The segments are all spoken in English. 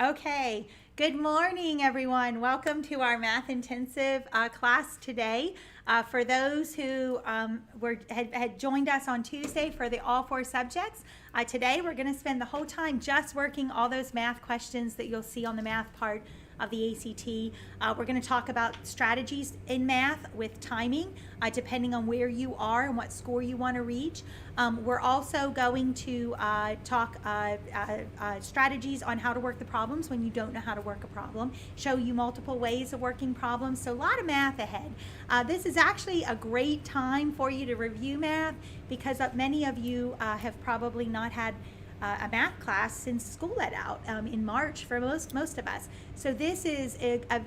Okay, good morning, everyone. Welcome to our math intensive class today. For those who had joined us on Tuesday for the all four subjects, today we're going to spend the whole time just working all those math questions that you'll see on the math part of the ACT. We're going to talk about strategies in math with timing, depending on where you are and what score you want to reach. We're also going to talk strategies on how to work the problems when you don't know how to work a problem, show you multiple ways of working problems, so a lot of math ahead. This is actually a great time for you to review math because many of you have probably not had a math class since school let out in March for most of us. So this is a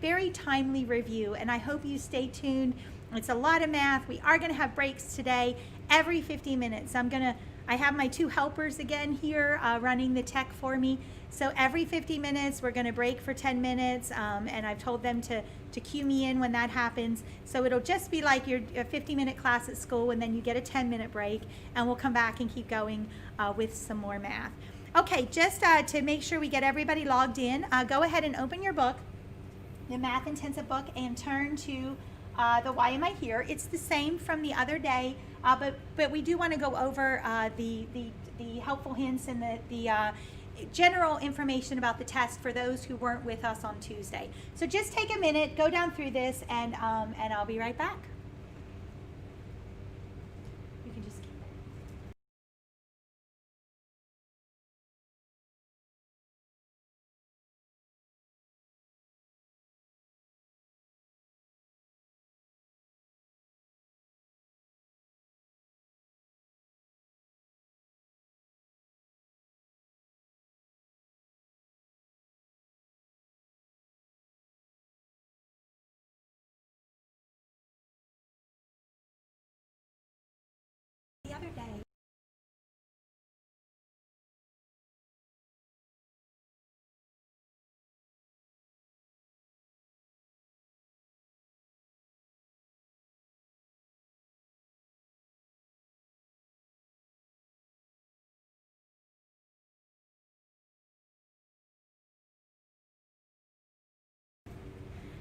very timely review, and I hope you stay tuned. It's a lot of math. We are going to have breaks today every 50 minutes. I have my two helpers again here running the tech for me. So every 50 minutes, we're going to break for 10 minutes, and I've told them to cue me in when that happens. So it'll just be like your 50-minute class at school, and then you get a 10-minute break, and we'll come back and keep going with some more math. Okay, just to make sure we get everybody logged in, go ahead and open your book, the Math Intensive book, and turn to the Why Am I Here? It's the same from the other day, but we do want to go over the helpful hints and the general information about the test for those who weren't with us on Tuesday. So just take a minute, go down through this, and I'll be right back. You can just keep it. The other day.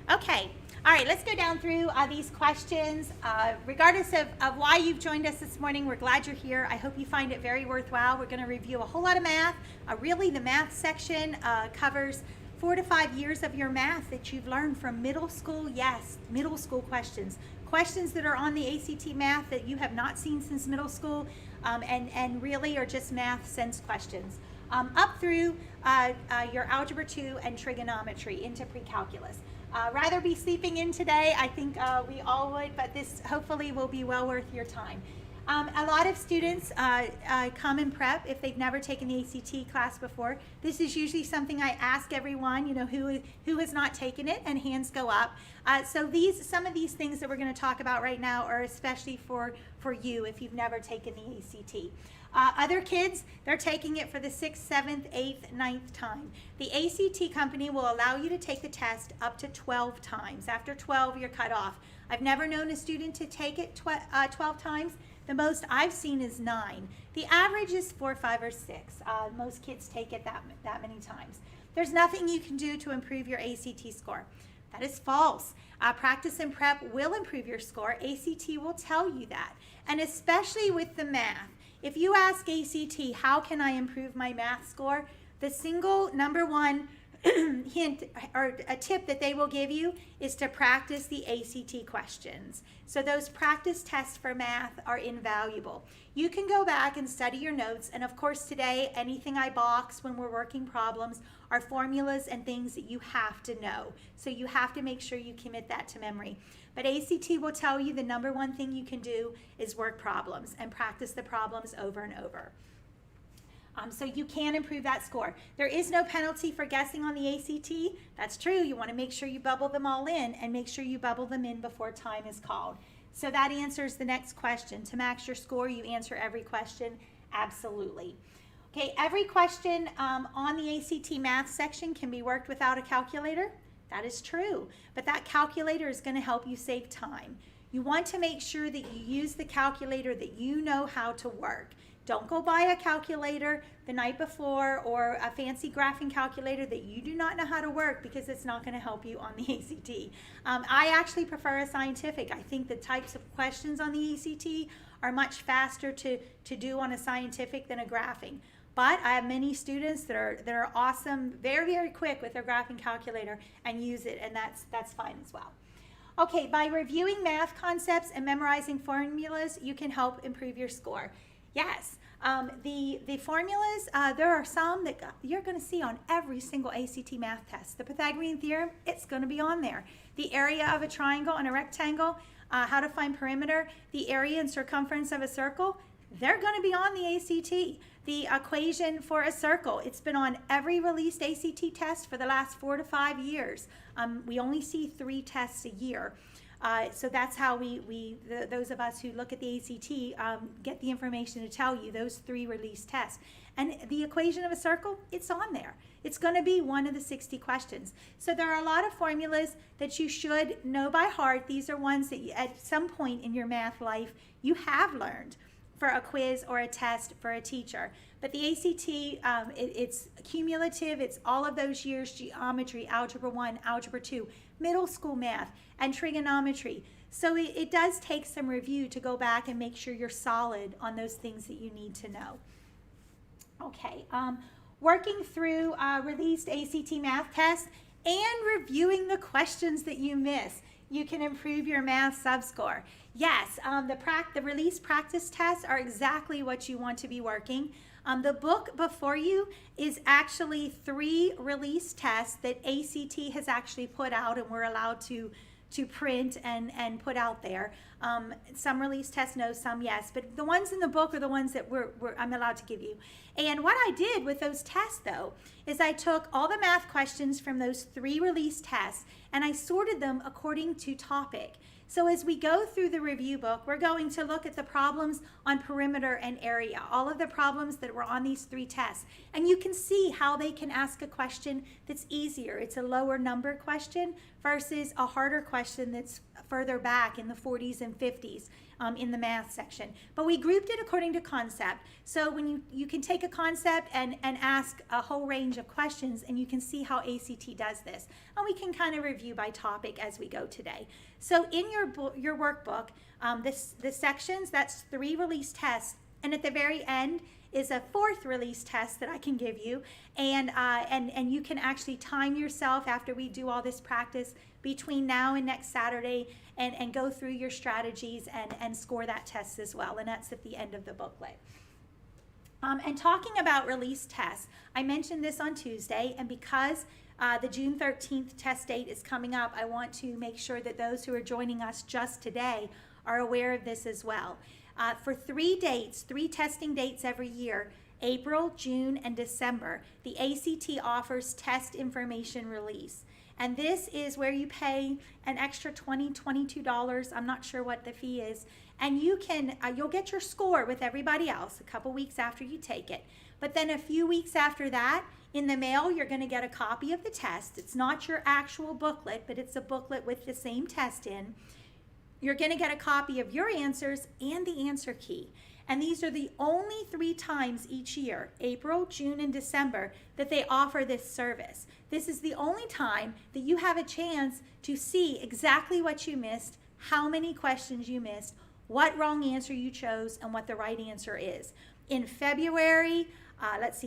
Okay, all right, let's go down through these questions. Regardless of why you've joined us this morning, we're glad you're here. I hope you find it very worthwhile. We're going to review a whole lot of math. Really, the math section covers 4 to 5 years of your math that you've learned from middle school. Yes, middle school questions. Questions that are on the ACT math that you have not seen since middle school and really are just math sense questions. Up through your Algebra 2 and trigonometry into pre-calculus. Rather be sleeping in today. I think we all would, but this hopefully will be well worth your time. A lot of students come and prep if they've never taken the ACT class before. This is usually something I ask everyone, who has not taken it, and hands go up. So some of these things that we're going to talk about right now are especially for you if you've never taken the ACT. Other kids, they're taking it for the 6th, 7th, 8th, 9th time. The ACT company will allow you to take the test up to 12 times. After 12, you're cut off. I've never known a student to take it 12 times. The most I've seen is 9. The average is 4, 5, or 6. Most kids take it that many times. There's nothing you can do to improve your ACT score. That is false. Practice and prep will improve your score. ACT will tell you that. And especially with the math. If you ask ACT, how can I improve my math score? The single number one hint or a tip that they will give you is to practice the ACT questions. So those practice tests for math are invaluable. You can go back and study your notes, and of course today anything I box when we're working problems are formulas and things that you have to know. So you have to make sure you commit that to memory. But ACT will tell you the number one thing you can do is work problems and practice the problems over and over. So you can improve that score. There is no penalty for guessing on the ACT. That's true. You want to make sure you bubble them all in and make sure you bubble them in before time is called. So that answers the next question. To max your score, you answer every question. Absolutely. Okay, every question on the ACT math section can be worked without a calculator. That is true, but that calculator is going to help you save time. You want to make sure that you use the calculator that you know how to work. Don't go buy a calculator the night before or a fancy graphing calculator that you do not know how to work, because it's not going to help you on the ACT. I actually prefer a scientific. I think the types of questions on the ACT are much faster to do on a scientific than a graphing. But I have many students that are awesome, very, very quick with their graphing calculator and use it, and that's fine as well. Okay, by reviewing math concepts and memorizing formulas, you can help improve your score. Yes, the formulas, there are some that you're going to see on every single ACT math test. The Pythagorean theorem, it's going to be on there. The area of a triangle and a rectangle, how to find perimeter, the area and circumference of a circle, they're going to be on the ACT. The equation for a circle, it's been on every released ACT test for the last 4 to 5 years. We only see 3 tests a year. So that's how those of us who look at the ACT get the information to tell you those 3 released tests. And the equation of a circle, it's on there. It's going to be one of the 60 questions. So there are a lot of formulas that you should know by heart. These are ones that at some point in your math life you have learned for a quiz or a test for a teacher. But the ACT, it's cumulative. It's all of those years: geometry, algebra 1, algebra 2, middle school math, and trigonometry. So it does take some review to go back and make sure you're solid on those things that you need to know. Okay, working through released ACT math tests and reviewing the questions that you miss, you can improve your math subscore. Yes, the release practice tests are exactly what you want to be working. The book before you is actually 3 release tests that ACT has actually put out, and we're allowed to print and put out there. Some release tests no, some yes, but the ones in the book are the ones that I'm allowed to give you. And what I did with those tests, though, is I took all the math questions from those 3 release tests and I sorted them according to topic. So as we go through the review book, we're going to look at the problems on perimeter and area, all of the problems that were on these 3 tests. And you can see how they can ask a question that's easier. It's a lower number question versus a harder question that's further back in the 40s and 50s in the math section. But we grouped it according to concept. So when you can take a concept and ask a whole range of questions, and you can see how ACT does this. And we can kind of review by topic as we go today. So in your workbook, the sections, that's 3 release tests, and at the very end is a 4th release test that I can give you, and you can actually time yourself after we do all this practice between now and next Saturday and go through your strategies and score that test as well, and that's at the end of the booklet. And talking about release tests, I mentioned this on Tuesday, and because the June 13th test date is coming up, I want to make sure that those who are joining us just today are aware of this as well. For 3 dates, 3 testing dates every year, April, June, and December, the ACT offers test information release. And this is where you pay an extra $20, $22, I'm not sure what the fee is, and you can, you'll get your score with everybody else a couple weeks after you take it. But then a few weeks after that, in the mail, you're going to get a copy of the test. It's not your actual booklet, but it's a booklet with the same test in. You're going to get a copy of your answers and the answer key. And these are the only 3 times each year, April, June, and December, that they offer this service. This is the only time that you have a chance to see exactly what you missed, how many questions you missed, what wrong answer you chose, and what the right answer is. In February,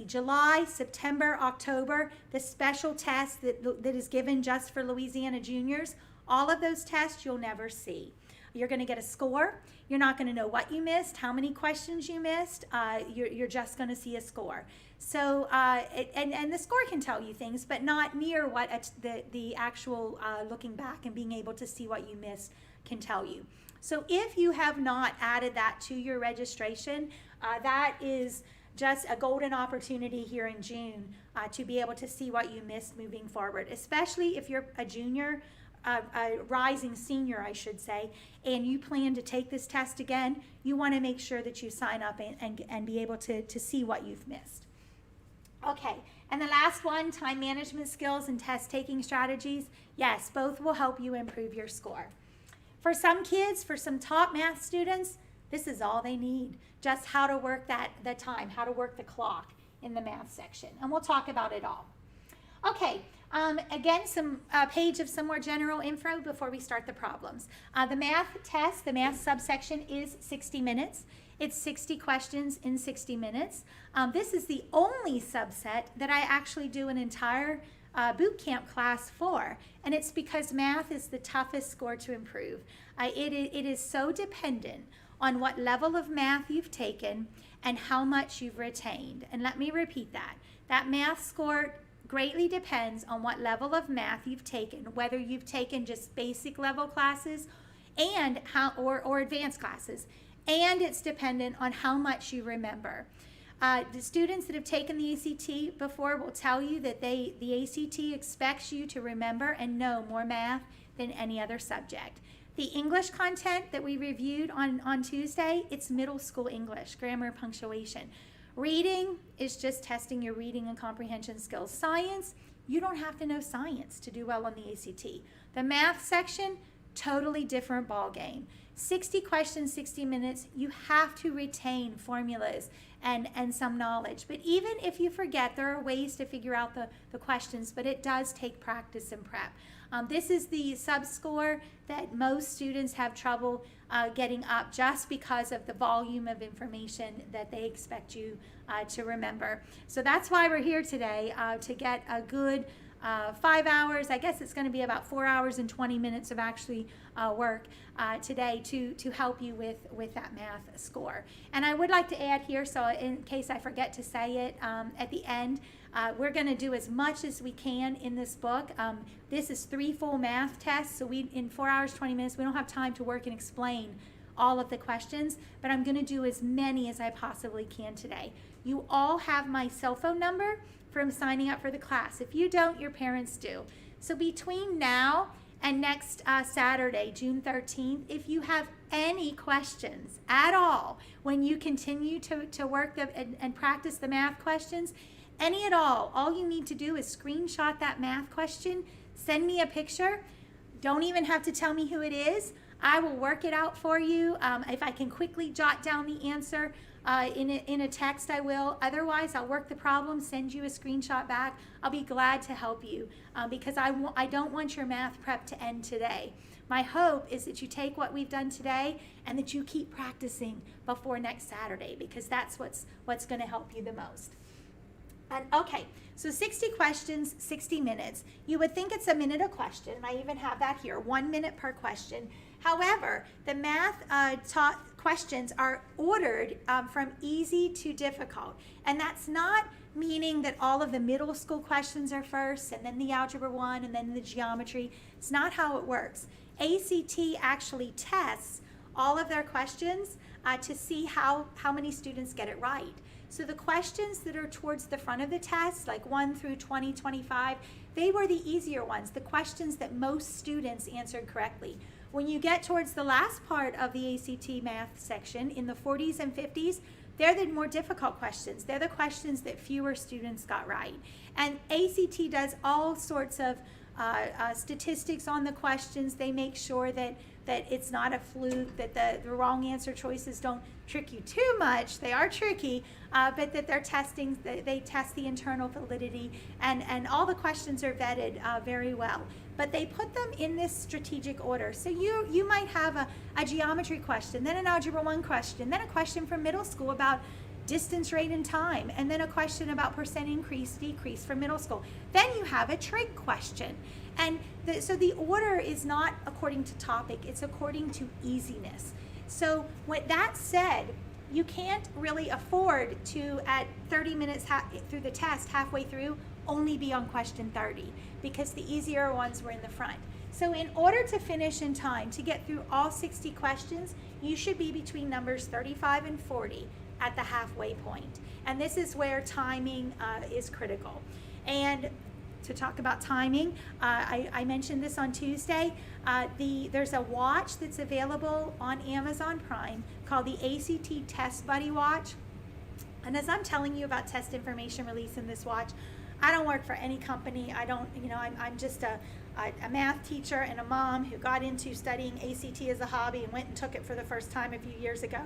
July, September, October, the special test that is given just for Louisiana juniors, all of those tests you'll never see. You're going to get a score. You're not going to know what you missed, how many questions you missed. You're just going to see a score. So, and the score can tell you things, but not near what the actual looking back and being able to see what you missed can tell you. So if you have not added that to your registration, that is just a golden opportunity here in June to be able to see what you missed moving forward, especially if you're a junior, a rising senior, I should say, and you plan to take this test again. You want to make sure that you sign up and be able to see what you've missed. Okay, and the last one, time management skills and test taking strategies. Yes, both will help you improve your score. For some kids, for some top math students, This is all they need, just how to work the time, how to work the clock in the math section. And we'll talk about it all. Okay, again, some page of some more general info before we start the problems. The math test, the math subsection is 60 minutes. It's 60 questions in 60 minutes. This is the only subset that I actually do an entire boot camp class for, and it's because math is the toughest score to improve. It is so dependent on what level of math you've taken and how much you've retained. And let me repeat that. That math score greatly depends on what level of math you've taken, whether you've taken just basic level classes and or advanced classes, and it's dependent on how much you remember. The students that have taken the ACT before will tell you that the ACT expects you to remember and know more math than any other subject. The English content that we reviewed on Tuesday, it's middle school English, grammar, punctuation. Reading is just testing your reading and comprehension skills. Science, you don't have to know science to do well on the ACT. The math section, totally different ball game. 60 questions, 60 minutes, you have to retain formulas and some knowledge. But even if you forget, there are ways to figure out the questions, but it does take practice and prep. This is the sub-score that most students have trouble getting up just because of the volume of information that they expect you to remember. So that's why we're here today, to get a good 5 hours. I guess it's going to be about 4 hours and 20 minutes of actually work today to help you with that math score. And I would like to add here, so in case I forget to say it at the end, we're going to do as much as we can in this book. This is 3 full math tests, so in 4 hours, 20 minutes, we don't have time to work and explain all of the questions, but I'm going to do as many as I possibly can today. You all have my cell phone number from signing up for the class. If you don't, your parents do. So between now and next Saturday, June 13th, if you have any questions at all, when you continue to work and practice the math questions, any at all you need to do is screenshot that math question, send me a picture. Don't even have to tell me who it is. I will work it out for you. If I can quickly jot down the answer in a text, I will. Otherwise, I'll work the problem, send you a screenshot back. I'll be glad to help you because I don't want your math prep to end today. My hope is that you take what we've done today and that you keep practicing before next Saturday, because that's what's going to help you the most. And okay, so 60 questions, 60 minutes. You would think it's a minute a question, and I even have that here, 1 minute per question. However, the math taught questions are ordered from easy to difficult. And that's not meaning that all of the middle school questions are first, and then the Algebra 1, and then the geometry. It's not how it works. ACT actually tests all of their questions to see how many students get it right. So the questions that are towards the front of the test, like 1 through 20, 25, they were the easier ones, the questions that most students answered correctly. When you get towards the last part of the ACT math section, in the 40s and 50s, they're the more difficult questions. They're the questions that fewer students got right. And ACT does all sorts of statistics on the questions. They make sure that it's not a fluke, that the wrong answer choices don't trick you too much. They are tricky, but that they're testing, they test the internal validity, and all the questions are vetted very well. But they put them in this strategic order. So you might have a geometry question, then an Algebra 1 question, then a question from middle school about distance, rate, and time, and then a question about percent increase, decrease for middle school. Then you have a trig question. And so the order is not according to topic, it's according to easiness. So with that said, you can't really afford to, at 30 minutes through the test, halfway through, only be on question 30, because the easier ones were in the front. So in order to finish in time, to get through all 60 questions, you should be between numbers 35 and 40 at the halfway point. And this is where timing is critical. And to talk about timing, I mentioned this on Tuesday. There's a watch that's available on Amazon Prime called the ACT Test Buddy Watch. And as I'm telling you about test information release in this watch, I don't work for any company. I don't, I'm just a math teacher and a mom who got into studying ACT as a hobby and went and took it for the first time a few years ago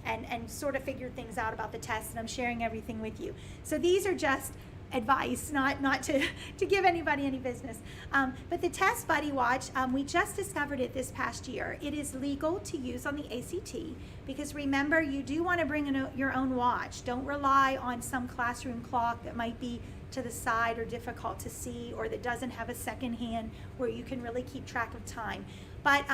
and sort of figured things out about the test, and I'm sharing everything with you. So these are just advice, not to give anybody any business. But the Test Buddy Watch, we just discovered it this past year. It is legal to use on the ACT because remember, you do want to bring your own watch. Don't rely on some classroom clock that might be to the side or difficult to see, or that doesn't have a second hand where you can really keep track of time. But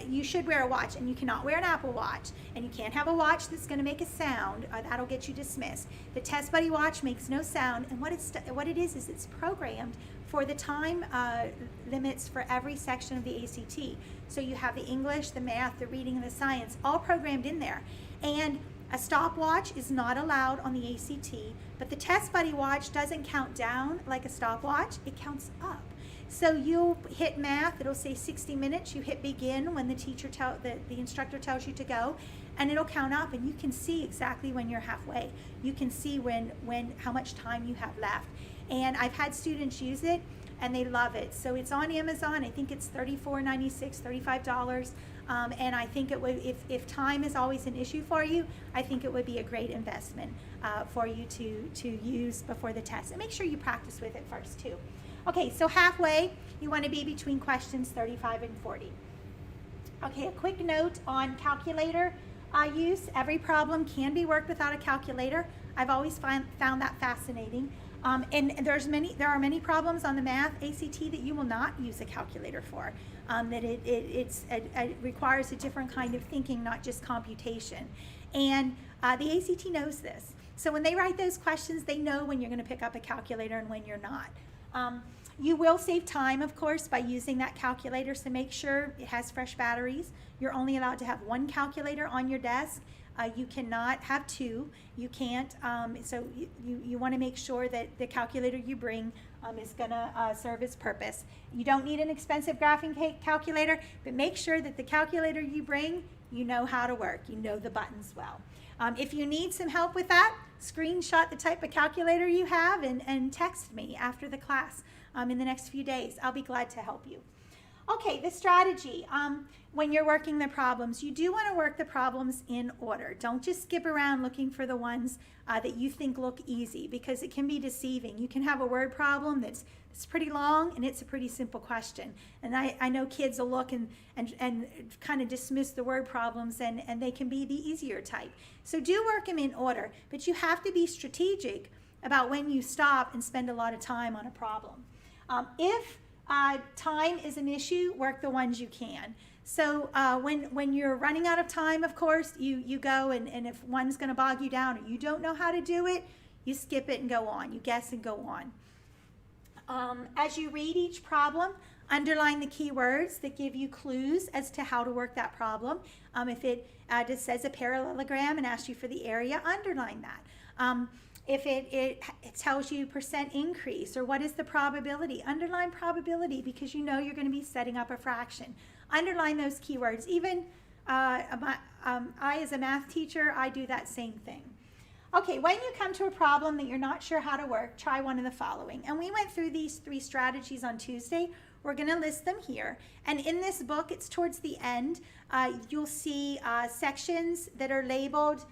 you should wear a watch, and you cannot wear an Apple Watch, and you can't have a watch that's going to make a sound. That'll get you dismissed. The Test Buddy Watch makes no sound, and what it is it's programmed for the time limits for every section of the ACT. So you have the English, the math, the reading, and the science all programmed in there. And a stopwatch is not allowed on the ACT, but the Test Buddy Watch doesn't count down like a stopwatch, it counts up. So you'll hit math, it'll say 60 minutes, you hit begin when the instructor tells you to go, and it'll count up, and you can see exactly when you're halfway. You can see how much time you have left. And I've had students use it, and they love it. So it's on Amazon. I think it's $34.96, $35. And I think it would, if time is always an issue for you, I think it would be a great investment for you to use before the test. And make sure you practice with it first too. Okay, so halfway, you want to be between questions 35 and 40. Okay, a quick note on calculator use. Every problem can be worked without a calculator. I've always found that fascinating. And there are many problems on the math ACT that you will not use a calculator for. That it requires a different kind of thinking, not just computation. And the ACT knows this. So when they write those questions, they know when you're going to pick up a calculator and when you're not. You will save time, of course, by using that calculator, so make sure it has fresh batteries. You're only allowed to have one calculator on your desk. You cannot have two. You can't. So you want to make sure that the calculator you bring is going to serve its purpose. You don't need an expensive graphing calculator, but make sure that the calculator you bring, you know how to work. You know the buttons well. If you need some help with that, screenshot the type of calculator you have and text me after the class in the next few days. I'll be glad to help you. Okay, the strategy. When you're working the problems, you do want to work the problems in order. Don't just skip around looking for the ones that you think look easy, because it can be deceiving. You can have a word problem that's pretty long and it's a pretty simple question. And I know kids will look and kind of dismiss the word problems, and they can be the easier type. So do work them in order, but you have to be strategic about when you stop and spend a lot of time on a problem. If time is an issue, work the ones you can. So when you're running out of time, of course, you go, and if one's going to bog you down or you don't know how to do it, you skip it and go on. You guess and go on. As you read each problem, underline the keywords that give you clues as to how to work that problem. If it just says a parallelogram and asks you for the area, underline that. If it tells you percent increase or what is the probability, underline probability, because you know you're going to be setting up a fraction. Underline those keywords. Even I, as a math teacher, I do that same thing. Okay, when you come to a problem that you're not sure how to work, try one of the following. And we went through these 3 strategies on Tuesday. We're going to list them here. And in this book, it's towards the end, you'll see sections that are labeled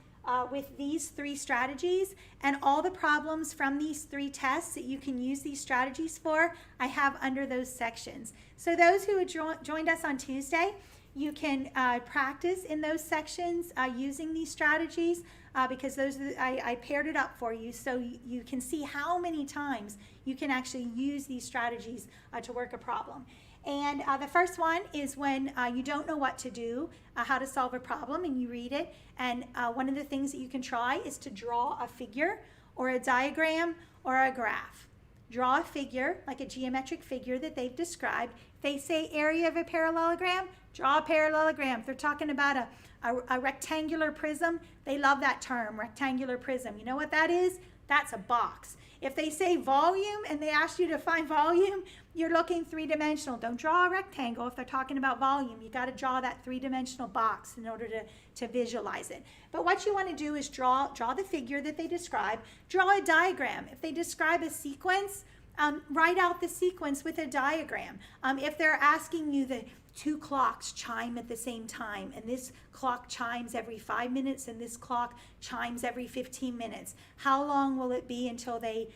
with these 3 strategies, and all the problems from these 3 tests that you can use these strategies for, I have under those sections. So those who had joined us on Tuesday, you can practice in those sections using these strategies because those I paired it up for you so you can see how many times you can actually use these strategies to work a problem. And the first one is when you don't know what to do, how to solve a problem, and you read it. And one of the things that you can try is to draw a figure or a diagram or a graph. Draw a figure, like a geometric figure that they've described. If they say area of a parallelogram, draw a parallelogram. If they're talking about a rectangular prism, they love that term, rectangular prism. You know what that is? that's a box. If they say volume and they ask you to find volume, you're looking three-dimensional. Don't draw a rectangle if they're talking about volume. You got to draw that three-dimensional box in order to visualize it. But what you want to do is draw the figure that they describe. Draw a diagram. If they describe a sequence, write out the sequence with a diagram. If they're asking you the 2 clocks chime at the same time, and this clock chimes every 5 minutes and this clock chimes every 15 minutes, how long will it be until they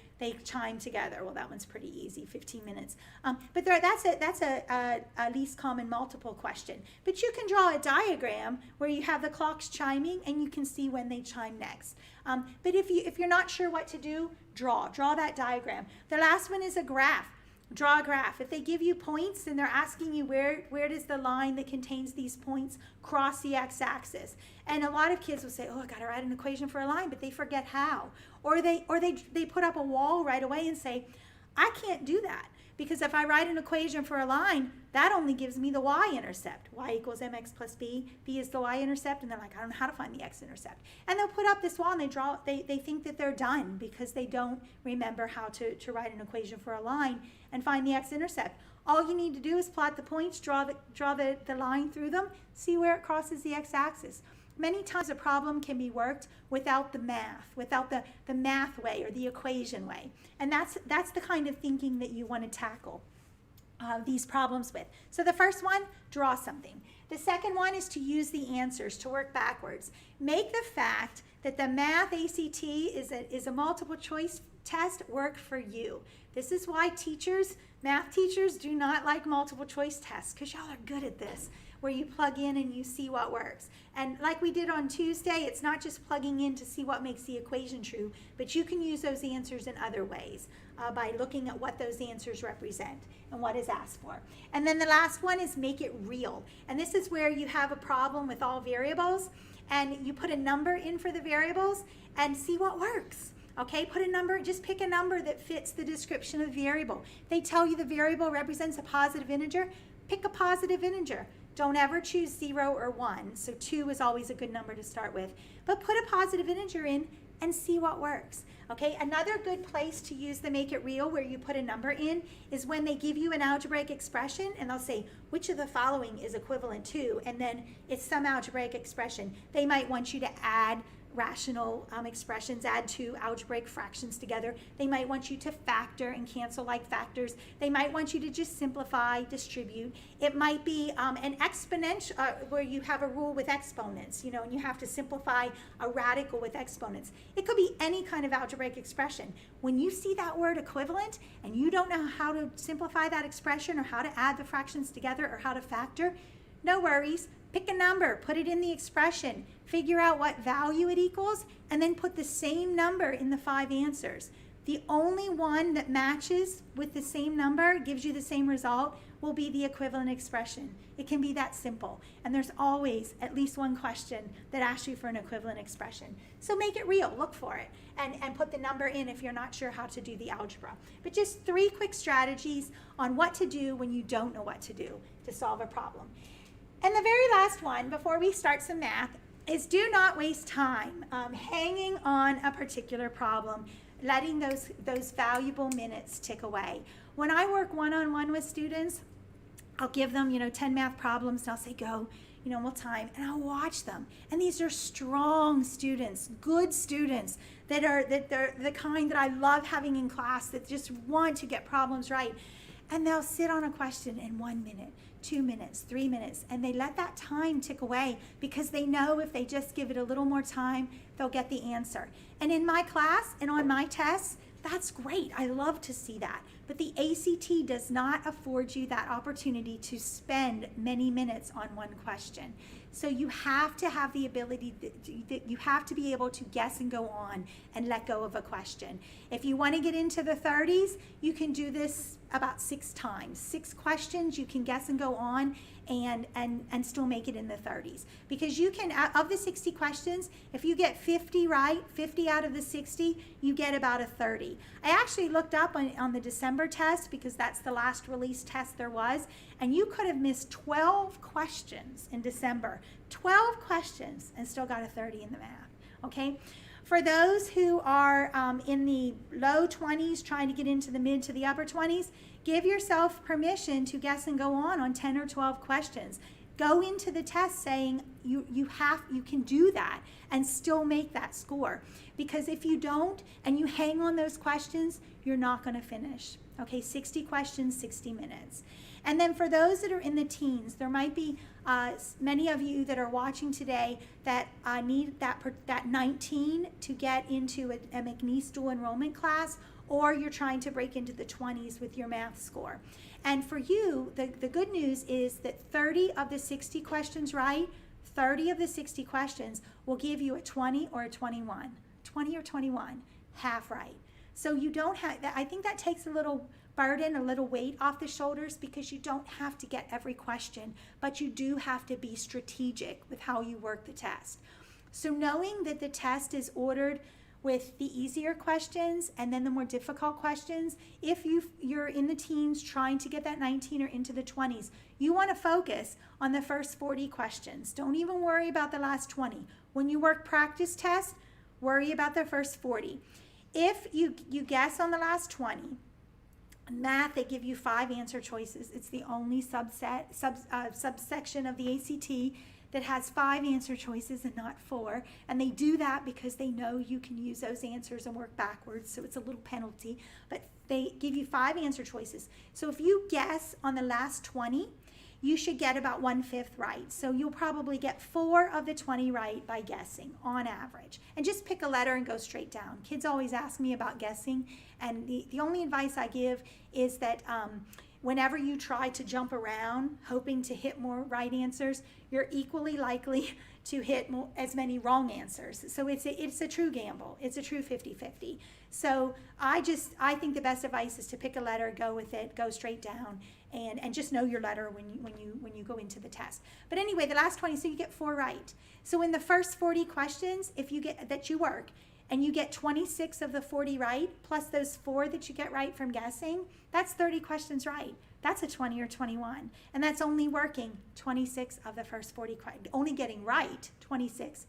chime together? Well, that one's pretty easy, 15 minutes. But that's a least common multiple question. But you can draw a diagram where you have the clocks chiming and you can see when they chime next. But if you're not sure what to do, draw that diagram. The last one is a graph. Draw a graph. If they give you points and they're asking you where does the line that contains these points cross the x-axis, and a lot of kids will say, oh, I got to write an equation for a line, but they forget how, or they put up a wall right away and say, I can't do that, because if I write an equation for a line, that only gives me the y-intercept. Y equals mx plus b. B is the y-intercept, and they're like, I don't know how to find the x-intercept. And they'll put up this wall and they think that they're done because they don't remember how to write an equation for a line and find the x-intercept. All you need to do is plot the points, draw the line through them, see where it crosses the x-axis. Many times a problem can be worked without the math, without the math way or the equation way. And that's the kind of thinking that you want to tackle these problems with. So the first one, draw something. The second one is to use the answers, to work backwards. Make the fact that the math ACT is a multiple choice test work for you. This is why math teachers do not like multiple choice tests, because y'all are good at this, where you plug in and you see what works. And like we did on Tuesday, it's not just plugging in to see what makes the equation true, but you can use those answers in other ways by looking at what those answers represent and what is asked for. And then the last one is make it real. And this is where you have a problem with all variables and you put a number in for the variables and see what works. Okay, put a number, just pick a number that fits the description of the variable. They tell you the variable represents a positive integer, pick a positive integer. Don't ever choose 0 or 1, so 2 is always a good number to start with. But put a positive integer in and see what works. Okay, another good place to use the make it real where you put a number in is when they give you an algebraic expression and they'll say, which of the following is equivalent to, and then it's some algebraic expression. They might want you to add rational expressions, add two algebraic fractions together. They might want you to factor and cancel like factors. They might want you to just simplify, distribute. It might be an exponential, where you have a rule with exponents, and you have to simplify a radical with exponents. It could be any kind of algebraic expression. When you see that word equivalent and you don't know how to simplify that expression or how to add the fractions together or how to factor, no worries. Pick a number, put it in the expression, figure out what value it equals, and then put the same number in the 5 answers. The only one that matches with the same number, gives you the same result, will be the equivalent expression. It can be that simple. And there's always at least one question that asks you for an equivalent expression. So make it real, look for it, and put the number in if you're not sure how to do the algebra. But just 3 quick strategies on what to do when you don't know what to do to solve a problem. And the very last one, before we start some math, is do not waste time hanging on a particular problem, letting those valuable minutes tick away. When I work one-on-one with students, I'll give them, 10 math problems, and I'll say, go, we'll time, and I'll watch them. And these are strong students, good students, that they're the kind that I love having in class, that just want to get problems right. And they'll sit on a question in 1 minute, 2 minutes, 3 minutes, and they let that time tick away because they know if they just give it a little more time, they'll get the answer. And in my class and on my tests, that's great. I love to see that. But the ACT does not afford you that opportunity to spend many minutes on one question. So you have to have the ability, you have to be able to guess and go on and let go of a question. If you want to get into the 30s, you can do this about 6 times. 6 questions, you can guess and go on and still make it in the 30s. Because you can, of the 60 questions, if you get 50 right, 50 out of the 60, you get about a 30. I actually looked up on the December test, because that's the last release test there was, and you could have missed 12 questions in December. 12 questions and still got a 30 in the math, okay? For those who are in the low 20s, trying to get into the mid to the upper 20s, give yourself permission to guess and go on 10 or 12 questions. Go into the test saying you can do that and still make that score. Because if you don't and you hang on those questions, you're not going to finish. Okay, 60 questions, 60 minutes. And then for those that are in the teens, there might be many of you that are watching today that need that 19 to get into a McNeese dual enrollment class, or you're trying to break into the 20s with your math score. And for you, the good news is that 30 of the 60 questions right, 30 of the 60 questions will give you a 20 or a 21. 20 or 21, half right. So you don't have, I think that takes a little burden, a little weight off the shoulders, because you don't have to get every question, but you do have to be strategic with how you work the test. So knowing that the test is ordered with the easier questions and then the more difficult questions, if you're in the teens trying to get that 19 or into the 20s, you want to focus on the first 40 questions. Don't even worry about the last 20. When you work practice tests, worry about the first 40. If you guess on the last 20, math, they give you 5 answer choices. It's the only subsection of the ACT that has 5 answer choices and not 4. And they do that because they know you can use those answers and work backwards, so it's a little penalty. But they give you 5 answer choices. So if you guess on the last 20, you should get about 1/5 right. So you'll probably get 4 of the 20 right by guessing on average. And just pick a letter and go straight down. Kids always ask me about guessing, and the only advice I give is that whenever you try to jump around hoping to hit more right answers, you're equally likely to hit as many wrong answers. So it's a true gamble. It's a true 50-50. So I think the best advice is to pick a letter, go with it, go straight down, and just know your letter when you go into the test. But anyway, the last 20, so you get 4 right. So in the first 40 questions, if you get that you work, and you get 26 of the 40 right, plus those 4 that you get right from guessing, that's 30 questions right. That's a 20 or 21. And that's only working 26 of the first 40, only getting right 26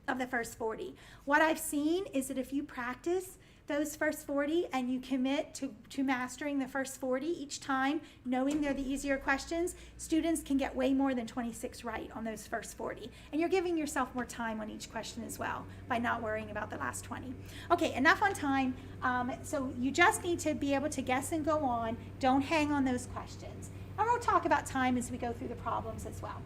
of the first 40. What I've seen is that if you practice those first 40 and you commit to mastering the first 40 each time, knowing they're the easier questions, students can get way more than 26 right on those first 40. And you're giving yourself more time on each question as well by not worrying about the last 20. Okay, enough on time. So you just need to be able to guess and go on. Don't hang on those questions. And we'll talk about time as we go through the problems as well.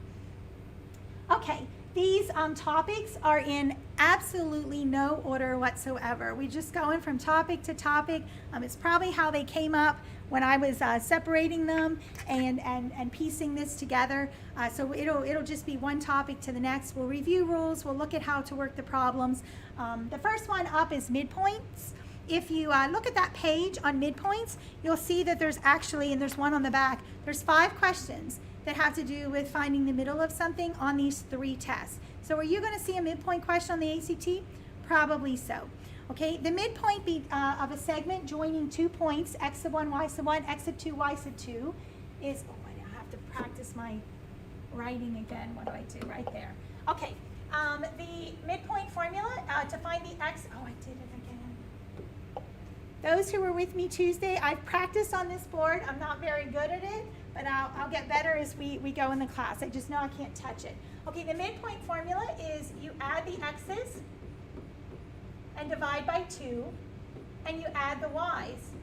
Okay, these topics are in absolutely no order whatsoever. We're just going from topic to topic. It's probably how they came up when I was separating them and piecing this together. So it'll just be one topic to the next. We'll review rules. We'll look at how to work the problems. The first one up is midpoints. If you look at that page on midpoints, you'll see that there's actually, and there's one on the back, there's 5 questions that have to do with finding the middle of something on these 3 tests. So are you going to see a midpoint question on the ACT? Probably so. Okay, the midpoint of a segment joining 2 points, x sub 1, y sub 1, x sub 2, y sub 2, is, I have to practice my writing again. What do I do right there? Okay, the midpoint formula to find the x, I did it again. Those who were with me Tuesday, I've practiced on this board. I'm not very good at it, but I'll get better as we go in the class. I just know I can't touch it. Okay, the midpoint formula is you add the x's and divide by 2, and you add the y's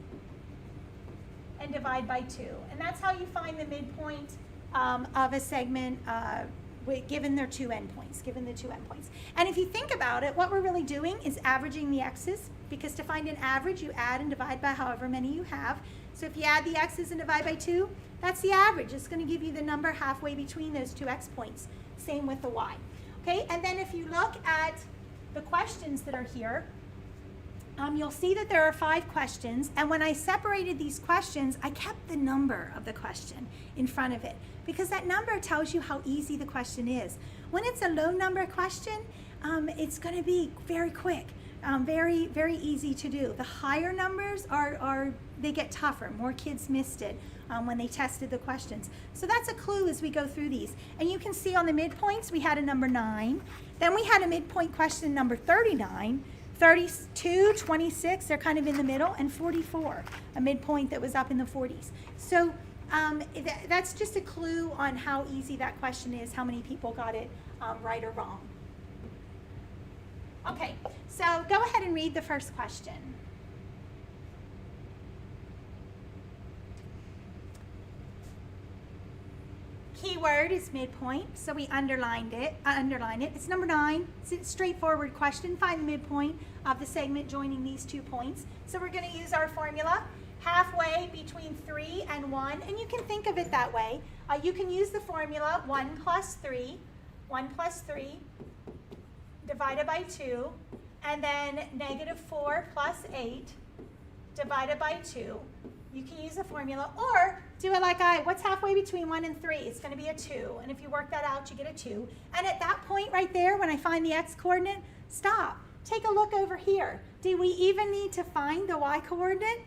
and divide by 2. And that's how you find the midpoint of a segment given their 2 endpoints, And if you think about it, what we're really doing is averaging the x's, because to find an average, you add and divide by however many you have. So if you add the x's and divide by 2, that's the average. It's going to give you the number halfway between those 2 x points. Same with the y. Okay, and then if you look at the questions that are here, you'll see that there are 5 questions, and when I separated these questions, I kept the number of the question in front of it, because that number tells you how easy the question is. When it's a low number question, it's going to be very quick, very, very easy to do. The higher numbers they get tougher. More kids missed it when they tested the questions. So that's a clue as we go through these. And you can see on the midpoints, we had a number 9. Then we had a midpoint question number 39, 32, 26, they're kind of in the middle, and 44, a midpoint that was up in the 40s. So that's just a clue on how easy that question is, how many people got it right or wrong. Okay, so go ahead and read the first question. Keyword is midpoint, so we underline it. It's number 9. It's a straightforward question. Find the midpoint of the segment joining these 2 points. So we're going to use our formula, halfway between 3 and 1, and you can think of it that way. You can use the formula 1 plus 3 divided by 2, and then negative 4 plus 8 divided by 2. You can use the formula, or do it like what's halfway between 1 and 3? It's going to be a 2, and if you work that out, you get a 2. And at that point right there, when I find the x-coordinate, stop. Take a look over here. Do we even need to find the y-coordinate?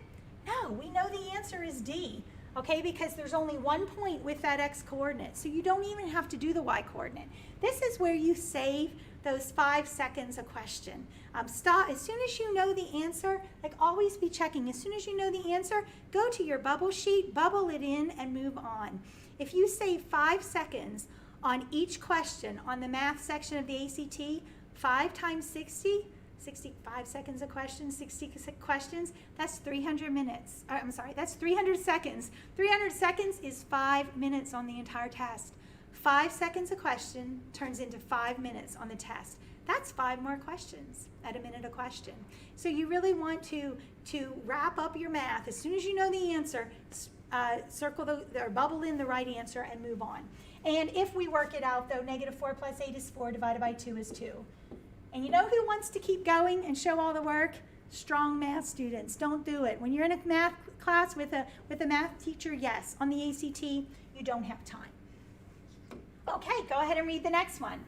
No, we know the answer is D, okay, because there's only one point with that x-coordinate, so you don't even have to do the y-coordinate. This is where you save those 5 seconds a question. Stop as soon as you know the answer, like always be checking. As soon as you know the answer, go to your bubble sheet, bubble it in, and move on. If you save 5 seconds on each question on the math section of the ACT, 5 times 60, 65 seconds a question, 60 questions, that's 300 minutes. That's 300 seconds. 300 seconds is 5 minutes on the entire test. 5 seconds a question turns into 5 minutes on the test. That's 5 more questions at a minute a question. So you really want to wrap up your math. As soon as you know the answer, circle or bubble in the right answer and move on. And if we work it out, though, negative 4 plus 8 is 4 divided by 2 is 2. And you know who wants to keep going and show all the work? Strong math students. Don't do it. When you're in a math class with a math teacher, yes. On the ACT, you don't have time. Okay, go ahead and read the next one.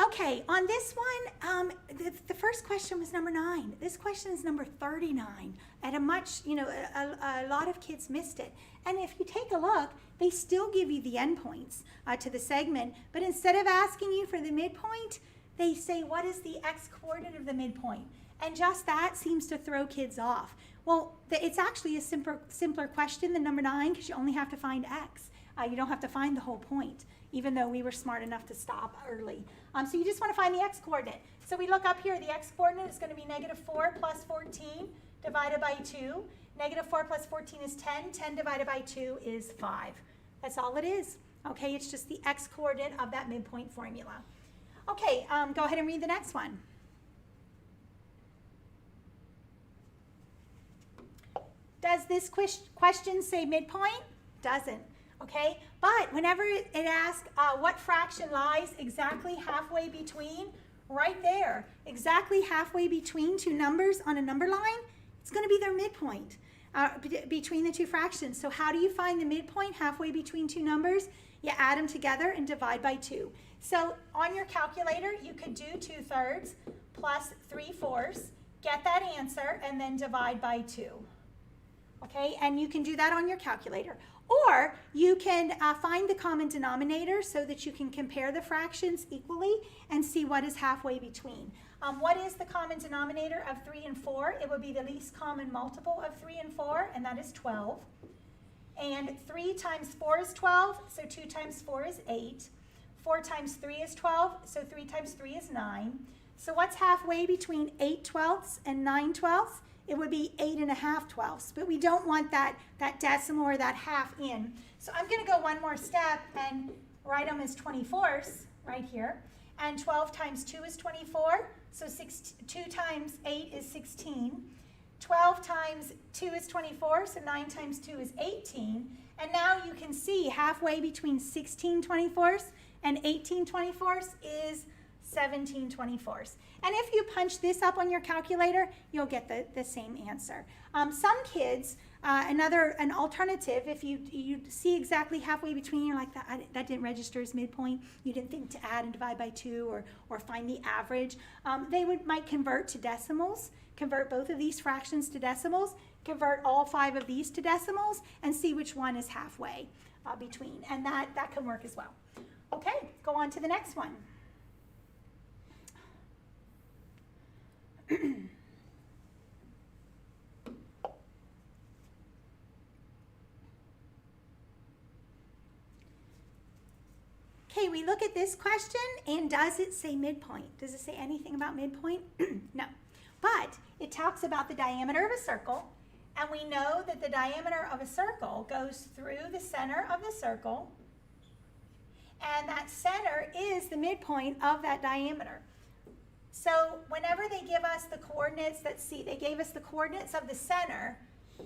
Okay, on this one, the first question was number 9. This question is number 39. At a much, a lot of kids missed it. And if you take a look, they still give you the endpoints to the segment, but instead of asking you for the midpoint, they say, what is the x-coordinate of the midpoint? And just that seems to throw kids off. Well, it's actually a simpler question than number 9 because you only have to find x. You don't have to find the whole point, even though we were smart enough to stop early. So you just want to find the x-coordinate. So we look up here, the x-coordinate is going to be negative 4 plus 14 divided by 2. Negative 4 plus 14 is 10. 10 divided by 2 is 5. That's all it is. Okay, it's just the x-coordinate of that midpoint formula. Okay, go ahead and read the next one. Does this question say midpoint? Doesn't. Okay, but whenever it asks what fraction lies exactly halfway between, right there, exactly halfway between 2 numbers on a number line, it's going to be their midpoint between the 2 fractions. So how do you find the midpoint halfway between 2 numbers? You add them together and divide by 2. So on your calculator, you could do 2/3 plus 3/4, get that answer, and then divide by 2. Okay, and you can do that on your calculator. Or you can find the common denominator so that you can compare the fractions equally and see what is halfway between. What is the common denominator of 3 and 4? It would be the least common multiple of 3 and 4, and that is 12. And 3 times 4 is 12, so 2 times 4 is 8. 4 times 3 is 12, so 3 times 3 is 9. So what's halfway between 8/12 and 9/12? It would be 8.5/12, but we don't want that decimal or that half in. So I'm going to go one more step and write them as 24ths right here. And 12 times 2 is 24, so 2 times 8 is 16. 12 times 2 is 24, so 9 times 2 is 18. And now you can see halfway between 16/24 and 18/24 is 17/24. And if you punch this up on your calculator, you'll get the same answer. Some kids, an alternative, if you see exactly halfway between, you're like, that didn't register as midpoint, you didn't think to add and divide by 2 or find the average, they might convert to decimals, convert both of these fractions to decimals, convert all 5 of these to decimals, and see which one is halfway between. And that can work as well. Okay, go on to the next one. Okay, we look at this question, and does it say midpoint? Does it say anything about midpoint? No. But it talks about the diameter of a circle, and we know that the diameter of a circle goes through the center of the circle, and that center is the midpoint of that diameter. So whenever they give us the coordinates, let's see, they gave us the coordinates of the center,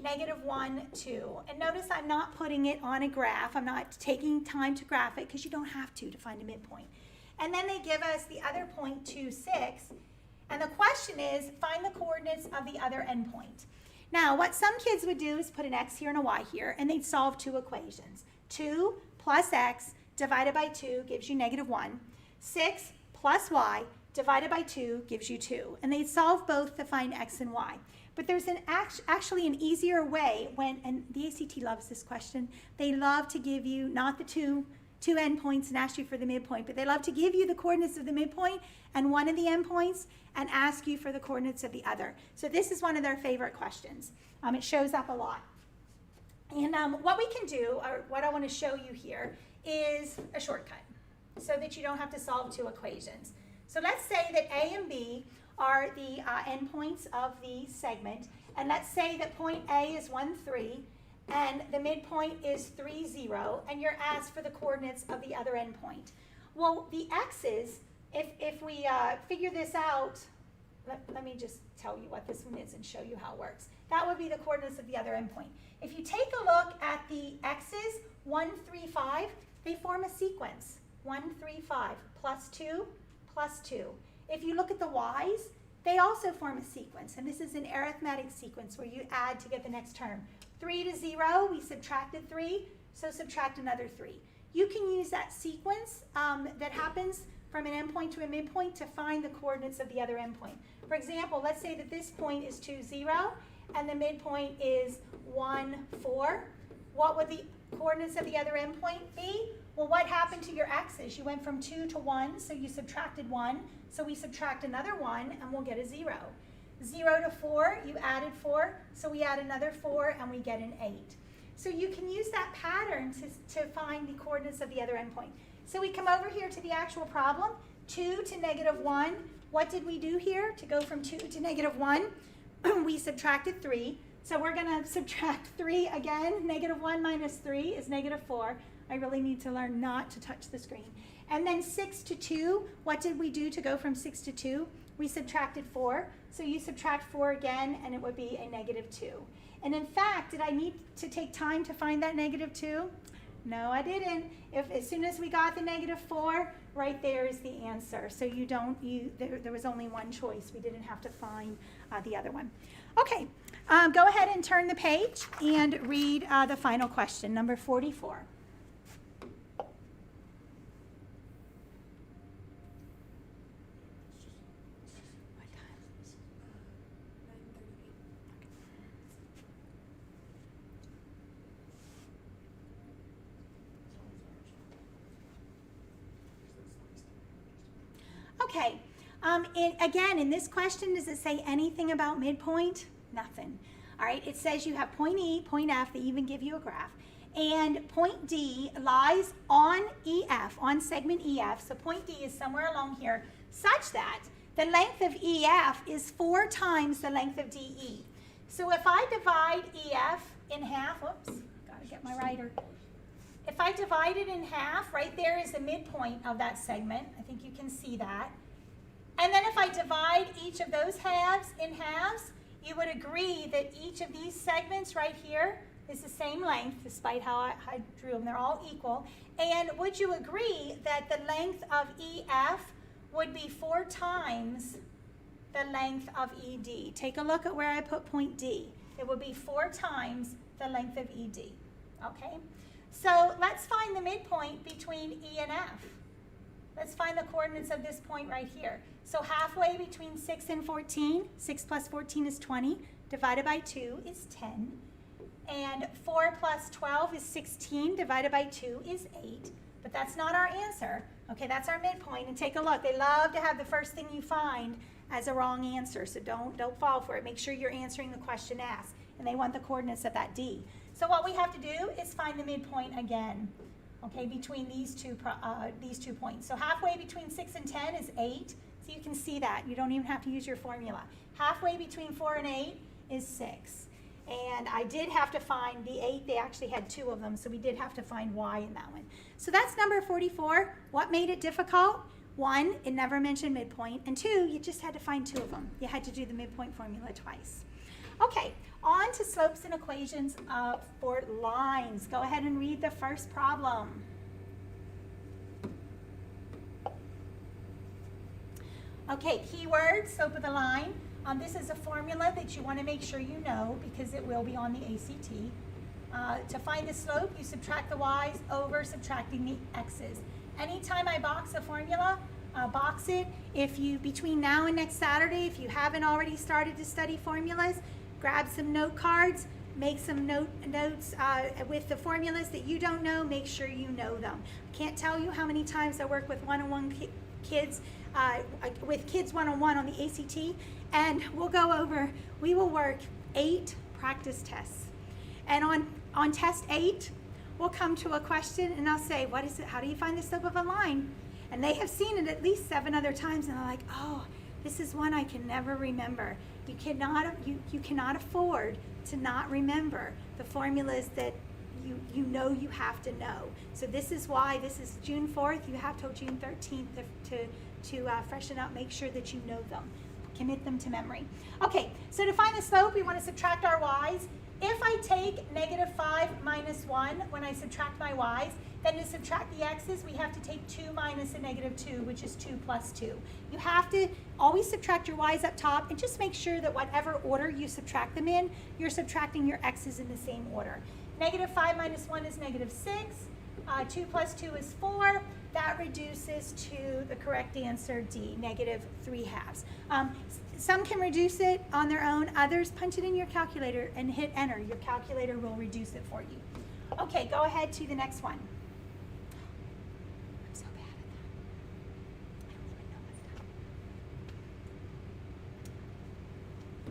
-1, 2. And notice I'm not putting it on a graph. I'm not taking time to graph it because you don't have to find a midpoint. And then they give us the other point, 2, 6. And the question is, find the coordinates of the other endpoint. Now, what some kids would do is put an x here and a y here, and they'd solve 2 equations. 2 plus x divided by 2 gives you -1. 6 plus y divided by 2 gives you 2. And they'd solve both to find x and y. But there's actually an easier way and the ACT loves this question. They love to give you not the two endpoints and ask you for the midpoint, but they love to give you the coordinates of the midpoint and one of the endpoints and ask you for the coordinates of the other. So this is one of their favorite questions. It shows up a lot. And what we can do, or what I want to show you here, is a shortcut so that you don't have to solve 2 equations. So let's say that A and B are the endpoints of the segment, and let's say that point A is 1, 3, and the midpoint is 3, 0, and you're asked for the coordinates of the other endpoint. Well, the x's, if we figure this out, let me just tell you what this one is and show you how it works. That would be the coordinates of the other endpoint. If you take a look at the x's, 1, 3, 5, they form a sequence. 1, 3, 5, plus 2, plus 2. If you look at the y's, they also form a sequence, and this is an arithmetic sequence where you add to get the next term. 3 to 0, we subtracted 3, so subtract another 3. You can use that sequence that happens from an endpoint to a midpoint to find the coordinates of the other endpoint. For example, let's say that this point is 2, 0, and the midpoint is 1, 4. What would the coordinates of the other endpoint be? Well, what happened to your x's? You went from 2 to 1, so you subtracted 1. So we subtract another 1, and we'll get a 0. 0 to 4, you added 4, so we add another 4, and we get an 8. So you can use that pattern to find the coordinates of the other endpoint. So we come over here to the actual problem, 2 to -1. What did we do here to go from 2 to -1? We subtracted 3. So we're going to subtract 3 again. -1 minus 3 is -4. I really need to learn not to touch the screen. And then 6 to 2, what did we do to go from 6 to 2? We subtracted 4. So you subtract 4 again, and it would be a -2. And in fact, did I need to take time to find that -2? No, I didn't. As soon as we got the -4, right there is the answer. So there was only one choice. We didn't have to find the other one. Okay, go ahead and turn the page and read the final question, number 44. Okay, again, in this question, does it say anything about midpoint? Nothing. All right, it says you have point E, point F, they even give you a graph, and point D lies on EF, on segment EF, so point D is somewhere along here, such that the length of EF is 4 times the length of DE. So if I divide EF in half, whoops, gotta get my writer. If I divide it in half, right there is the midpoint of that segment. I think you can see that. And then if I divide each of those halves in halves, you would agree that each of these segments right here is the same length, despite how I drew them. They're all equal. And would you agree that the length of EF would be 4 times the length of ED? Take a look at where I put point D. It would be 4 times the length of ED, okay? So let's find the midpoint between E and F. Let's find the coordinates of this point right here. So halfway between 6 and 14, 6 plus 14 is 20, divided by 2 is 10. And 4 plus 12 is 16 divided by 2 is 8. But that's not our answer. Okay, that's our midpoint. And take a look. They love to have the first thing you find as a wrong answer. So don't fall for it. Make sure you're answering the question asked. And they want the coordinates of that D. So what we have to do is find the midpoint again. Okay, between these two points. So halfway between 6 and 10 is 8. So you can see that. You don't even have to use your formula. Halfway between 4 and 8 is 6. And I did have to find the 8. They actually had 2 of them, so we did have to find y in that one. So that's number 44. What made it difficult? 1, it never mentioned midpoint. And 2, you just had to find 2 of them. You had to do the midpoint formula twice. Okay, on to slopes and equations for lines. Go ahead and read the first problem. Okay, keyword, slope of the line. This is a formula that you want to make sure you know because it will be on the ACT. To find the slope, you subtract the y's over subtracting the x's. Anytime I box a formula, box it. If you, between now and next Saturday, if you haven't already started to study formulas, grab some note cards, make some notes with the formulas that you don't know, make sure you know them. Can't tell you how many times I work with one-on-one kids, with kids one-on-one on the ACT, and we will work 8 practice tests. And on test 8, we'll come to a question and I'll say, what is it? How do you find the slope of a line? And they have seen it at least 7 other times and they're like, oh, this is one I can never remember. You cannot afford to not remember the formulas that you know you have to know. So this is why this is June 4th. You have till June 13th to freshen up, make sure that you know them. Commit them to memory. Okay, so to find the slope, we want to subtract our y's. If I take -5 minus 1 when I subtract my y's, then to subtract the x's, we have to take 2 minus a -2, which is 2 plus 2. You have to always subtract your y's up top and just make sure that whatever order you subtract them in, you're subtracting your x's in the same order. -5 minus 1 is -6. 2 plus 2 is 4. That reduces to the correct answer, D, -3/2. Some can reduce it on their own. Others, punch it in your calculator and hit enter. Your calculator will reduce it for you. Okay, go ahead to the next one. I'm so bad at that. I don't even know what's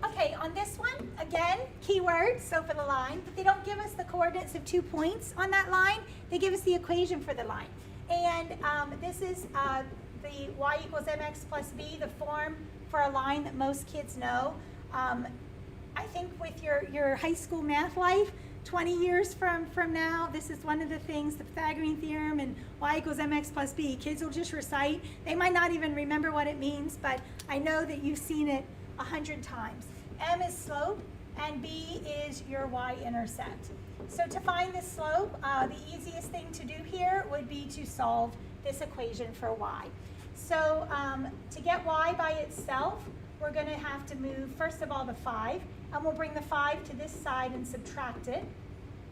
that. Okay, on this one, again, keyword, slope of the line, but they don't give us the coordinates of 2 points on that line. They give us the equation for the line. And this is the y equals mx plus b, the form for a line that most kids know. I think with your high school math life, 20 years from now, this is one of the things, the Pythagorean theorem and y equals mx plus b. Kids will just recite. They might not even remember what it means, but I know that you've seen it 100 times. M is slope and b is your y-intercept. So to find the slope, the easiest thing to do here would be to solve this equation for y. So to get y by itself, we're going to have to move, first of all, the 5, and we'll bring the 5 to this side and subtract it.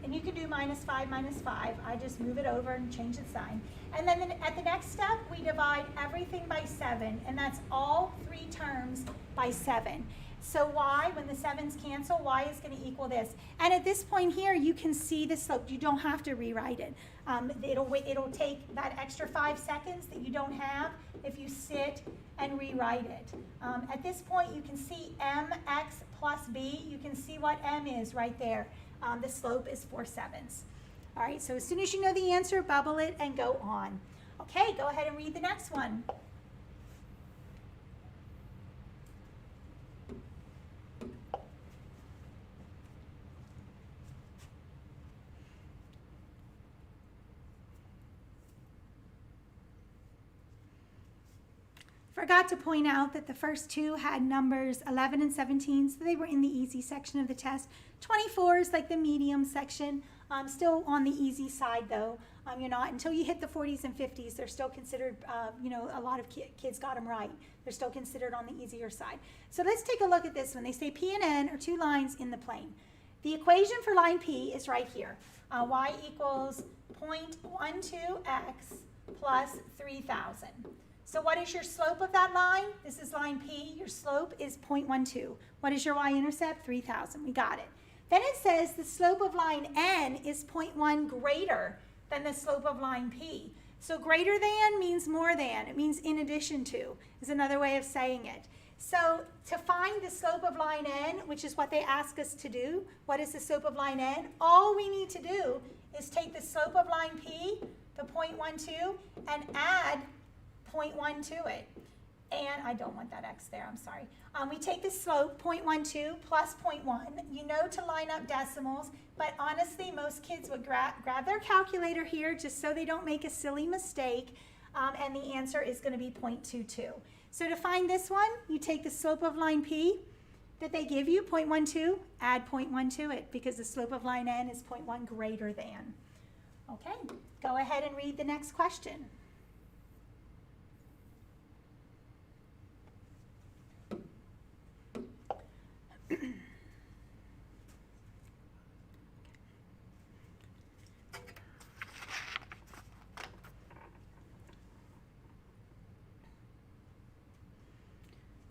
And you can do -5 minus 5. I just move it over and change the sign. And then at the next step, we divide everything by 7, and that's all 3 terms by 7. So y, when the 7's cancel, y is going to equal this. And at this point here, you can see the slope. You don't have to rewrite it. It'll take that extra 5 seconds that you don't have if you sit and rewrite it. At this point, you can see mx plus b. You can see what m is right there. The slope is 4/7. All right, so as soon as you know the answer, bubble it and go on. Okay, go ahead and read the next one. Forgot to point out that the first 2 had numbers 11 and 17, so they were in the easy section of the test. 24 is like the medium section, still on the easy side though. You're not, until you hit the 40s and 50s, they're still considered, a lot of kids got them right. They're still considered on the easier side. So let's take a look at this one. They say P and N are 2 lines in the plane. The equation for line P is right here. Y equals 0.12x plus 3,000. So what is your slope of that line? This is line P. Your slope is 0.12. What is your y-intercept? 3,000. We got it. Then it says the slope of line N is 0.1 greater than the slope of line P. So greater than means more than. It means in addition to is another way of saying it. So to find the slope of line N, which is what they ask us to do, what is the slope of line N? All we need to do is take the slope of line P, the 0.12, and add 0.1 to it. And I don't want that x there, I'm sorry. We take the slope, 0.12 plus 0.1. You know to line up decimals, but honestly, most kids would grab their calculator here just so they don't make a silly mistake, and the answer is going to be 0.22. So to find this one, you take the slope of line P that they give you, 0.12, add 0.1 to it, because the slope of line N is 0.1 greater than. Okay, go ahead and read the next question.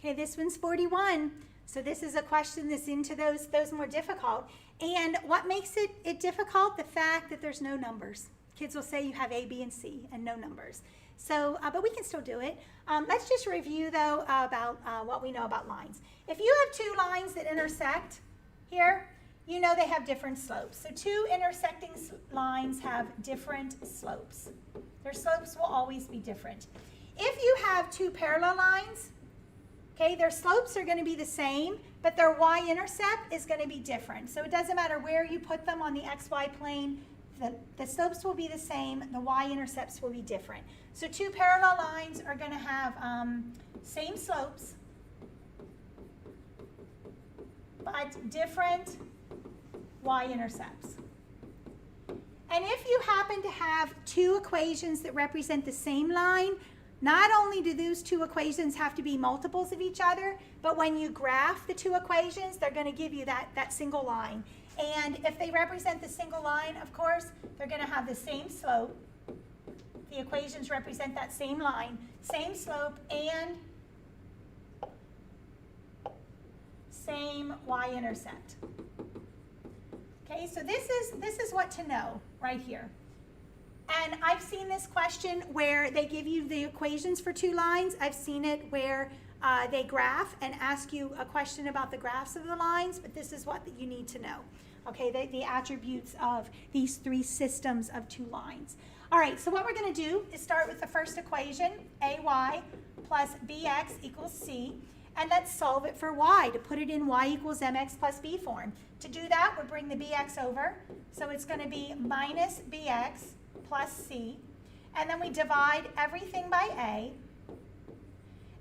Okay, this one's 41. So this is a question that's into those more difficult. And what makes it difficult? The fact that there's no numbers. Kids will say you have A, B, and C and no numbers. So, but we can still do it. Let's just review, though, about what we know about lines. If you have two lines that intersect here, you know they have different slopes. So two intersecting lines have different slopes. Their slopes will always be different. If you have two parallel lines, okay, their slopes are going to be the same, but their y-intercept is going to be different. So it doesn't matter where you put them on the xy plane, the slopes will be the same, the y-intercepts will be different. So two parallel lines are going to have same slopes, but different y-intercepts. And if you happen to have two equations that represent the same line, not only do those two equations have to be multiples of each other, but when you graph the two equations, they're going to give you that single line. And if they represent the single line, of course, they're going to have the same slope. The equations represent that same line, same slope, and same y-intercept. Okay, so this is what to know right here. And I've seen this question where they give you the equations for two lines. I've seen it where they graph and ask you a question about the graphs of the lines, but this is what you need to know. Okay, the attributes of these three systems of two lines. All right, so what we're going to do is start with the first equation, ay plus bx equals c, and let's solve it for y to put it in y equals mx plus b form. To do that, we'll bring the bx over, so it's going to be minus bx plus c, and then we divide everything by a,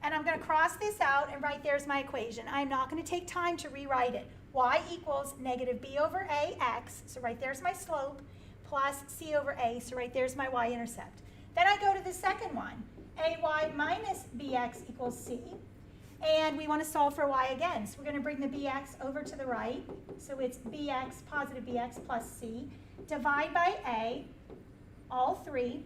and I'm going to cross this out, and right there's my equation. I'm not going to take time to rewrite it. Y equals negative b over a x, so right there's my slope, plus c over a, so right there's my y-intercept. Then I go to the second one, ay minus bx equals c, and we want to solve for y again, so we're going to bring the bx over to the right, so it's bx, positive bx plus c, divide by a, all three.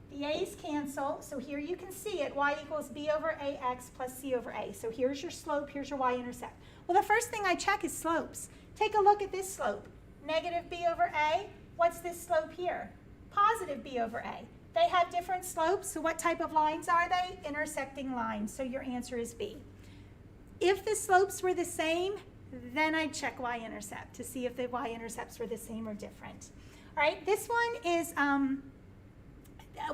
The a's cancel, so here you can see it, y equals b over ax plus c over a. So here's your slope, here's your y-intercept. Well, the first thing I check is slopes. Take a look at this slope. Negative b over a, what's this slope here? Positive b over a. They have different slopes, so what type of lines are they? Intersecting lines, so your answer is B. If the slopes were the same, then I'd check y-intercept to see if the y-intercepts were the same or different. All right, this one is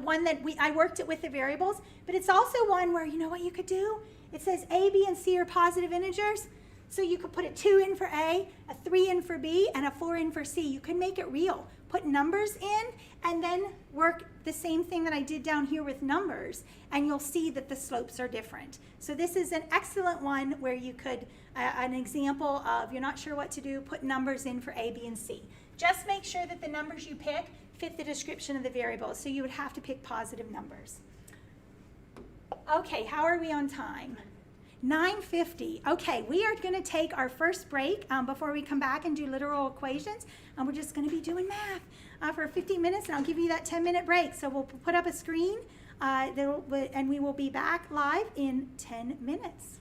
one that I worked it with the variables, but it's also one where, you know what you could do? It says A, B, and C are positive integers, so you could put a 2 in for A, a 3 in for B, and a 4 in for C. You can make it real. Put numbers in, and then work the same thing that I did down here with numbers, and you'll see that the slopes are different. So this is an excellent one where you could, an example of you're not sure what to do, put numbers in for A, B, and C. Just make sure that the numbers you pick fit the description of the variable, so you would have to pick positive numbers. Okay, how are we on time? 9:50. Okay, we are going to take our first break before we come back and do literal equations, and we're just going to be doing math for 15 minutes, and I'll give you that 10-minute break. So we'll put up a screen And we will be back live in 10 minutes.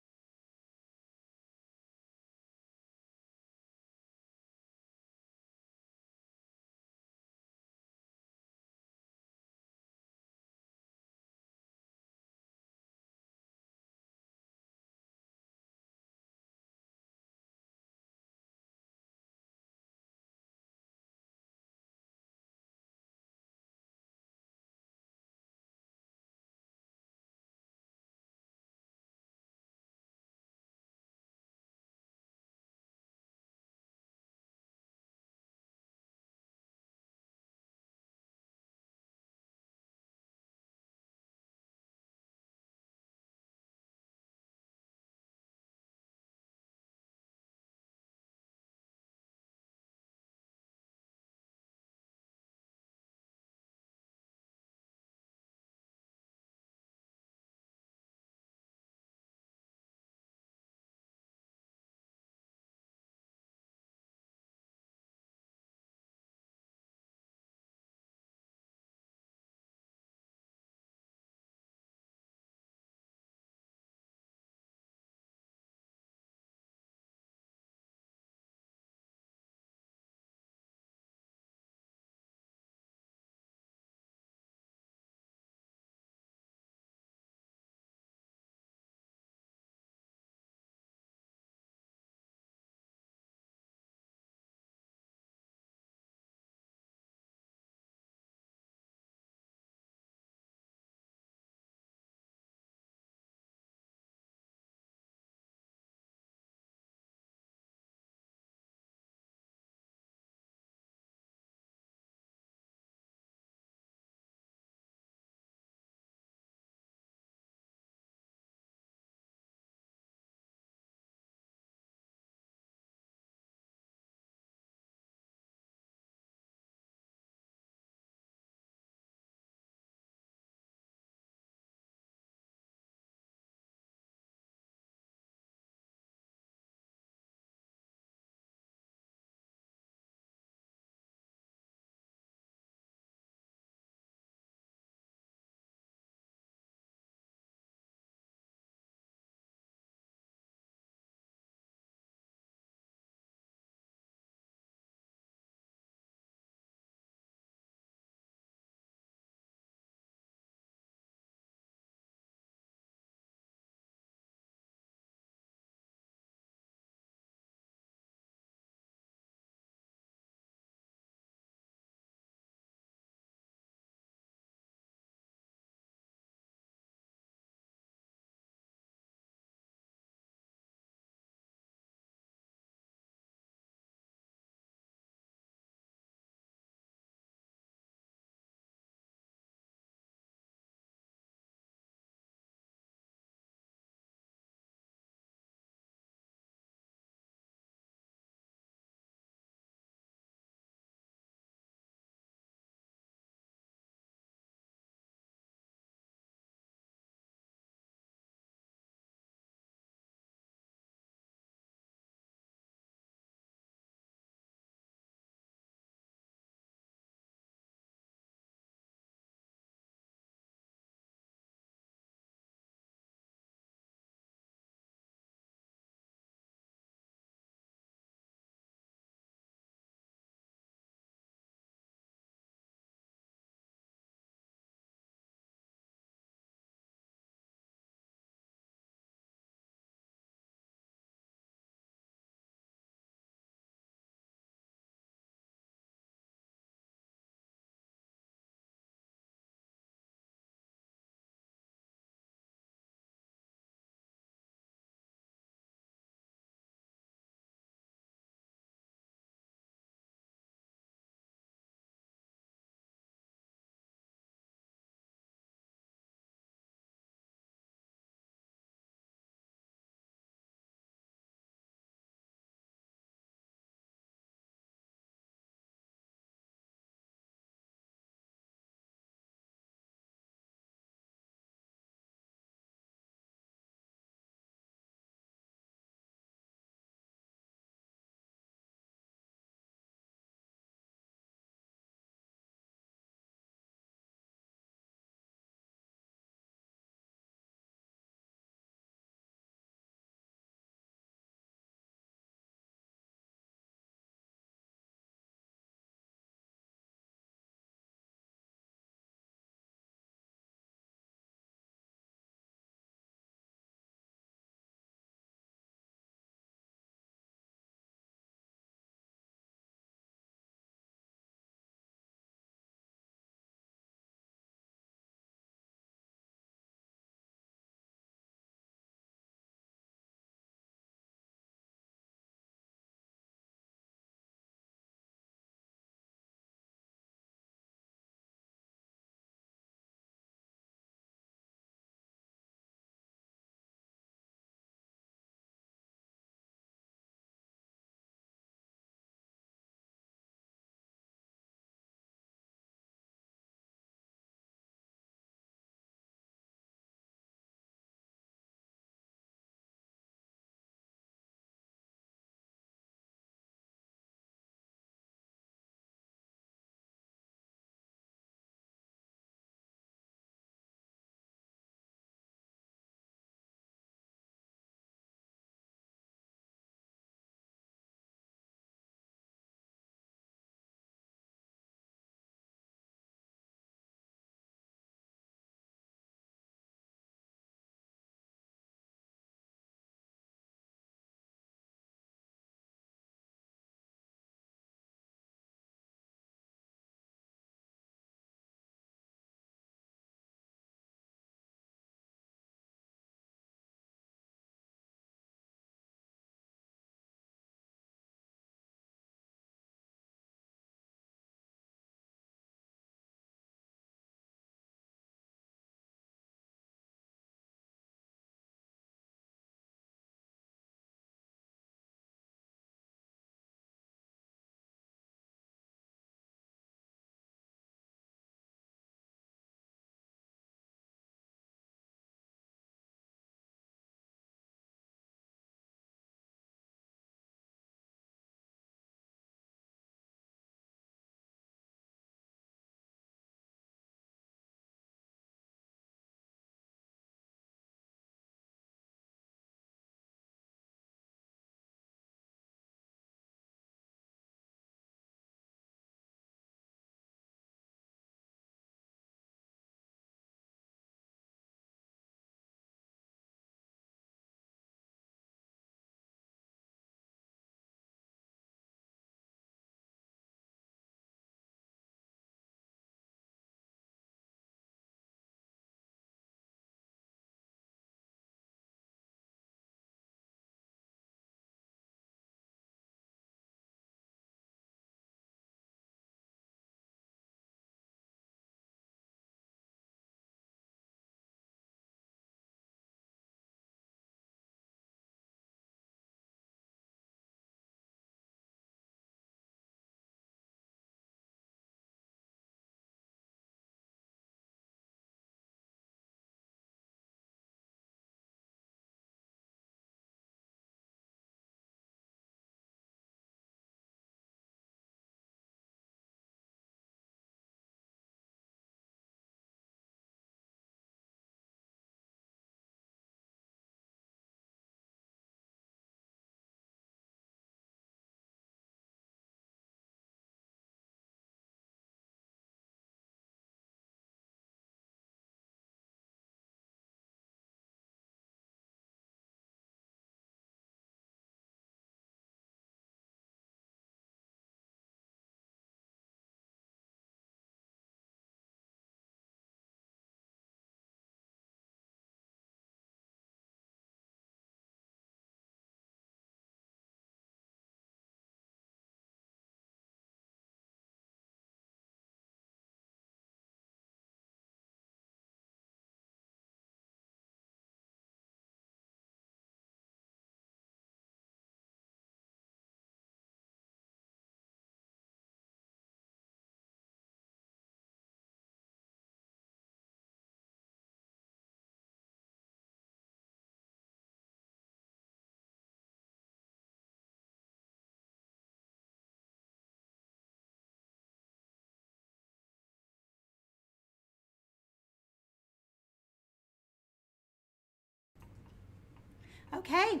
Okay.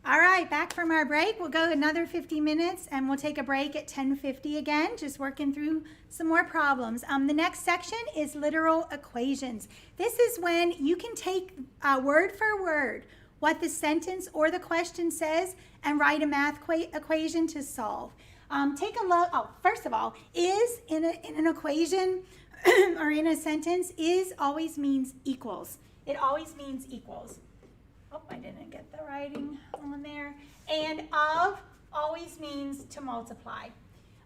All right, back from our break. We'll go another 50 minutes and we'll take a break at 10:50 again, just working through some more problems. The next section is literal equations. This is when you can take word for word what the sentence or the question says and write a math equation to solve. Take a look. Oh, first of all, is in an equation or in a sentence, is always means equals. It always means equals. Oh, I didn't get the writing on there. And of always means to multiply.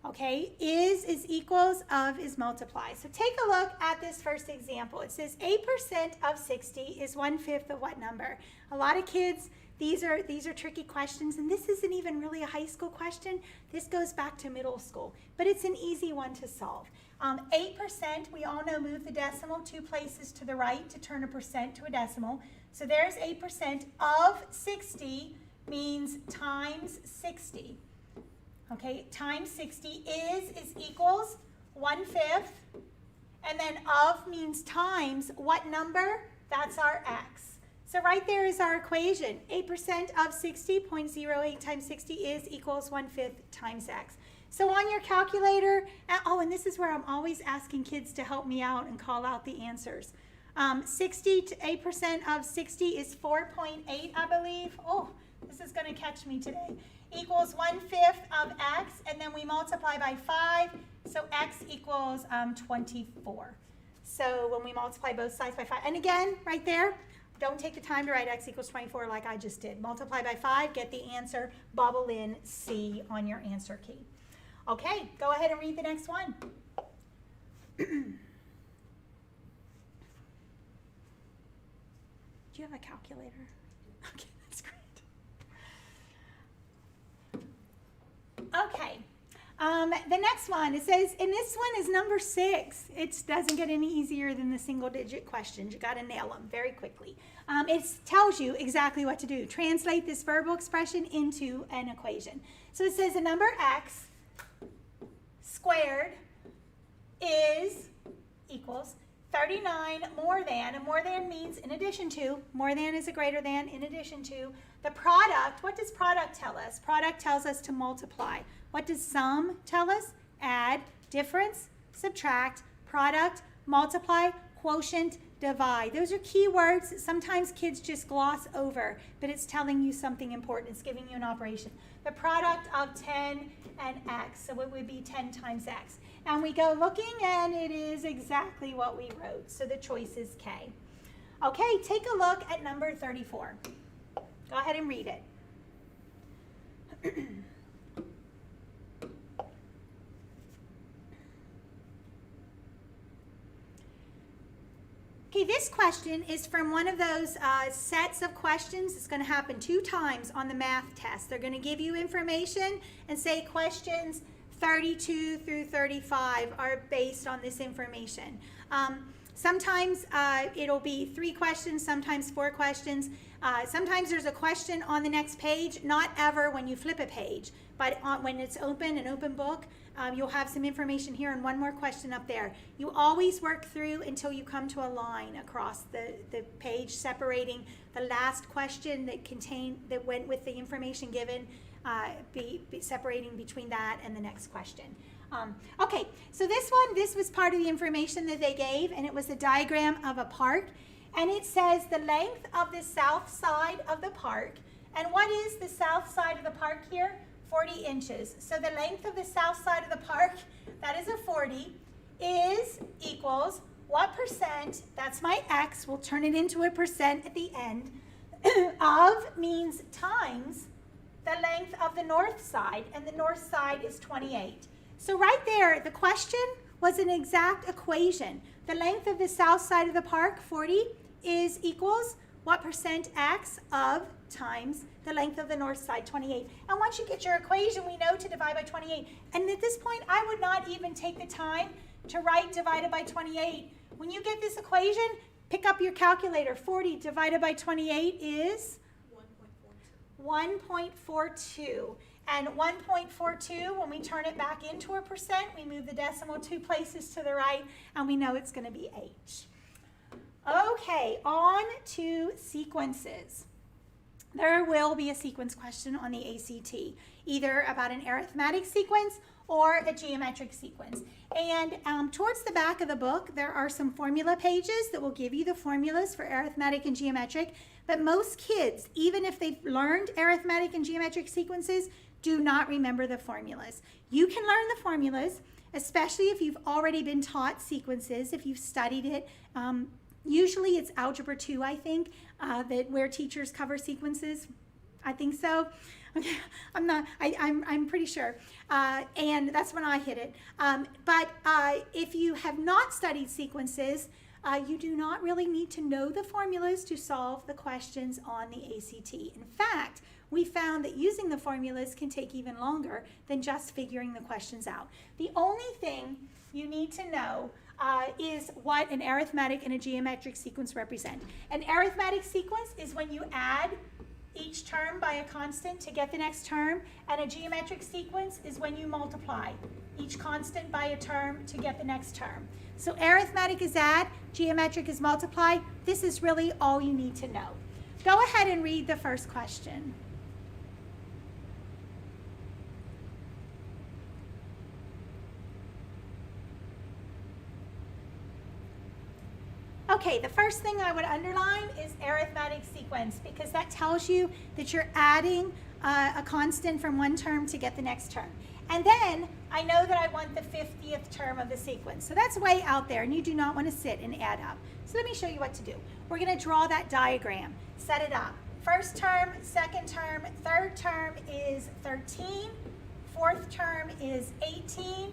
Okay, is equals, of is multiply. So take a look at this first example. It says 8% of 60 is 1/5 of what number? A lot of kids, these are tricky questions, and this isn't even really a high school question. This goes back to middle school, but it's an easy one to solve. 8%, we all know, move the decimal 2 places to the right to turn a percent to a decimal. So there's 8% of 60 means times 60. Okay, times 60 is equals 1/5. And then of means times what number? That's our x. So right there is our equation. 8% of 60, 0.08 times 60 is equals 1/5 times x. So on your calculator, oh, and this is where I'm always asking kids to help me out and call out the answers. 8% of 60 is 4.8, I believe. Oh, this is going to catch me today. Equals 1/5 of x, and then we multiply by 5, so x equals 24. So when we multiply both sides by 5, and again, right there, don't take the time to write x equals 24 like I just did. Multiply by 5, get the answer, bubble in C on your answer key. Okay, go ahead and read the next one. Do you have a calculator? Okay, that's great. Okay, the next one, it says, and this one is number 6. It doesn't get any easier than the single-digit questions. You got to nail them very quickly. It tells you exactly what to do. Translate this verbal expression into an equation. So it says a number x squared is equals 39 more than, and more than means in addition to, more than is a greater than, in addition to. The product, what does product tell us? Product tells us to multiply. What does sum tell us? Add, difference, subtract, product, multiply, quotient, divide. Those are key words that sometimes kids just gloss over, but it's telling you something important. It's giving you an operation. The product of 10 and x, so it would be 10 times x. And we go looking, and it is exactly what we wrote. So the choice is K. Okay, take a look at number 34. Go ahead and read it. Okay, this question is from one of those sets of questions. It's going to happen 2 times on the math test. They're going to give you information and say questions 32 through 35 are based on this information. Sometimes it'll be 3 questions, sometimes 4 questions. Sometimes there's a question on the next page, not ever when you flip a page, but when it's open, an open book, you'll have some information here and one more question up there. You always work through until you come to a line across the page separating the last question that went with the information given, separating between that and the next question. Okay, so this was part of the information that they gave, and it was a diagram of a park. And it says the length of the south side of the park. And what is the south side of the park here? 40 inches. So the length of the south side of the park, that is a 40, is equals what percent, that's my x, we'll turn it into a percent at the end, of means times the length of the north side, and the north side is 28. So right there, the question was an exact equation. The length of the south side of the park, 40, is equals what percent x of times the length of the north side, 28. And once you get your equation, we know to divide by 28. And at this point, I would not even take the time to write divided by 28. When you get this equation, pick up your calculator. 40 divided by 28 is 1.42. And 1.42, when we turn it back into a percent, we move the decimal 2 places to the right, and we know it's going to be h. Okay, on to sequences. there will be a sequence question on the ACT, either about an arithmetic sequence or a geometric sequence. And towards the back of the book, there are some formula pages that will give you the formulas for arithmetic and geometric. But most kids, even if they've learned arithmetic and geometric sequences, do not remember the formulas. You can learn the formulas, especially if you've already been taught sequences, if you've studied it. Usually it's Algebra 2, I think, where teachers cover sequences. I think so. Okay, I'm pretty sure. And that's when I hit it. But if you have not studied sequences, you do not really need to know the formulas to solve the questions on the ACT. In fact, we found that using the formulas can take even longer than just figuring the questions out. The only thing you need to know is what an arithmetic and a geometric sequence represent. An arithmetic sequence is when you add each term by a constant to get the next term, and a geometric sequence is when you multiply each constant by a term to get the next term. So arithmetic is add, geometric is multiply. This is really all you need to know. Go ahead and read the first question. Okay, the first thing I would underline is arithmetic sequence, because that tells you that you're adding a constant from one term to get the next term. And then I know that I want the 50th term of the sequence. So that's way out there, and you do not want to sit and add up. So let me show you what to do. We're going to draw that diagram, set it up. First term, second term, third term is 13. Fourth term is 18.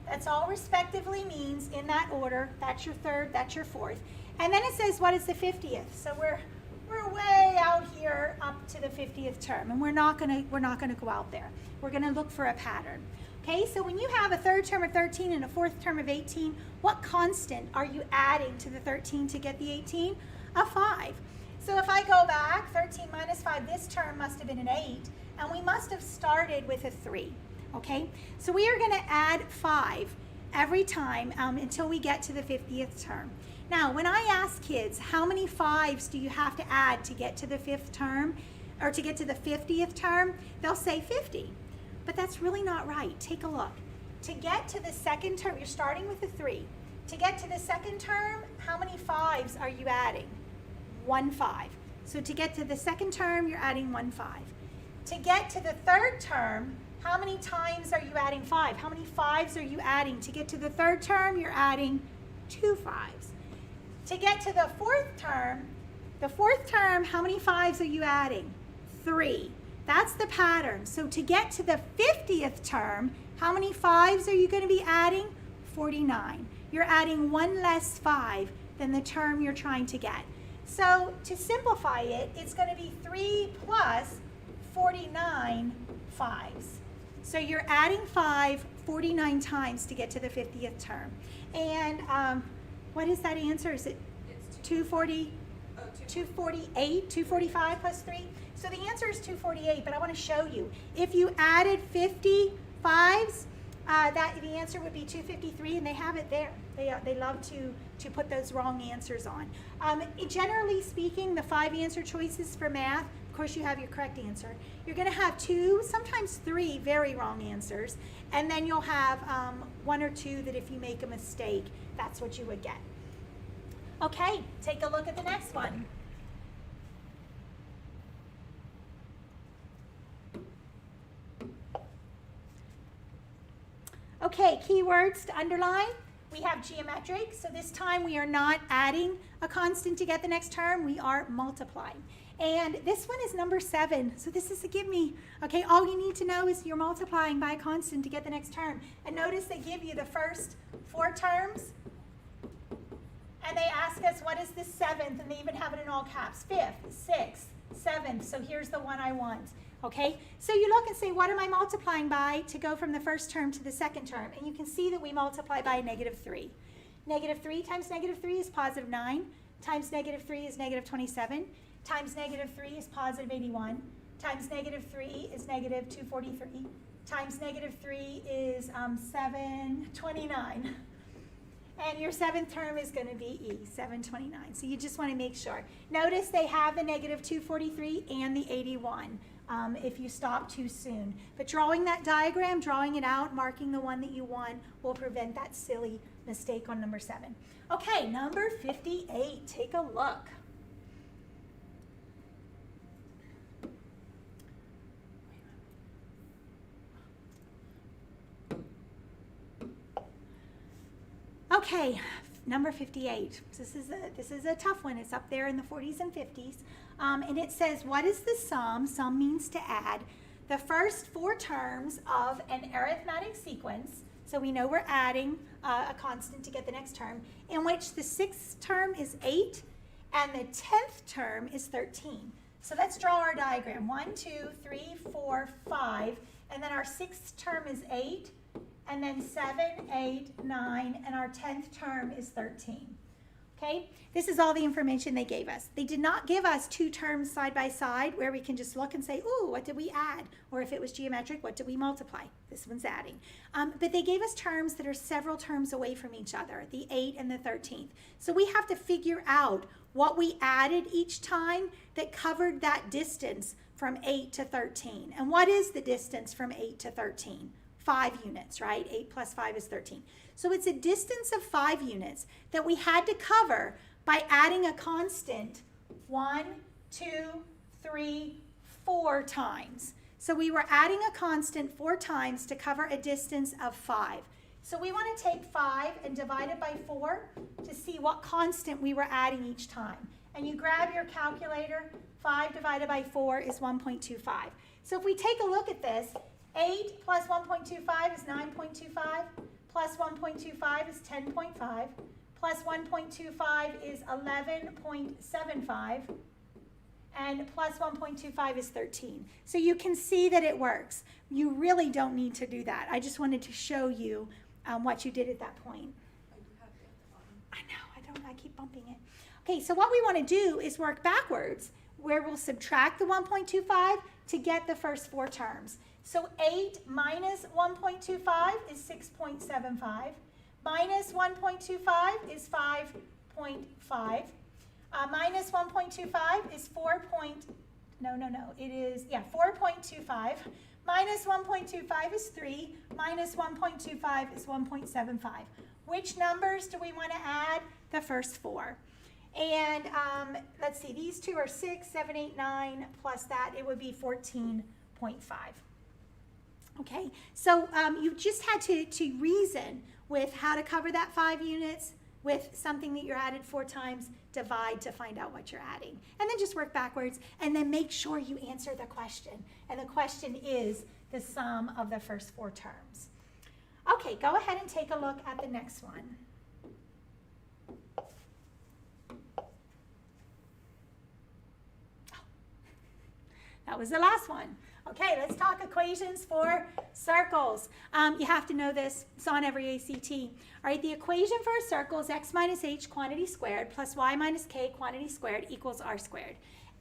That's all respectively means in that order. That's your third, that's your fourth. And then it says, what is the 50th? So we're way out here up to the 50th term, and we're not gonna go out there. We're gonna look for a pattern. Okay, so when you have a third term of 13 and a fourth term of 18, what constant are you adding to the 13 to get the 18? A 5. So if I go back, 13 minus 5, this term must have been an 8, and we must have started with a 3. Okay, so we are gonna add 5 every time until we get to the 50th term. Now, when I ask kids, how many 5s do you have to add to get to the 5th term, or to get to the 50th term, they'll say 50. But that's really not right. Take a look. To get to the second term, you're starting with a 3. To get to the second term, how many 5s are you adding? 1 5. So to get to the second term, you're adding 1 5. To get to the third term, how many times are you adding 5? How many 5s are you adding? To get to the third term, you're adding 2 5s. To get to the fourth term, how many 5s are you adding? 3. That's the pattern. So to get to the 50th term, how many 5s are you going to be adding? 49. You're adding 1 less 5 than the term you're trying to get. So to simplify it, it's going to be 3 plus 49 5s. So you're adding 5 49 times to get to the 50th term. And what is that answer? Is it 240, 248, 245 plus 3? So the answer is 248, but I want to show you. If you added 50 5s, the answer would be 253, and they have it there. They love to put those wrong answers on. Generally speaking, the 5 answer choices for math, of course you have your correct answer. You're going to have 2, sometimes 3 very wrong answers, and then you'll have 1 or 2 that if you make a mistake, that's what you would get. Okay, take a look at the next one. Okay, keywords to underline. We have geometric, so this time we are not adding a constant to get the next term, we are multiplying. And this one is number 7, so this is a give me. Okay, all you need to know is you're multiplying by a constant to get the next term. And notice they give you the first 4 terms, and they ask us what is the 7th, and they even have it in all caps. 5th, 6th, 7th, so here's the one I want. Okay, so you look and say, what am I multiplying by to go from the first term to the second term? And you can see that we multiply by -3. -3 times -3 is positive 9, times -3 is -27, times -3 is positive 81, times -3 is -243, times -3 is 729. And your 7th term is going to be E, 729. So you just want to make sure. Notice they have the negative 243 and the 81 if you stop too soon. But drawing that diagram, drawing it out, marking the one that you want will prevent that silly mistake on number 7. Okay, number 58. Take a look. Okay, number 58. This is a tough one. It's up there in the 40s and 50s. And it says, what is the sum? Sum means to add the first 4 terms of an arithmetic sequence. So we know we're adding a constant to get the next term, in which the 6th term is 8 and the 10th term is 13. So let's draw our diagram. 1, 2, 3, 4, 5, and then our 6th term is 8. And then 7, 8, 9, and our 10th term is 13. Okay, this is all the information they gave us. They did not give us 2 terms side by side where we can just look and say, ooh, what did we add? Or if it was geometric, what did we multiply? This one's adding. But they gave us terms that are several terms away from each other, the 8 and the 13th. So we have to figure out what we added each time that covered that distance from 8 to 13. And what is the distance from 8 to 13? 5 units, right? 8 plus 5 is 13. So it's a distance of 5 units that we had to cover by adding a constant 1, 2, 3, 4 times. So we were adding a constant 4 times to cover a distance of 5. So we want to take 5 and divide it by 4 to see what constant we were adding each time. And you grab your calculator, 5 divided by 4 is 1.25. So if we take a look at this, 8 plus 1.25 is 9.25, plus 1.25 is 10.5, plus 1.25 is 11.75, and plus 1.25 is 13. So you can see that it works. You really don't need to do that. I just wanted to show you what you did at that point. I know, I keep bumping it. Okay, so what we want to do is work backwards, where we'll subtract the 1.25 to get the first 4 terms. So 8 minus 1.25 is 6.75. Minus 1.25 is 5.5. Minus 1.25 is 4.25. Minus 1.25 is 3. Minus 1.25 is 1.75. Which numbers do we want to add? The first 4. And let's see, these two are 6, 7, 8, 9, plus that, it would be 14.5. Okay, so you just had to reason with how to cover that 5 units with something that you're added 4 times, divide to find out what you're adding. And then just work backwards, and then make sure you answer the question. And the question is the sum of the first 4 terms. Okay, go ahead and take a look at the next one. That was the last one. Okay, let's talk equations for circles. You have to know this. It's on every ACT. All right, the equation for a circle is x minus h quantity squared plus y minus k quantity squared equals r squared.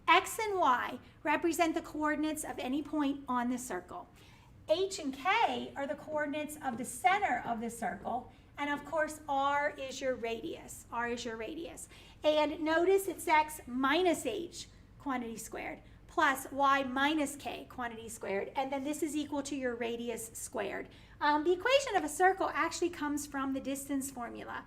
X and y represent the coordinates of any point on the circle. H and k are the coordinates of the center of the circle. And of course, r is your radius. R is your radius. And notice it's x minus h quantity squared plus y minus k quantity squared, and then this is equal to your radius squared. The equation of a circle actually comes from the distance formula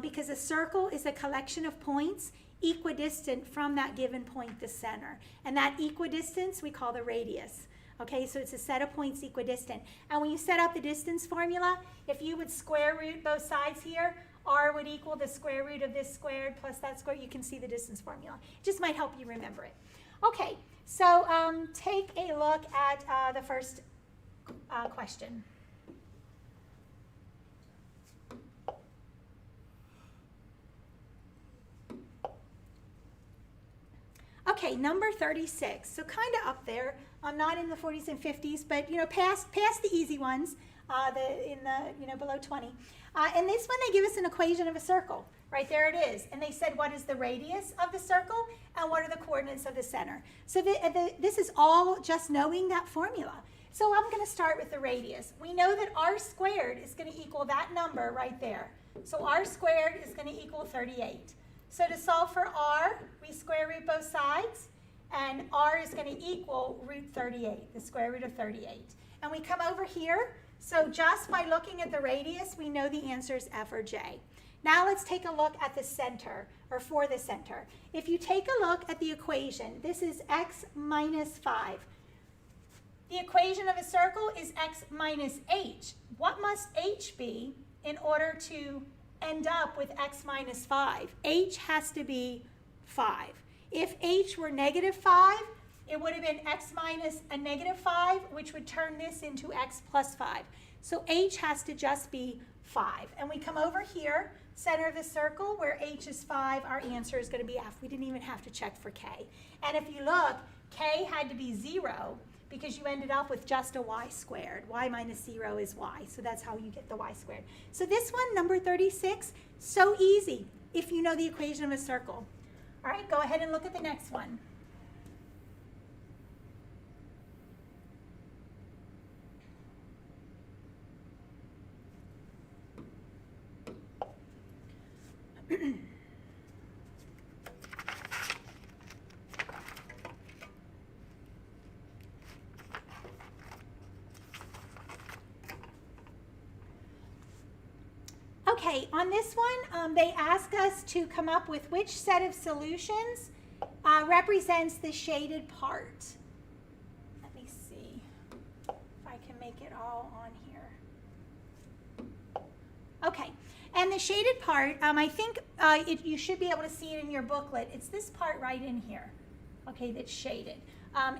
because a circle is a collection of points equidistant from that given point, the center. And that equidistance we call the radius. Okay, so it's a set of points equidistant. And when you set up the distance formula, if you would square root both sides here, r would equal the square root of this squared plus that squared. You can see the distance formula. It just might help you remember it. Okay, so take a look at the first question. Okay, number 36. So kind of up there. I'm not in the 40s and 50s, but past the easy ones, below 20. And this one they give us an equation of a circle. Right there it is. And they said, what is the radius of the circle and what are the coordinates of the center? So this is all just knowing that formula. So I'm going to start with the radius. We know that r squared is going to equal that number right there. So r squared is going to equal 38. So to solve for r, we square root both sides, and r is going to equal root 38, the square root of 38. And we come over here, so just by looking at the radius, we know the answer is f or j. Now let's take a look at the center, or for the center. If you take a look at the equation, this is x minus 5. The equation of a circle is x minus h. What must h be in order to end up with x minus 5? H has to be 5. If h were negative 5, it would have been x minus a negative 5, which would turn this into x plus 5. So h has to just be 5. And we come over here, center of the circle, where h is 5, our answer is going to be f. We didn't even have to check for k. And if you look, k had to be 0 because you ended up with just a y squared. Y minus 0 is y, so that's how you get the y squared. So this one, number 36, so easy if you know the equation of a circle. All right, go ahead and look at the next one. Okay, on this one, they ask us to come up with which set of solutions represents the shaded part. Let me see if I can make it all on here. Okay, and the shaded part, I think you should be able to see it in your booklet. It's this part right in here, okay, that's shaded.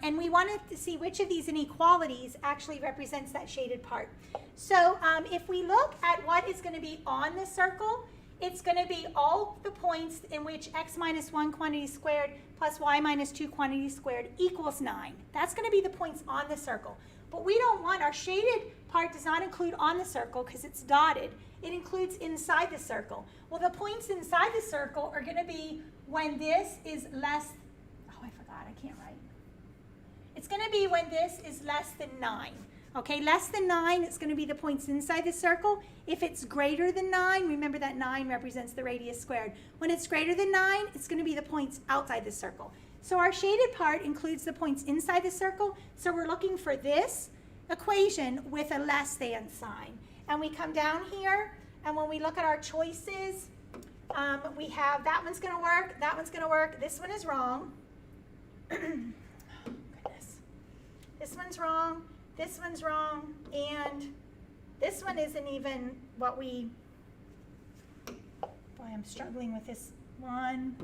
And we wanted to see which of these inequalities actually represents that shaded part. So if we look at what is going to be on the circle, it's going to be all the points in which x minus 1 quantity squared plus y minus 2 quantity squared equals 9. That's going to be the points on the circle. But we don't want, our shaded part does not include on the circle because it's dotted. It includes inside the circle. Well, the points inside the circle are going to be when this is less, oh, I forgot, I can't write. It's going to be when this is less than 9. Okay, less than 9, it's going to be the points inside the circle. If it's greater than 9, remember that 9 represents the radius squared. When it's greater than 9, it's going to be the points outside the circle. So our shaded part includes the points inside the circle. So we're looking for this equation with a less than sign. And we come down here, and when we look at our choices, we have that one's going to work, that one's going to work, this one is wrong. This one's wrong, this one's wrong, and this one isn't even what we, boy, I'm struggling with this one.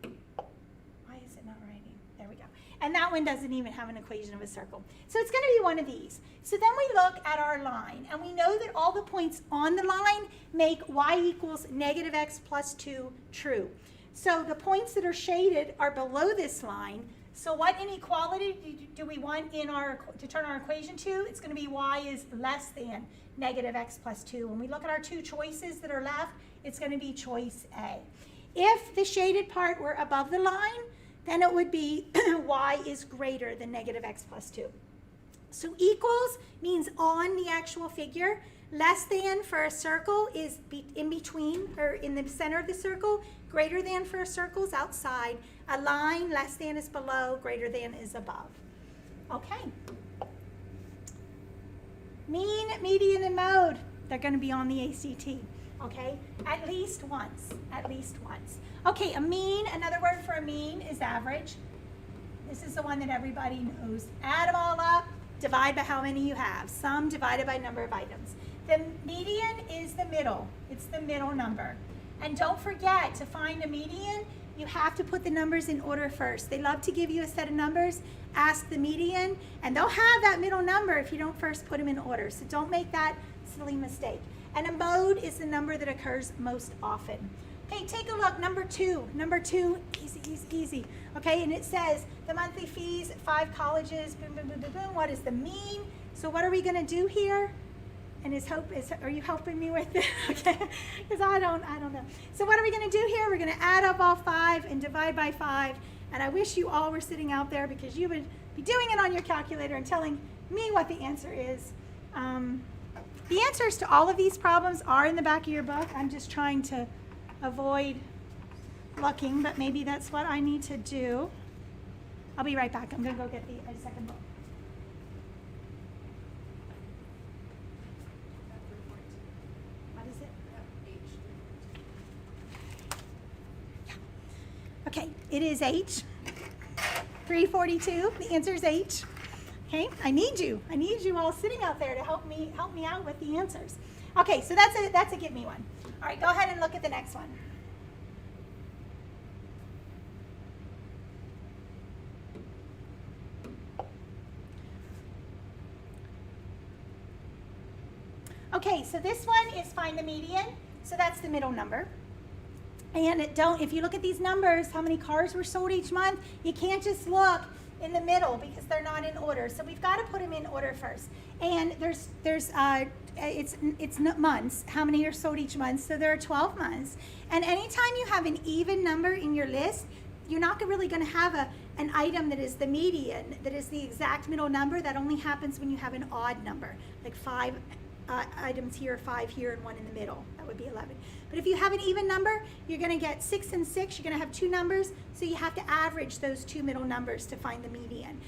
Why is it not writing? There we go. And that one doesn't even have an equation of a circle. So it's going to be one of these. So then we look at our line, and we know that all the points on the line make y equals negative x plus 2 true. So the points that are shaded are below this line. So what inequality do we want in to turn our equation to? It's going to be y is less than negative x plus 2. When we look at our two choices that are left, it's going to be choice A. If the shaded part were above the line, then it would be y is greater than negative x plus 2. So equals means on the actual figure. Less than for a circle is in between or in the center of the circle. Greater than for a circle is outside. A line, less than is below, greater than is above. Okay. Mean, median, and mode. They're going to be on the ACT. Okay? At least once. At least once. Okay, a mean, another word for a mean is average. This is the one that everybody knows. Add them all up, divide by how many you have. Sum divided by number of items. The median is the middle. It's the middle number. And don't forget, to find a median, you have to put the numbers in order first. They love to give you a set of numbers, ask the median, and they'll have that middle number if you don't first put them in order. So don't make that silly mistake. And a mode is the number that occurs most often. Okay, take a look, number 2. Number 2, easy, easy, easy. Okay, and it says the monthly fees at 5 colleges, boom, boom, boom, boom, boom. What is the mean? So what are we going to do here? And are you helping me with it? Okay, because I don't know. So what are we going to do here? We're going to add up all 5 and divide by 5. And I wish you all were sitting out there because you would be doing it on your calculator and telling me what the answer is. The answers to all of these problems are in the back of your book. I'm just trying to avoid looking, but maybe that's what I need to do. I'll be right back. I'm going to go get the second book. What is it? Yeah. Okay, it is H. 342. The answer is H. Okay, I need you all sitting out there to help me out with the answers. Okay, so that's a give me one. All right, go ahead and look at the next one. Okay, so this one is find the median. So that's the middle number. And if you look at these numbers, how many cars were sold each month, you can't just look in the middle because they're not in order. So we've got to put them in order first. And it's months. How many are sold each month? So there are 12 months. And anytime you have an even number in your list, you're not really going to have an item that is the median, that is the exact middle number. That only happens when you have an odd number, like 5 items here, 5 here, and 1 in the middle. That would be 11. But if you have an even number, you're going to get 6 and 6. You're going to have 2 numbers, so you have to average those 2 middle numbers to find the median.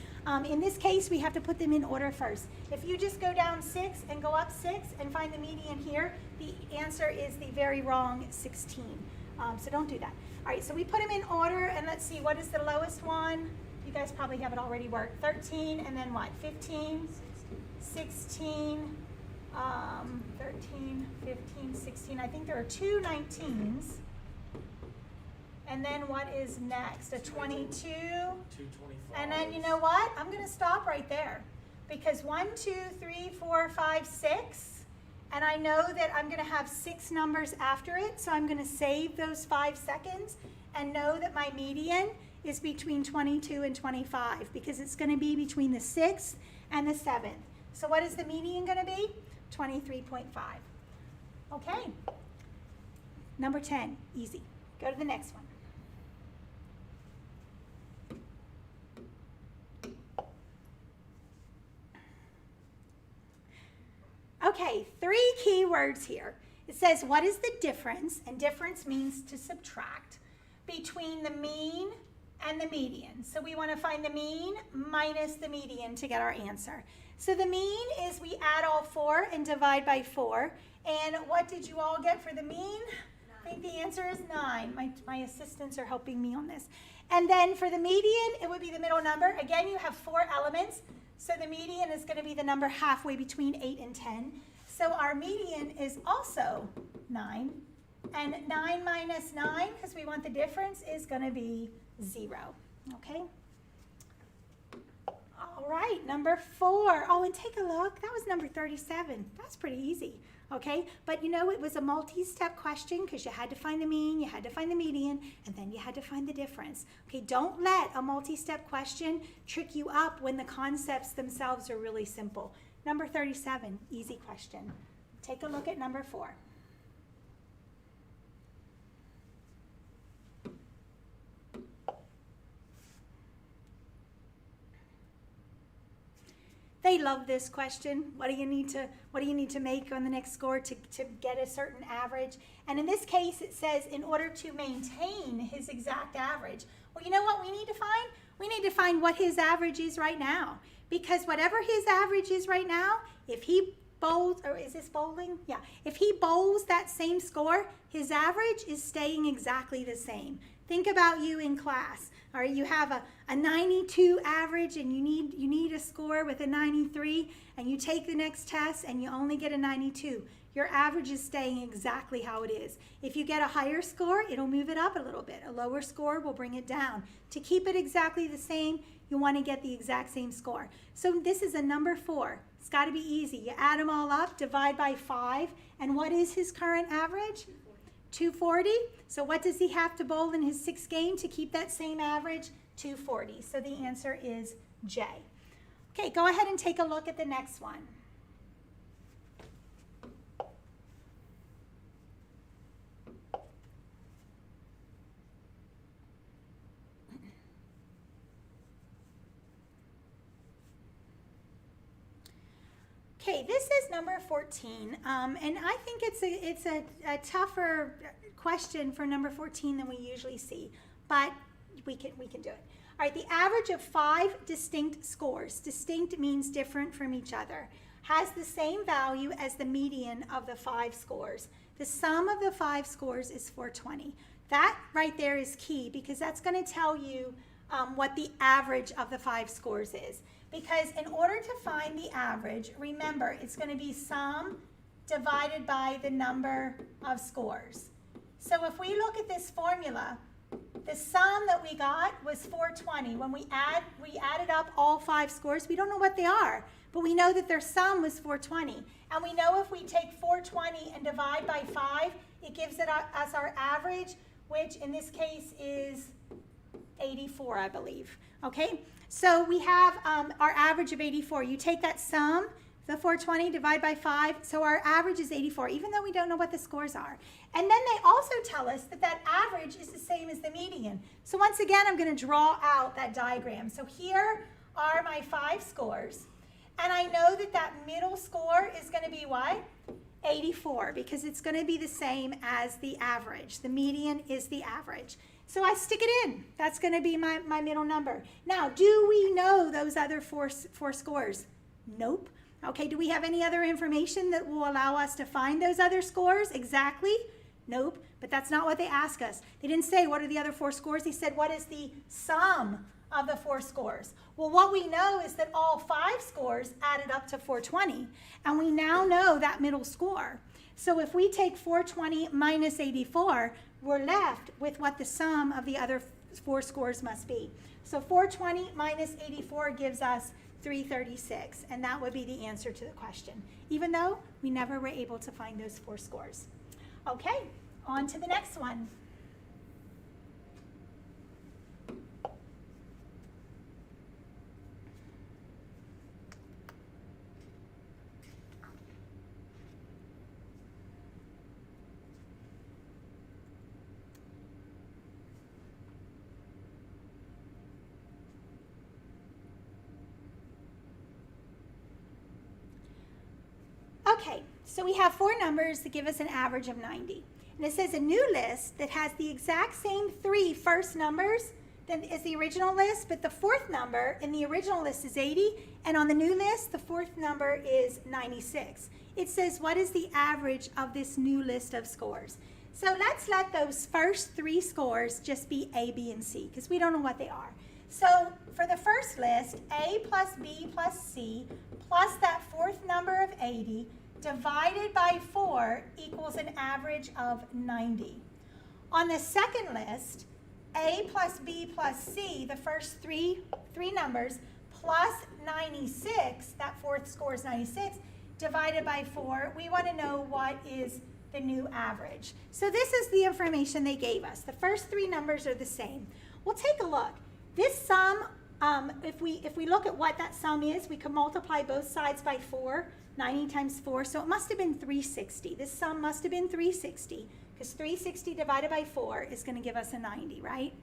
In this case, we have to put them in order first. If you just go down 6 and go up 6 and find the median here, the answer is the very wrong 16. So don't do that. All right, so we put them in order, and let's see, what is the lowest one? You guys probably have it already worked. 13, and then what? 15, 16, 13, 15, 16. I think there are 2 19s. And then what is next? A 22. 225. And then you know what? I'm going to stop right there. Because 1, 2, 3, 4, 5, 6. And I know that I'm going to have 6 numbers after it. So I'm going to save those 5 seconds and know that my median is between 22 and 25. Because it's going to be between the 6th and the 7th. So what is the median going to be? 23.5. Okay. Number 10, easy. Go to the next one. Okay, 3 key words here. It says, what is the difference, and difference means to subtract, between the mean and the median. So we want to find the mean minus the median to get our answer. So the mean is we add all 4 and divide by 4. And what did you all get for the mean? 9. I think the answer is 9. My assistants are helping me on this. And then for the median, it would be the middle number. Again, you have 4 elements. So the median is going to be the number halfway between 8 and 10. So our median is also 9. And 9 minus 9, because we want the difference, is going to be 0. Okay? All right, number 4. Oh, and take a look. That was number 37. That's pretty easy. Okay? But you know, it was a multi-step question because you had to find the mean, you had to find the median, and then you had to find the difference. Okay, don't let a multi-step question trick you up when the concepts themselves are really simple. Number 37, easy question. Take a look at number 4. They love this question. What do you need to make on the next score to get a certain average? And in this case, it says in order to maintain his exact average. Well, you know what we need to find? We need to find what his average is right now. Because whatever his average is right now, if he bowls, or is this bowling? Yeah. If he bowls that same score, his average is staying exactly the same. Think about you in class. All right, you have a 92 average and you need a score with a 93, and you take the next test and you only get a 92. Your average is staying exactly how it is. If you get a higher score, it'll move it up a little bit. A lower score will bring it down. To keep it exactly the same, you want to get the exact same score. So this is a number 4. It's got to be easy. You add them all up, divide by 5, and what is his current average? 240. So what does he have to bowl in his 6th game to keep that same average? 240. So the answer is J. Okay, go ahead and take a look at the next one. Okay, this is number 14, and I think it's a tougher question for number 14 than we usually see, but we can do it. All right, the average of 5 distinct scores, distinct means different from each other, has the same value as the median of the 5 scores. The sum of the 5 scores is 420. That right there is key because that's going to tell you what the average of the 5 scores is. Because in order to find the average, remember, it's going to be sum divided by the number of scores. So if we look at this formula, the sum that we got was 420. When we added up all 5 scores, we don't know what they are, but we know that their sum was 420. And we know if we take 420 and divide by 5, it gives us our average, which in this case is 84, I believe. Okay, so we have our average of 84. You take that sum, the 420, divide by 5, so our average is 84, even though we don't know what the scores are. And then they also tell us that that average is the same as the median. So once again, I'm going to draw out that diagram. So here are my 5 scores, and I know that that middle score is going to be what? 84, because it's going to be the same as the average. The median is the average. So I stick it in. That's going to be my middle number. Now, do we know those other four scores? Nope. Okay, do we have any other information that will allow us to find those other scores exactly? Nope, but that's not what they ask us. They didn't say what are the other 4 scores. They said what is the sum of the 4 scores. Well, what we know is that all 5 scores added up to 420, and we now know that middle score. So if we take 420 minus 84, we're left with what the sum of the other 4 scores must be. So 420 minus 84 gives us 336, and that would be the answer to the question, even though we never were able to find those 4 scores. Okay, on to the next one. Okay, so we have 4 numbers that give us an average of 90. And it says a new list that has the exact same 3 first numbers than is the original list, but the 4th number in the original list is 80, and on the new list, the 4th number is 96. It says, what is the average of this new list of scores? So let's let those first 3 scores just be A, B, and C, because we don't know what they are. So for the first list, A plus B plus C plus that 4th number of 80 divided by 4 equals an average of 90. On the second list, A plus B plus C, the first three numbers, plus 96, that 4th score is 96, divided by 4, we want to know what is the new average. So this is the information they gave us. The first 3 numbers are the same. We'll take a look. This sum, if we look at what that sum is, we can multiply both sides by 4, 90 times 4, so it must have been 360. This sum must have been 360, because 360 divided by 4 is going to give us a 90, right?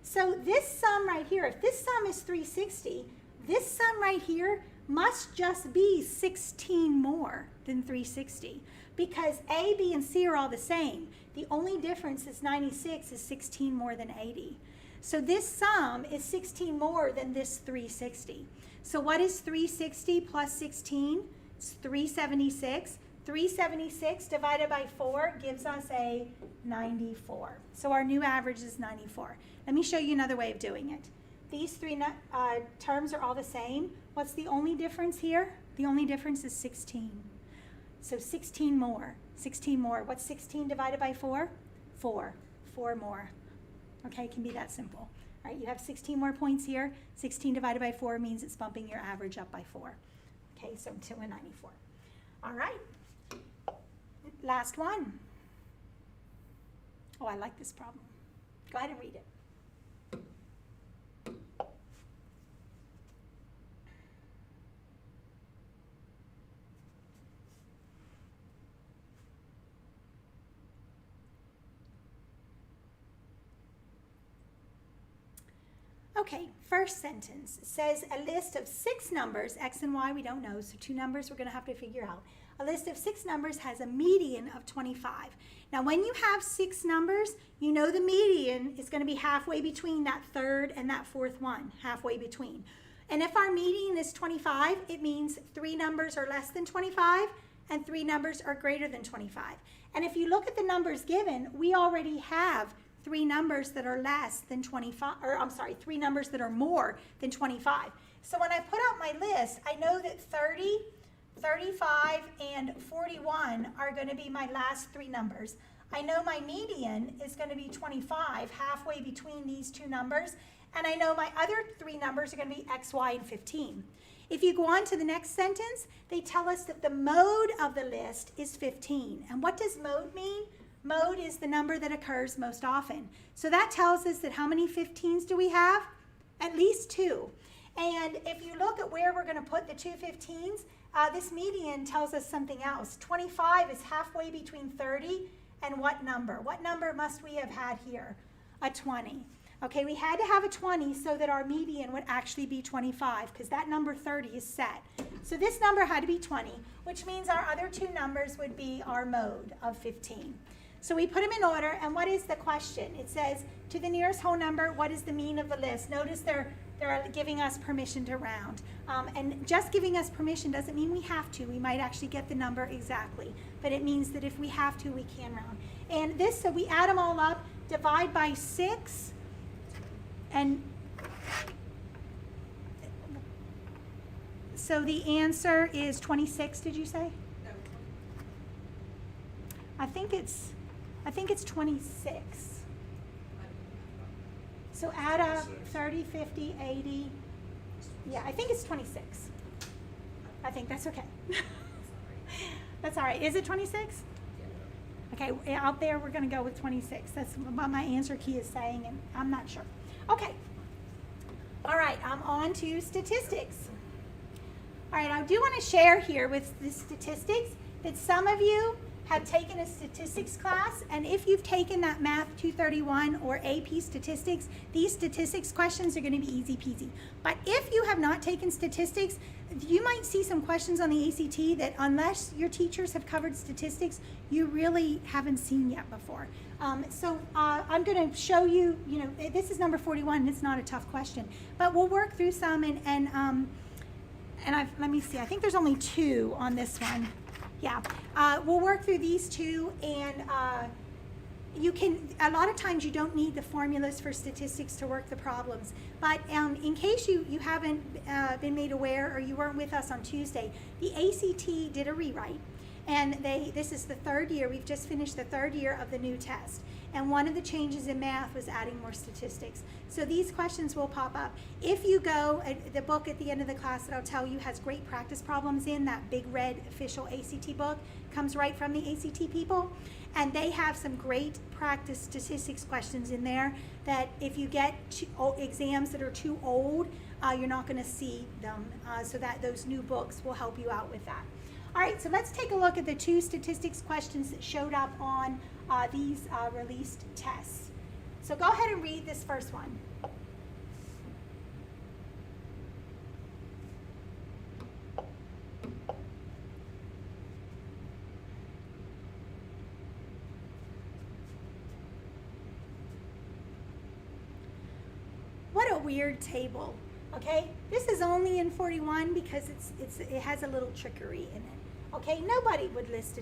So this sum right here, if this sum is 360, this sum right here must just be 16 more than 360, because A, B, and C are all the same. The only difference is 96 is 16 more than 80. So this sum is 16 more than this 360. So what is 360 plus 16? It's 376. 376 divided by 4 gives us a 94. So our new average is 94. Let me show you another way of doing it. These 3 terms are all the same. What's the only difference here? The only difference is 16. So 16 more. 16 more. What's 16 divided by 4? 4. 4 more. Okay, it can be that simple. All right, you have 16 more points here. 16 divided by 4 means it's bumping your average up by 4. Okay, so to a 94. All right, last one. Oh, I like this problem. Go ahead and read it. Okay, first sentence says a list of 6 numbers, X and Y we don't know, so 2 numbers we're going to have to figure out. A list of 6 numbers has a median of 25. Now when you have 6 numbers, you know the median is going to be halfway between that third and that fourth one, halfway between. And if our median is 25, it means 3 numbers are less than 25 and 3 numbers are greater than 25. And if you look at the numbers given, we already have 3 numbers that are less than 25, or I'm sorry, 3 numbers that are more than 25. So when I put out my list, I know that 30, 35, and 41 are going to be my last 3 numbers. I know my median is going to be 25, halfway between these 2 numbers, and I know my other 3 numbers are going to be X, Y, and 15. If you go on to the next sentence, they tell us that the mode of the list is 15. And what does mode mean? Mode is the number that occurs most often. So that tells us that how many 15s do we have? At least 2. And if you look at where we're going to put the 2 15s, this median tells us something else. 25 is halfway between 30 and what number? What number must we have had here? A 20. Okay, we had to have a 20 so that our median would actually be 25 because that number 30 is set. So this number had to be 20, which means our other 2 numbers would be our mode of 15. So we put them in order, and what is the question? It says, to the nearest whole number, what is the mean of the list? Notice they're giving us permission to round. And just giving us permission doesn't mean we have to. We might actually get the number exactly. But it means that if we have to, we can round. And this, so we add them all up, divide by 6, and so the answer is 26, did you say? I think it's 26. So add up 30, 50, 80. Yeah, I think it's 26. I think that's okay. That's all right. Is it 26? Okay, out there we're going to go with 26. That's what my answer key is saying, and I'm not sure. Okay. All right, I'm on to statistics. All right, I do want to share here with the statistics that some of you have taken a statistics class, and if you've taken that Math 231 or AP statistics, these statistics questions are going to be easy peasy. But if you have not taken statistics, you might see some questions on the ACT that unless your teachers have covered statistics, you really haven't seen yet before. So I'm going to show you, this is number 41, and it's not a tough question, but we'll work through some, let me see, I think there's only 2 on this one. Yeah, we'll work through these 2, and a lot of times you don't need the formulas for statistics to work the problems, but in case you haven't been made aware or you weren't with us on Tuesday, the ACT did a rewrite, and this is the 3rd year, we've just finished the 3rd year of the new test, and one of the changes in math was adding more statistics. So these questions will pop up. If you go, the book at the end of the class that I'll tell you has great practice problems in, that big red official ACT book, comes right from the ACT people, and they have some great practice statistics questions in there that if you get exams that are too old, you're not going to see them, so that those new books will help you out with that. All right, so let's take a look at the 2 statistics questions that showed up on these released tests. So go ahead and read this first one. What a weird table, okay? This is only in 41 because it has a little trickery in it. Okay, nobody would list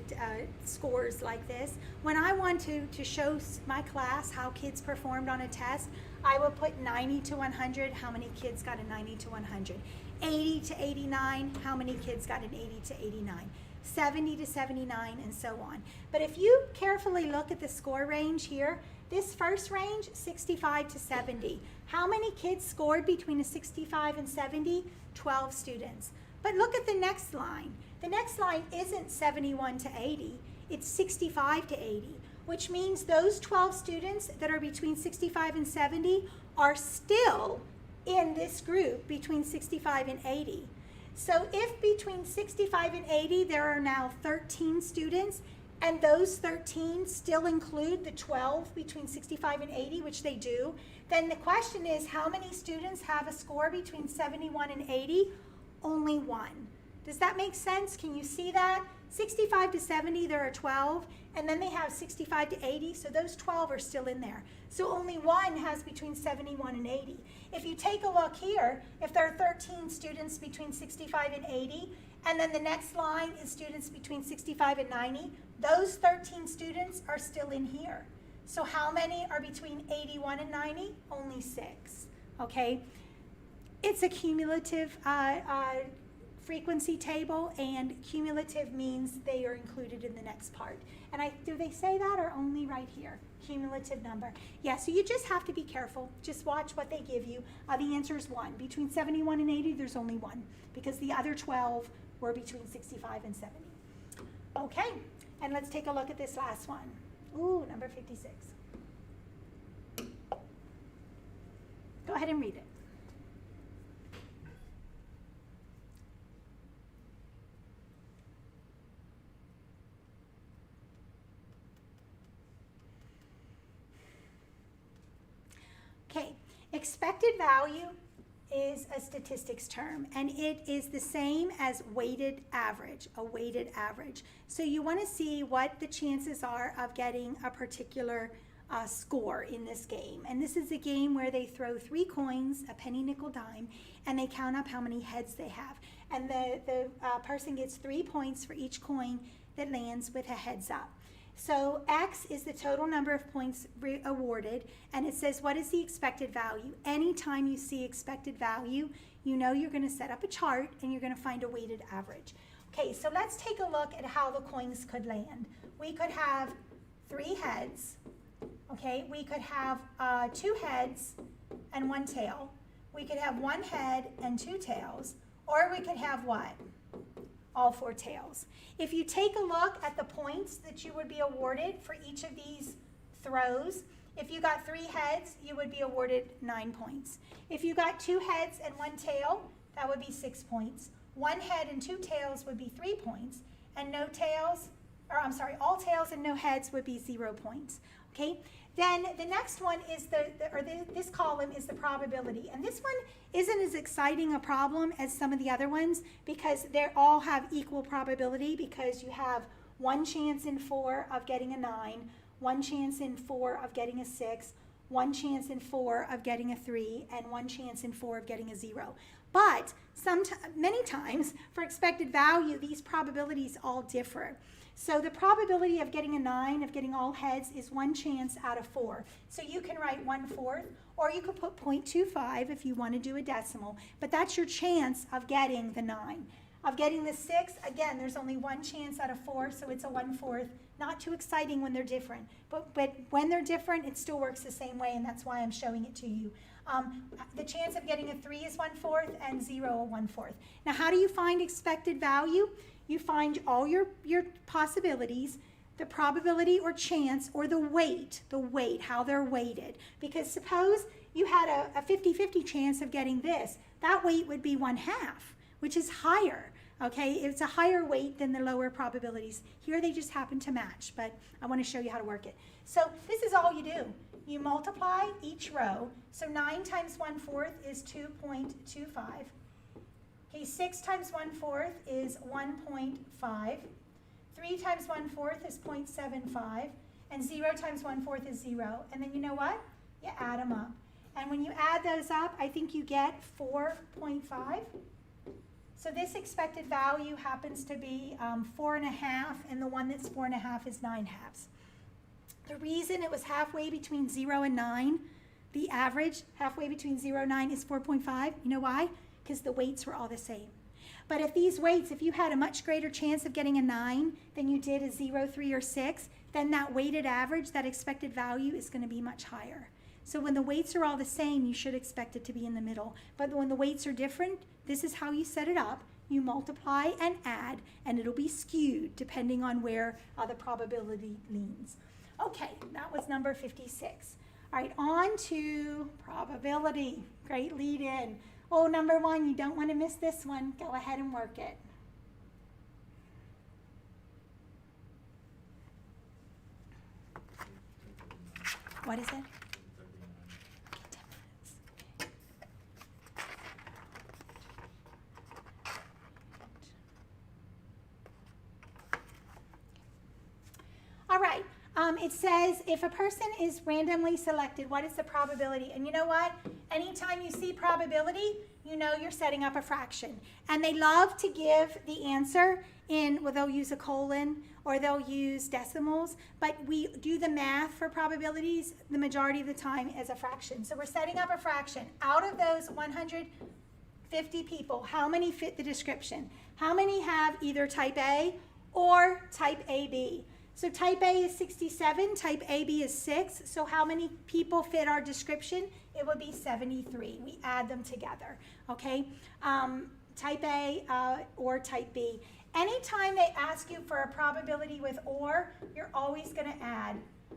scores like this. When I want to show my class how kids performed on a test, I will put 90 to 100, how many kids got a 90 to 100. 80 to 89, how many kids got an 80 to 89. 70 to 79, and so on. But if you carefully look at the score range here, this first range, 65 to 70. How many kids scored between a 65 and 70? 12 students. But look at the next line. The next line isn't 71 to 80, it's 65 to 80, which means those 12 students that are between 65 and 70 are still in this group between 65 and 80. So if between 65 and 80 there are now 13 students, and those 13 still include the 12 between 65 and 80, which they do, then the question is, how many students have a score between 71 and 80? Only one. Does that make sense? Can you see that? 65 to 70, there are 12, and then they have 65 to 80, so those 12 are still in there. So only one has between 71 and 80. If you take a look here, if there are 13 students between 65 and 80, and then the next line is students between 65 and 90, those 13 students are still in here. So how many are between 81 and 90? Only 6, okay? It's a cumulative frequency table, and cumulative means they are included in the next part. And do they say that, or only right here? Cumulative number. Yeah, so you just have to be careful. Just watch what they give you. The answer is 1. Between 71 and 80, there's only 1, because the other 12 were between 65 and 70. Okay, and let's take a look at this last one. Ooh, number 56. Go ahead and read it. Okay, expected value is a statistics term, and it is the same as weighted average, a weighted average. So you want to see what the chances are of getting a particular score in this game. And this is a game where they throw 3 coins, a penny, nickel, dime, and they count up how many heads they have. And the person gets 3 points for each coin that lands with a heads up. So X is the total number of points awarded, and it says what is the expected value. Anytime you see expected value, you know you're going to set up a chart and you're going to find a weighted average. Okay, so let's take a look at how the coins could land. We could have 3 heads, okay? We could have 2 heads and 1 tail. We could have 1 head and 2 tails, or we could have what? All 4 tails. If you take a look at the points that you would be awarded for each of these throws, if you got 3 heads, you would be awarded 9 points. If you got 2 heads and 1 tail, that would be 6 points. 1 head and 2 tails would be 3 points, and no tails, or I'm sorry, all tails and no heads would be 0 points. Okay? Then the next one is this column is the probability. And this one isn't as exciting a problem as some of the other ones because they all have equal probability, because you have 1 chance in 4 of getting a 9, 1 chance in 4 of getting a 6, 1 chance in 4 of getting a 3, and 1 chance in 4 of getting a 0. But many times for expected value, these probabilities all differ. So the probability of getting a 9, of getting all heads, is 1 chance out of 4. So you can write 1/4, or you could put 0.25 if you want to do a decimal, but that's your chance of getting the 9. Of getting the 6, again, there's only 1 chance out of 4, so it's a 1/4. Not too exciting when they're different, but when they're different, it still works the same way, and that's why I'm showing it to you. The chance of getting a 3 is 1/4, and 0 a 1/4. Now, how do you find expected value? You find all your possibilities, the probability or chance, or the weight, how they're weighted. Because suppose you had a 50-50 chance of getting this, that weight would be 1/2, which is higher, okay? It's a higher weight than the lower probabilities. Here they just happen to match, but I want to show you how to work it. So this is all you do. You multiply each row. So 9 times 1/4 is 2.25. Okay, 6 times 1/4 is 1.5. 3 times 1/4 is 0.75. And 0 times 1/4 is 0. And then you know what? You add them up. And when you add those up, I think you get 4.5. So this expected value happens to be 4.5, and the one that's 4.5 is 9/2. The reason it was halfway between 0 and 9, the average halfway between 0 and 9 is 4.5. You know why? Because the weights were all the same. But if these weights, if you had a much greater chance of getting a 9 than you did a 0, 3, or 6, then that weighted average, that expected value, is going to be much higher. So when the weights are all the same, you should expect it to be in the middle. But when the weights are different, this is how you set it up. You multiply and add, and it'll be skewed depending on where the probability leans. Okay, that was number 56. All right, on to probability. Great lead in. Oh, number 1, you don't want to miss this one. Go ahead and work it. What is it? 39. Okay, 10 minutes. Okay. All right. It says if a person is randomly selected, what is the probability? And you know what? Anytime you see probability, you know you're setting up a fraction. And they love to give the answer in, well, they'll use a colon or they'll use decimals, but we do the math for probabilities the majority of the time as a fraction. So we're setting up a fraction. Out of those 150 people, how many fit the description? How many have either type A or type AB? So type A is 67, type AB is 6. So how many people fit our description? It would be 73. We add them together, okay? Type A or type B. Anytime they ask you for a probability with or, you're always going to add,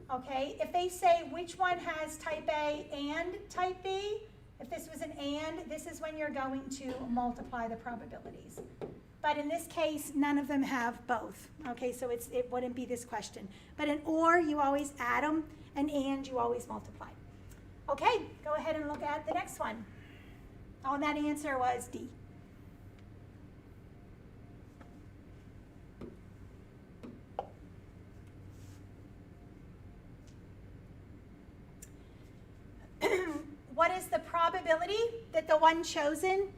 okay? If they say which one has type A and type B, if this was an and, this is when you're going to multiply the probabilities. But in this case, none of them have both. Okay, so it wouldn't be this question. But an or, you always add them, and you always multiply. Okay, go ahead and look at the next one. Oh, and that answer was D. What is the probability that the one chosen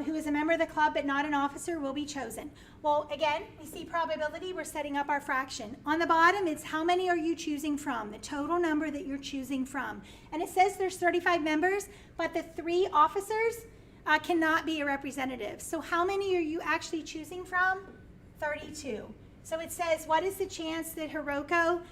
who is a member of the club but not an officer will be chosen? Well, again, we see probability, we're setting up our fraction. On the bottom, it's how many are you choosing from, the total number that you're choosing from. And it says there's 35 members, but the 3 officers cannot be a representative. So how many are you actually choosing from? 32. So it says, what is the chance that Hiroko,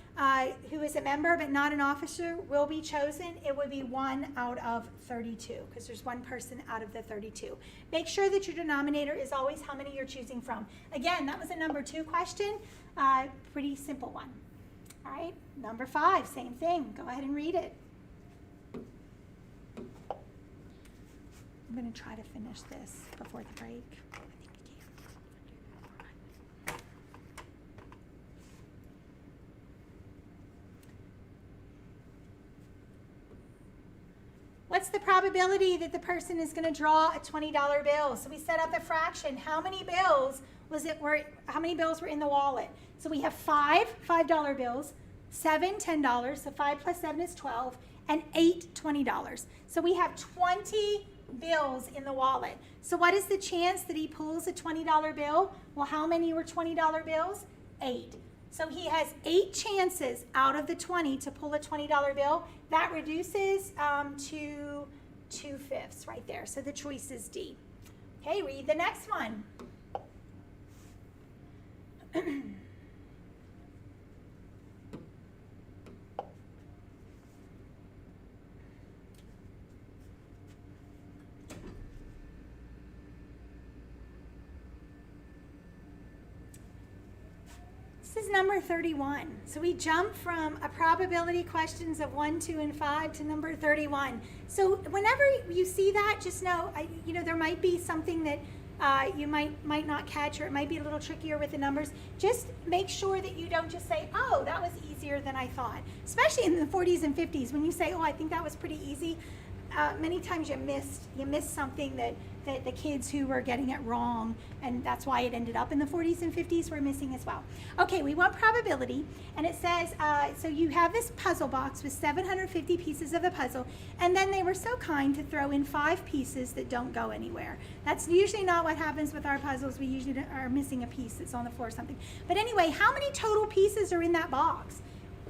who is a member but not an officer, will be chosen? It would be 1 out of 32, because there's one person out of the 32. Make sure that your denominator is always how many you're choosing from. Again, that was a number 2 question. Pretty simple one. All right, number 5, same thing. Go ahead and read it. I'm going to try to finish this before the break. What's the probability that the person is going to draw a $20 bill? So we set up the fraction. How many bills how many bills were in the wallet? So we have 5 $5 bills, 7 $10, so 5 plus 7 is 12, and 8 $20. So we have 20 bills in the wallet. So what is the chance that he pulls a $20 bill? Well, how many were $20 bills? 8. So he has 8 chances out of the 20 to pull a $20 bill. That reduces to 2/5 right there. So the choice is D. Okay, read the next one. This is number 31. So we jump from a probability questions of 1, 2, and 5 to number 31. So whenever you see that, just know, there might be something that you might not catch, or it might be a little trickier with the numbers. Just make sure that you don't just say, oh, that was easier than I thought. Especially in the 40s and 50s, when you say, oh, I think that was pretty easy. Many times you missed something that the kids who were getting it wrong, and that's why it ended up in the 40s and 50s, were missing as well. Okay, we want probability, and it says, so you have this puzzle box with 750 pieces of the puzzle, and then they were so kind to throw in 5 pieces that don't go anywhere. That's usually not what happens with our puzzles. We usually are missing a piece that's on the floor or something. But anyway, how many total pieces are in that box?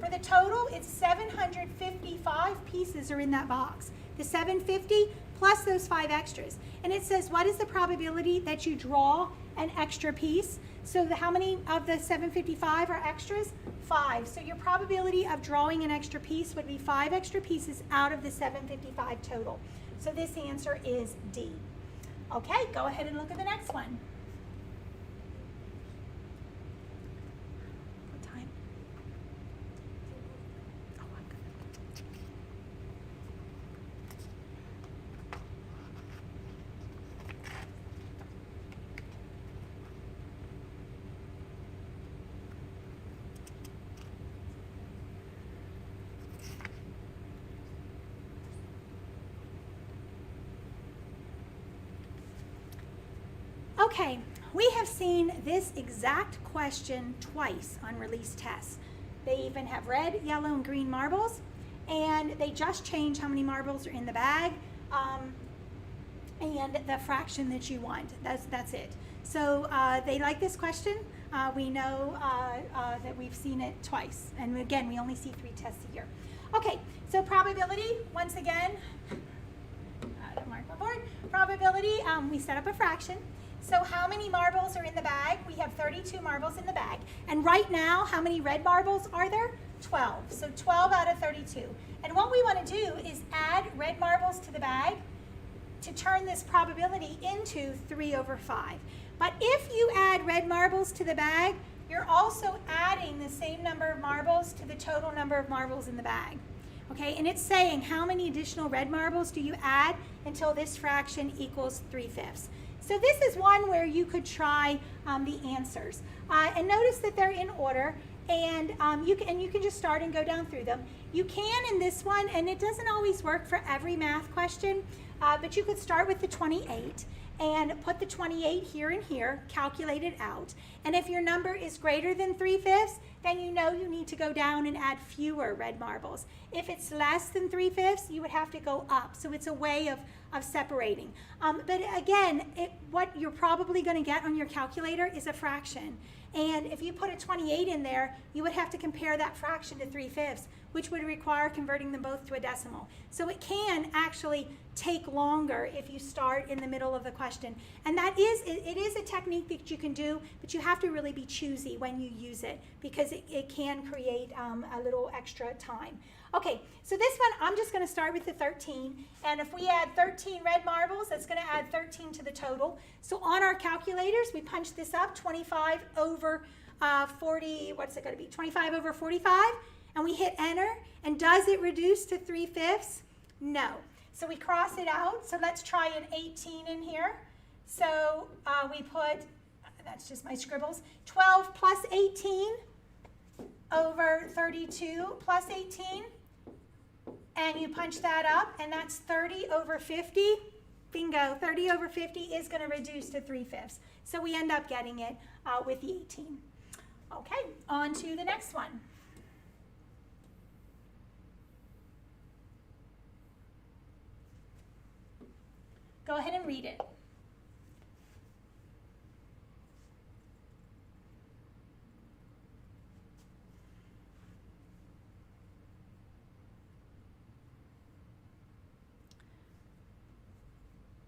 For the total, it's 755 pieces are in that box. The 750 plus those 5 extras. And it says, what is the probability that you draw an extra piece? So how many of the 755 are extras? 5. So your probability of drawing an extra piece would be 5 extra pieces out of the 755 total. So this answer is D. Okay, go ahead and look at the next one. Okay, we have seen this exact question twice on release tests. They even have red, yellow, and green marbles, and they just change how many marbles are in the bag and the fraction that you want. That's it. So they like this question. We know that we've seen it twice, and again, we only see 3 tests a year. Okay, so probability, once again, don't mark my board. Probability, we set up a fraction. So how many marbles are in the bag? We have 32 marbles in the bag. And right now, how many red marbles are there? 12. So 12 out of 32. And what we want to do is add red marbles to the bag to turn this probability into 3 over 5. But if you add red marbles to the bag, you're also adding the same number of marbles to the total number of marbles in the bag. Okay, and it's saying how many additional red marbles do you add until this fraction equals 3/5. So this is one where you could try the answers. And notice that they're in order, and you can just start and go down through them. You can in this one, and it doesn't always work for every math question, but you could start with the 28 and put the 28 here and here, calculate it out. And if your number is greater than 3/5, then you know you need to go down and add fewer red marbles. If it's less than 3/5, you would have to go up. So it's a way of separating. But again, what you're probably going to get on your calculator is a fraction. And if you put a 28 in there, you would have to compare that fraction to 3/5, which would require converting them both to a decimal. So it can actually take longer if you start in the middle of the question. And it is a technique that you can do, but you have to really be choosy when you use it, because it can create a little extra time. Okay, so this one, I'm just going to start with the 13. And if we add 13 red marbles, that's going to add 13 to the total. So on our calculators, we punch this up, 25 over 40, what's it going to be? 25 over 45. And we hit enter. And does it reduce to 3/5? No. So we cross it out. So let's try an 18 in here. So we put, that's just my scribbles, 12 plus 18 over 32 plus 18. And you punch that up, and that's 30 over 50. Bingo, 30 over 50 is going to reduce to 3/5. So we end up getting it with the 18. Okay, on to the next one. Go ahead and read it.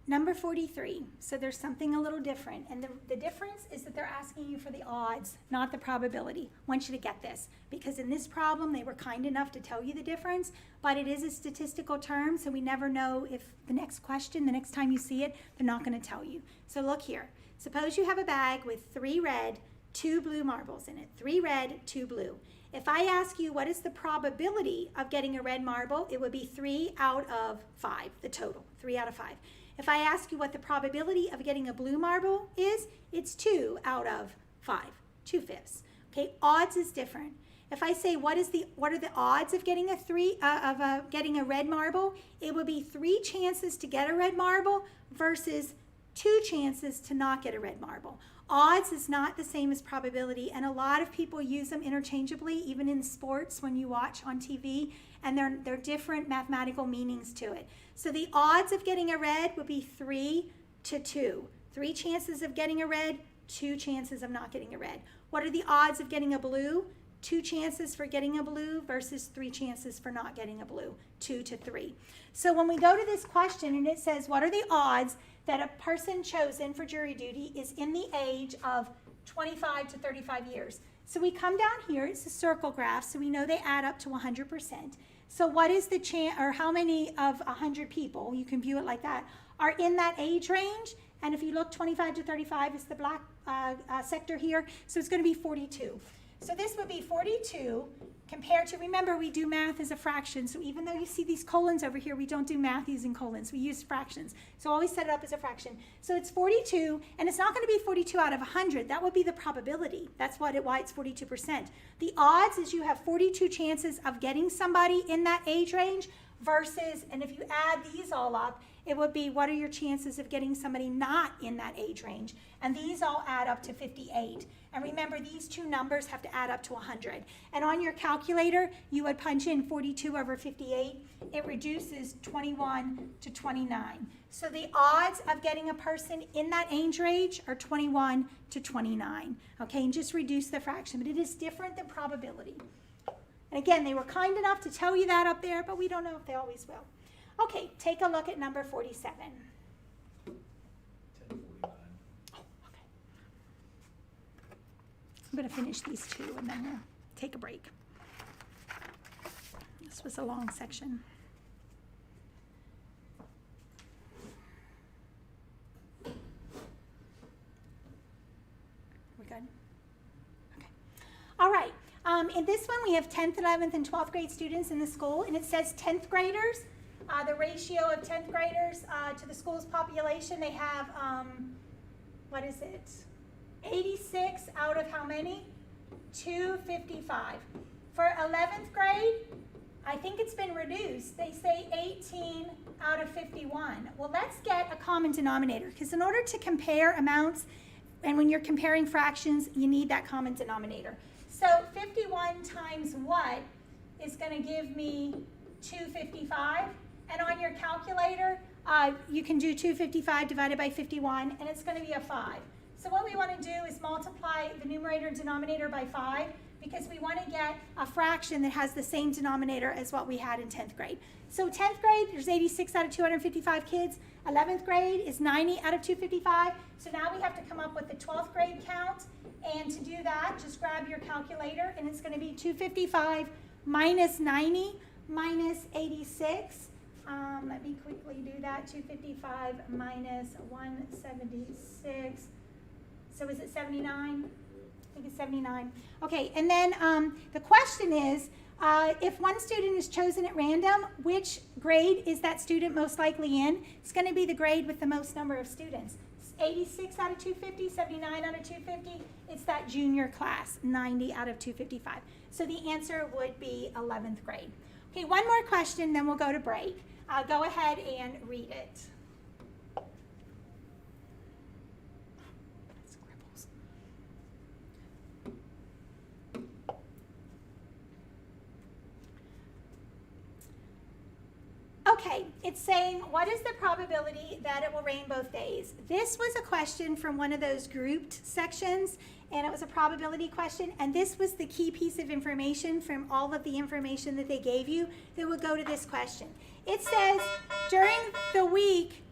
Number 43, so there's something a little different, and the difference is that they're asking you for the odds, not the probability. I want you to get this, because in this problem, they were kind enough to tell you the difference, but it is a statistical term, so we never know if the next question, the next time you see it, they're not going to tell you. So look here. Suppose you have a bag with 3 red, 2 blue marbles in it. 3 red, 2 blue. If I ask you what is the probability of getting a red marble, it would be 3 out of 5, the total, 3 out of 5. If I ask you what the probability of getting a blue marble is, it's 2 out of 5, 2/5. Okay, odds is different. If I say what are the odds of getting getting a red marble, it would be 3 chances to get a red marble versus 2 chances to not get a red marble. Odds is not the same as probability, and a lot of people use them interchangeably, even in sports when you watch on TV, and they're different mathematical meanings to it. So the odds of getting a red would be 3 to 2. 3 chances of getting a red, 2 chances of not getting a red. What are the odds of getting a blue? 2 chances for getting a blue versus 3 chances for not getting a blue, 2 to 3. So when we go to this question and it says, what are the odds that a person chosen for jury duty is in the age of 25 to 35 years? So we come down here, it's a circle graph, so we know they add up to 100%. So what is the chance, or how many of 100 people, you can view it like that, are in that age range? And if you look, 25 to 35 is the black sector here, so it's going to be 42. So this would be 42 compared to, remember, we do math as a fraction, so even though you see these colons over here, we don't do math using colons, we use fractions. So always set it up as a fraction. So it's 42, and it's not going to be 42 out of 100. That would be the probability. That's why it's 42%. The odds is you have 42 chances of getting somebody in that age range versus, and if you add these all up, it would be what are your chances of getting somebody not in that age range? And these all add up to 58. And remember, these two numbers have to add up to 100. And on your calculator, you would punch in 42 over 58. It reduces 21 to 29. So the odds of getting a person in that age range are 21 to 29. Okay, and just reduce the fraction. But it is different than probability. And again, they were kind enough to tell you that up there, but we don't know if they always will. Okay, take a look at number 47. 1049. Oh, okay. I'm going to finish these two and then we'll take a break. This was a long section. We good? Okay. All right. In this one, we have 10th, 11th, and 12th grade students in the school, and it says 10th graders. The ratio of 10th graders to the school's population, they have, 86 out of how many? 255. For 11th grade, I think it's been reduced. They say 18 out of 51. Well, let's get a common denominator, because in order to compare amounts, and when you're comparing fractions, you need that common denominator. So 51 times what is going to give me 255? And on your calculator, you can do 255 divided by 51, and it's going to be a 5. So what we want to do is multiply the numerator and denominator by 5, because we want to get a fraction that has the same denominator as what we had in 10th grade. So 10th grade, there's 86 out of 255 kids. 11th grade is 90 out of 255. So now we have to come up with the 12th grade count. And to do that, just grab your calculator, and it's going to be 255 minus 90 minus 86. Let me quickly do that. 255 minus 176. So is it 79? I think it's 79. Okay, and then the question is, if one student is chosen at random, which grade is that student most likely in? It's going to be the grade with the most number of students. 86 out of 250, 79 out of 250, it's that junior class, 90 out of 255. So the answer would be 11th grade. Okay, one more question, then we'll go to break. Go ahead and read it. Scribbles. Okay, it's saying, what is the probability that it will rain both days? This was a question from one of those grouped sections, and it was a probability question, and this was the key piece of information from all of the information that they gave you that would go to this question. It says, during the week,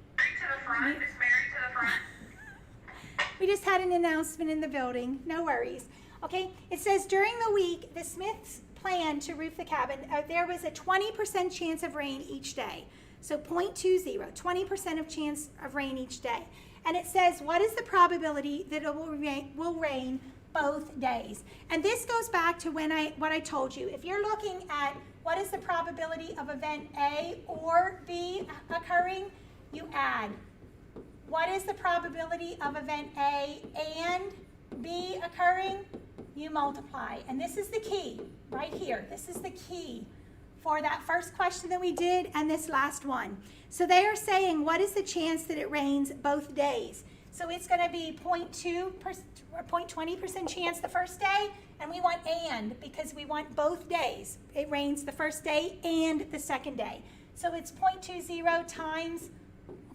we just had an announcement in the building, no worries. Okay, it says, during the week, the Smiths plan to roof the cabin, there was a 20% chance of rain each day. So 0.20, 20% of chance of rain each day. And it says, what is the probability that it will rain both days? And this goes back to what I told you. If you're looking at what is the probability of event A or B occurring, you add. What is the probability of event A and B occurring? You multiply. And this is the key right here. This is the key for that first question that we did and this last one. So they are saying, what is the chance that it rains both days? So it's going to be 0.20% chance the first day, and we want and, because we want both days. It rains the first day and the second day. So it's 0.20 times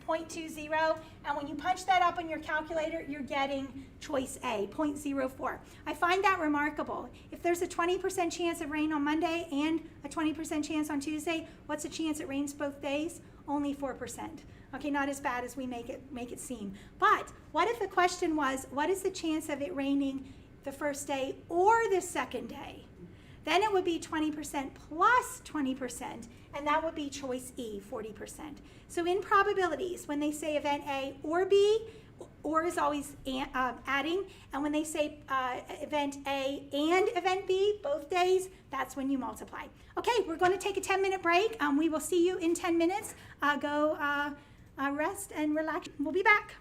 0.20, and when you punch that up on your calculator, you're getting choice A, 0.04. I find that remarkable. If there's a 20% chance of rain on Monday and a 20% chance on Tuesday, what's the chance it rains both days? Only 4%. Okay, not as bad as we make it seem. But what if the question was, what is the chance of it raining the first day or the second day? Then it would be 20% plus 20%, and that would be choice E, 40%. So in probabilities, when they say event A or B, or is always adding, and when they say event A and event B, both days, that's when you multiply. Okay, we're going to take a 10-minute break. We will see you in 10 minutes. Go rest and relax. We'll be back.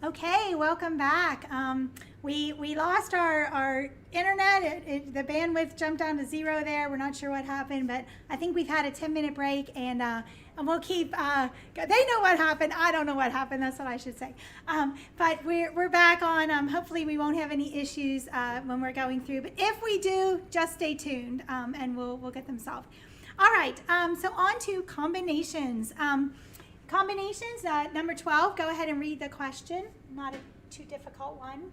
Okay, welcome back. We lost our internet. The bandwidth jumped down to 0 there. We're not sure what happened, but I think we've had a 10-minute break, and we'll keep. They know what happened. I don't know what happened. That's what I should say. But we're back on. Hopefully, we won't have any issues when we're going through. But if we do, just stay tuned, and we'll get them solved. All right. So on to combinations. Combinations, number 12, go ahead and read the question. Not a too difficult one.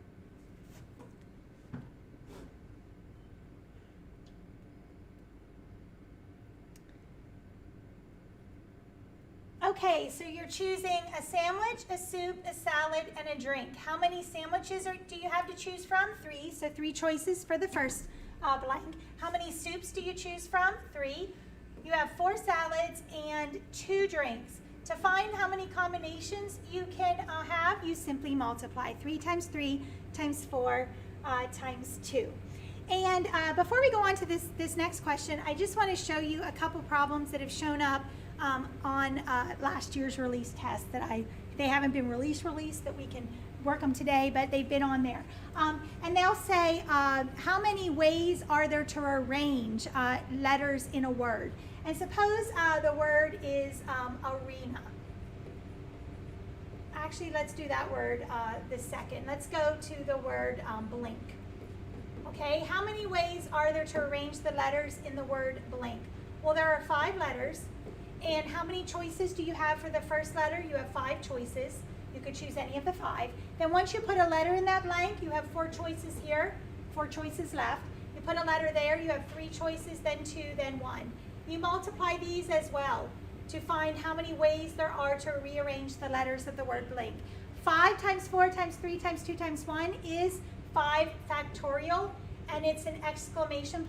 Okay, so you're choosing a sandwich, a soup, a salad, and a drink. How many sandwiches do you have to choose from? 3, so 3 choices for the first blank. How many soups do you choose from? 3. You have 4 salads and 2 drinks. To find how many combinations you can have, you simply multiply 3 times 3 times 4 times 2. And before we go on to this next question, I just want to show you a couple problems that have shown up on last year's release test they haven't been released that we can work them today, but they've been on there. And they'll say, how many ways are there to arrange letters in a word? And suppose the word is arena. Actually, let's do that word the second. Let's go to the word blink. Okay, how many ways are there to arrange the letters in the word blink? Well, there are 5 letters. And how many choices do you have for the first letter? You have 5 choices. You could choose any of the 5. Then once you put a letter in that blank, you have 4 choices here, 4 choices left. You put a letter there, you have 3 choices, then 2, then 1. You multiply these as well to find how many ways there are to rearrange the letters of the word blink. 5 times 4 times 3 times 2 times 1 is 5 factorial, and it's an exclamation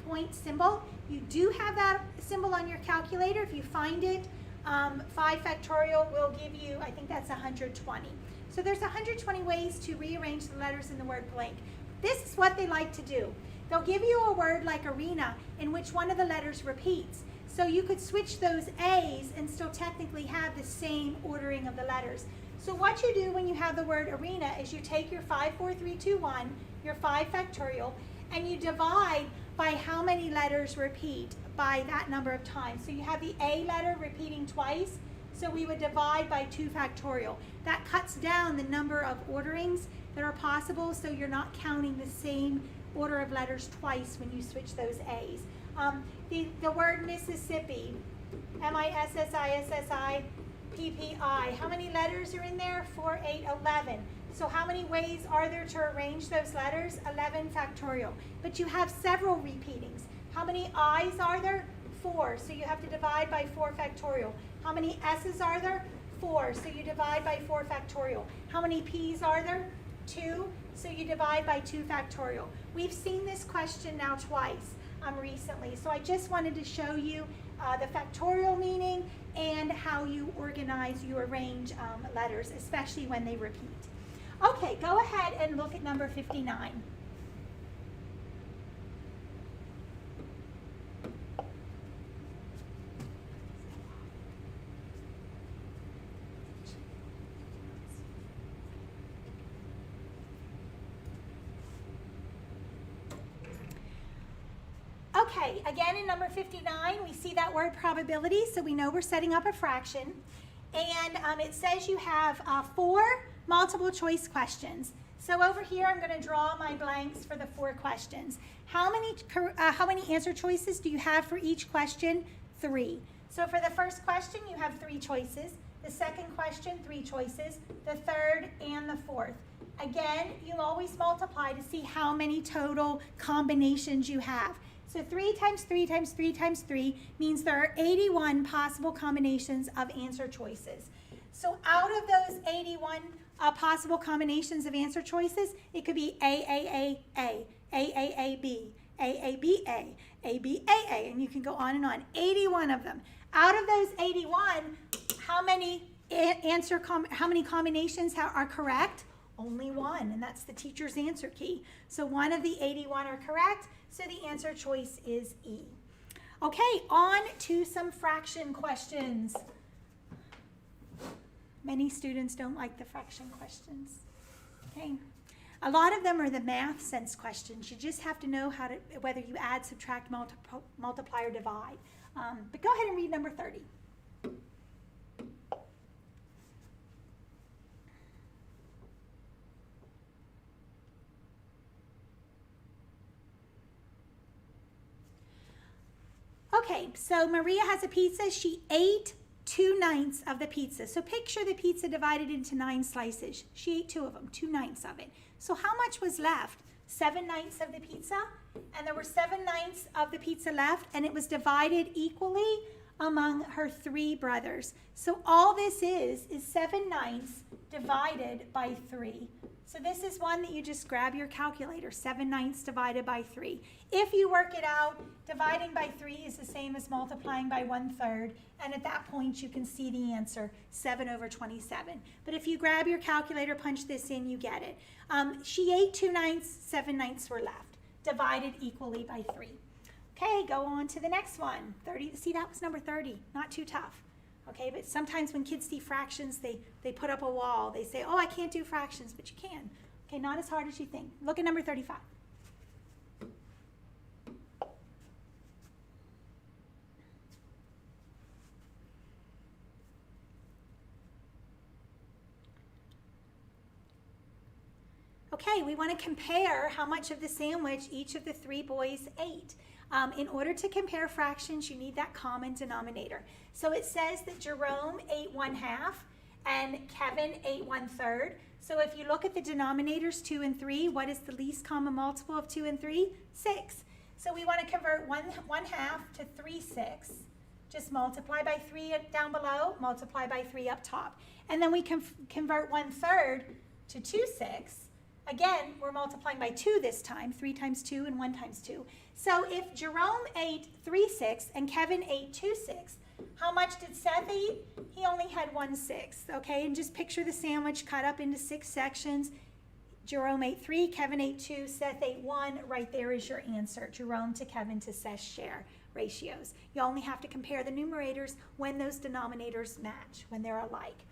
point symbol. You do have that symbol on your calculator. If you find it, 5 factorial will give you, I think that's 120. So there's 120 ways to rearrange the letters in the word blink. This is what they like to do. They'll give you a word like arena in which one of the letters repeats. So you could switch those A's and still technically have the same ordering of the letters. So what you do when you have the word arena is you take your 5, 4, 3, 2, 1, your 5 factorial, and you divide by how many letters repeat by that number of times. So you have the A letter repeating twice, so we would divide by 2 factorial. That cuts down the number of orderings that are possible, so you're not counting the same order of letters twice when you switch those A's. The word Mississippi, M-I-S-S-I-S-S-I-P-P-I, how many letters are in there? 4, 8, 11. So how many ways are there to arrange those letters? 11 factorial. But you have several repeatings. How many I's are there? 4. So you have to divide by 4 factorial. How many S's are there? 4. So you divide by 4 factorial. How many P's are there? 2. So you divide by 2 factorial. We've seen this question now twice recently. So I just wanted to show you the factorial meaning and how you organize, you arrange letters, especially when they repeat. Okay, go ahead and look at number 59. Okay, again in number 59, we see that word probability, so we know we're setting up a fraction. And it says you have 4 multiple choice questions. So over here, I'm going to draw my blanks for the 4 questions. How many answer choices do you have for each question? 3. So for the first question, you have 3 choices. The second question, 3 choices. The third and the fourth. Again, you always multiply to see how many total combinations you have. So 3 times 3 times 3 times 3 means there are 81 possible combinations of answer choices. So out of those 81 possible combinations of answer choices, it could be AAAA, AAAB, AABA, ABAA, and you can go on and on. 81 of them. Out of those 81, how many combinations are correct? Only 1, and that's the teacher's answer key. So 1 of the 81 are correct, so the answer choice is E. Okay, on to some fraction questions. Many students don't like the fraction questions. Okay. A lot of them are the math sense questions. You just have to know how to, whether you add, subtract, multiply, or divide. But go ahead and read number 30. Okay, so Maria has a pizza. She ate 2/9 of the pizza. So picture the pizza divided into 9 slices. She ate 2 of them, 2/9 of it. So how much was left? 7/9 of the pizza, and there were 7/9 of the pizza left, and it was divided equally among her 3 brothers. So all this is 7/9 divided by 3. So this is one that you just grab your calculator, 7/9 divided by 3. If you work it out, dividing by 3 is the same as multiplying by 1/3, and at that point you can see the answer, 7/27. But if you grab your calculator, punch this in, you get it. She ate 2/9, 7/9 were left, divided equally by 3. Okay, go on to the next one. 30. See, that was number 30, not too tough. Okay, but sometimes when kids see fractions, they put up a wall. They say, oh, I can't do fractions, but you can. Okay, not as hard as you think. Look at number 35. Okay, we want to compare how much of the sandwich each of the 3 boys ate. In order to compare fractions, you need that common denominator. So it says that Jerome ate 1/2 and Kevin ate 1/3. So if you look at the denominators 2 and 3, what is the least common multiple of 2 and 3? 6. So we want to convert 1/2 to 3/6. Just multiply by 3 down below, multiply by 3 up top. And then we can convert 1/3 to 2/6. Again, we're multiplying by 2 this time, 3 times 2 and 1 times 2. So if Jerome ate 3/6 and Kevin ate 2/6, how much did Seth eat? He only had 1/6, okay? And just picture the sandwich cut up into 6 sections. Jerome ate 3, Kevin ate 2, Seth ate 1. Right there is your answer, Jerome to Kevin to Seth's share ratios. You only have to compare the numerators when those denominators match, when they're alike.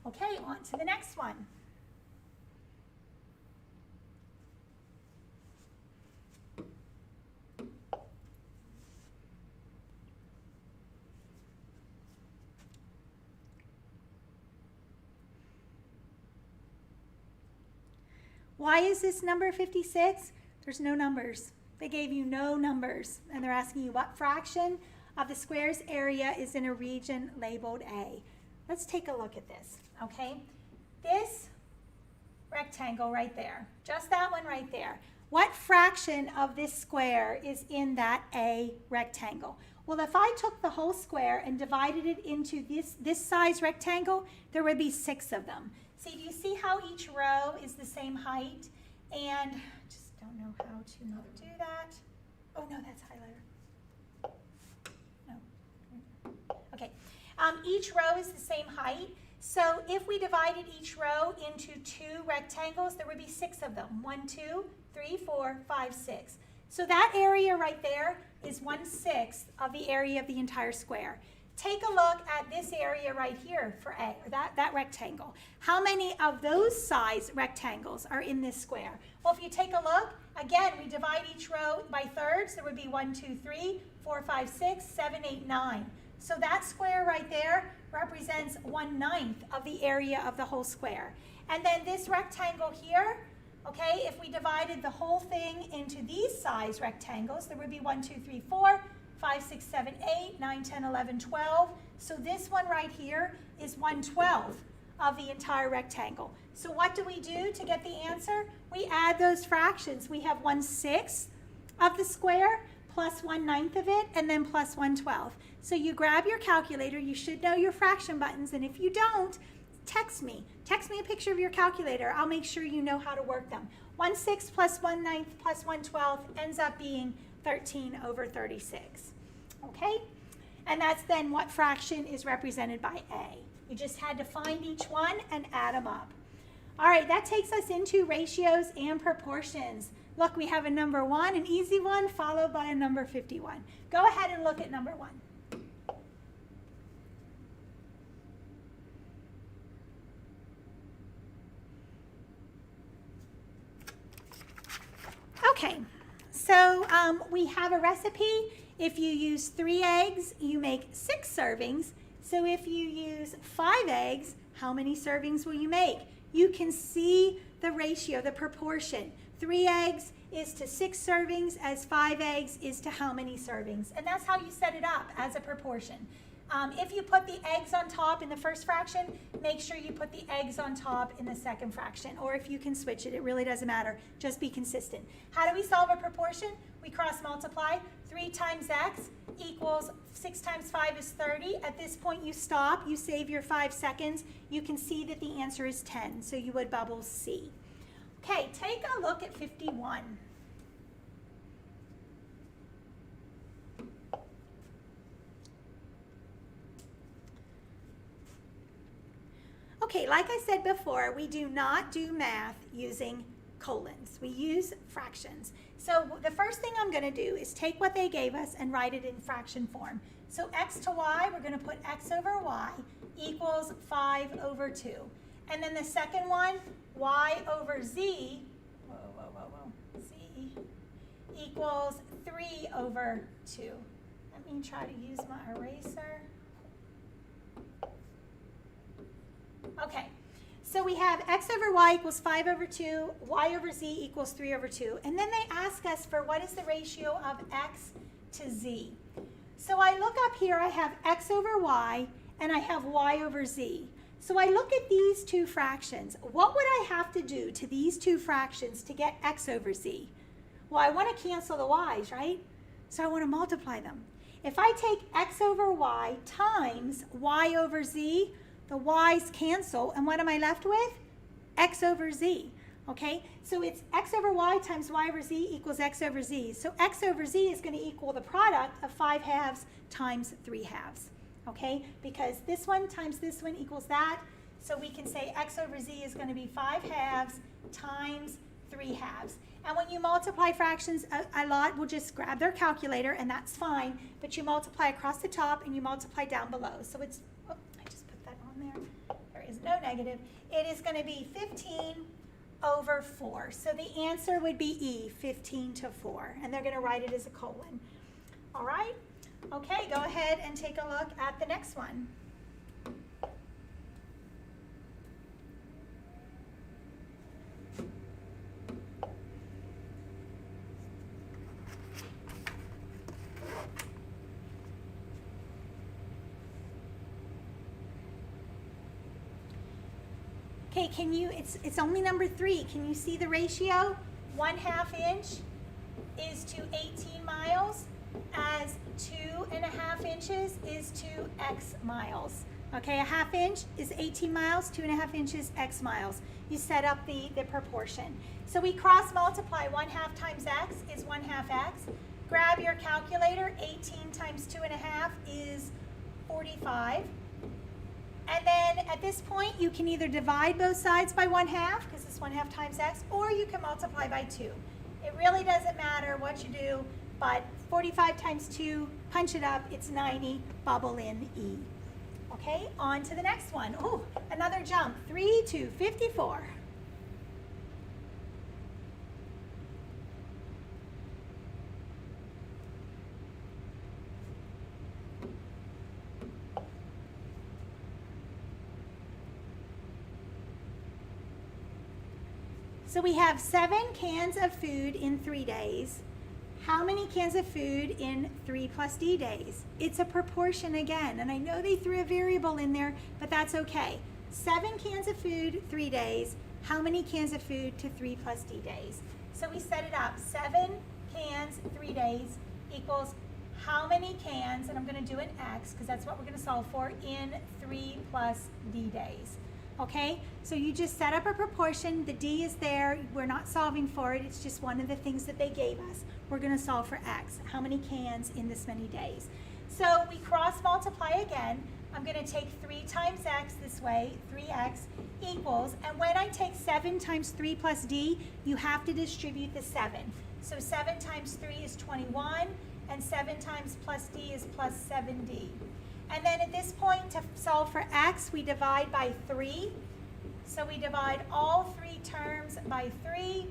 Okay, on to the next one. Why is this number 56? There's no numbers. They gave you no numbers, and they're asking you what fraction of the square's area is in a region labeled A. Let's take a look at this, okay? This rectangle right there, just that one right there. What fraction of this square is in that A rectangle? Well, if I took the whole square and divided it into this size rectangle, there would be 6 of them. See, do you see how each row is the same height? And I just don't know how to not do that. Oh, no, that's highlighter. No. Okay. Each row is the same height. So if we divided each row into 2 rectangles, there would be 6 of them. 1, 2, 3, 4, 5, 6. So that area right there is 1/6 of the area of the entire square. Take a look at this area right here for A, or that rectangle. How many of those size rectangles are in this square? Well, if you take a look, again, we divide each row by thirds. There would be 1, 2, 3, 4, 5, 6, 7, 8, 9. So that square right there represents 1/9 of the area of the whole square. And then this rectangle here, okay, if we divided the whole thing into these size rectangles, there would be 1, 2, 3, 4, 5, 6, 7, 8, 9, 10, 11, 12. So this one right here is 1/12 of the entire rectangle. So what do we do to get the answer? We add those fractions. We have 1/6 of the square plus 1/9 of it, and then plus 1/12. So you grab your calculator. You should know your fraction buttons, and if you don't, text me. Text me a picture of your calculator. I'll make sure you know how to work them. 1/6 plus 1/9 plus 1/12 ends up being 13/36. Okay? And that's then what fraction is represented by A. You just had to find each one and add them up. All right, that takes us into ratios and proportions. Look, we have a number 1, an easy one, followed by a number 51. Go ahead and look at number 1. Okay, so we have a recipe. If you use 3 eggs, you make 6 servings. So if you use 5 eggs, how many servings will you make? You can see the ratio, the proportion. 3 eggs is to 6 servings, as 5 eggs is to how many servings. And that's how you set it up, as a proportion. If you put the eggs on top in the first fraction, make sure you put the eggs on top in the second fraction. Or if you can switch it, it really doesn't matter. Just be consistent. How do we solve a proportion? We cross multiply. 3 times x equals 6 times 5 is 30. At this point, you stop. You save your 5 seconds. You can see that the answer is 10. So you would bubble C. Okay, take a look at 51. Okay, like I said before, we do not do math using colons. We use fractions. So the first thing I'm going to do is take what they gave us and write it in fraction form. So x to y, we're going to put x over y equals 5 over 2. And then the second one, y over z, z equals 3 over 2. Let me try to use my eraser. Okay, so we have x over y equals 5 over 2, y over z equals 3 over 2. And then they ask us for what is the ratio of x to z. So I look up here, I have x over y, and I have y over z. So I look at these two fractions. What would I have to do to these two fractions to get x over z? Well, I want to cancel the y's, right? So I want to multiply them. If I take x over y times y over z, the y's cancel, and what am I left with? X over z, okay? So it's x over y times y over z equals x over z. So x over z is going to equal the product of 5 halves times 3 halves, okay? Because this one times this one equals that, so we can say x over z is going to be 5 halves times 3 halves. And when you multiply fractions a lot, we'll just grab their calculator, and that's fine, but you multiply across the top and you multiply down below. So it's, oh, I just put that on there. There is no negative. It is going to be 15 over 4. So the answer would be E, 15 to 4. And they're going to write it as a colon. All right? Okay, go ahead and take a look at the next one. Okay, can you, it's only number 3. Can you see the ratio? 1/2 inch is to 18 miles, as 2.5 inches is to x miles. Okay, 1/2 inch is 18 miles, 2.5 inches, x miles. You set up the proportion. So we cross multiply. 1/2 times x is 1/2 x. Grab your calculator. 18 times 2.5 is 45. And then at this point, you can either divide both sides by 1/2, because it's 1/2 times x, or you can multiply by 2. It really doesn't matter what you do, but 45 times 2, punch it up, it's 90, bubble in E. Okay, on to the next one. Oh, another jump, 3 to 54. So we have 7 cans of food in 3 days. How many cans of food in 3 plus D days? It's a proportion again, and I know they threw a variable in there, but that's okay. 7 cans of food, 3 days. How many cans of food to 3 plus D days? So we set it up. 7 cans, 3 days equals how many cans, and I'm going to do an X because that's what we're going to solve for, in 3 plus D days. Okay, so you just set up a proportion. The D is there. We're not solving for it. It's just one of the things that they gave us. We're going to solve for X. How many cans in this many days? So we cross multiply again. I'm going to take 3 times X this way, 3X equals, and when I take 7 times 3 plus D, you have to distribute the 7. So 7 times 3 is 21, and 7 times plus D is plus 7D. And then at this point, to solve for x, we divide by 3. So we divide all 3 terms by 3.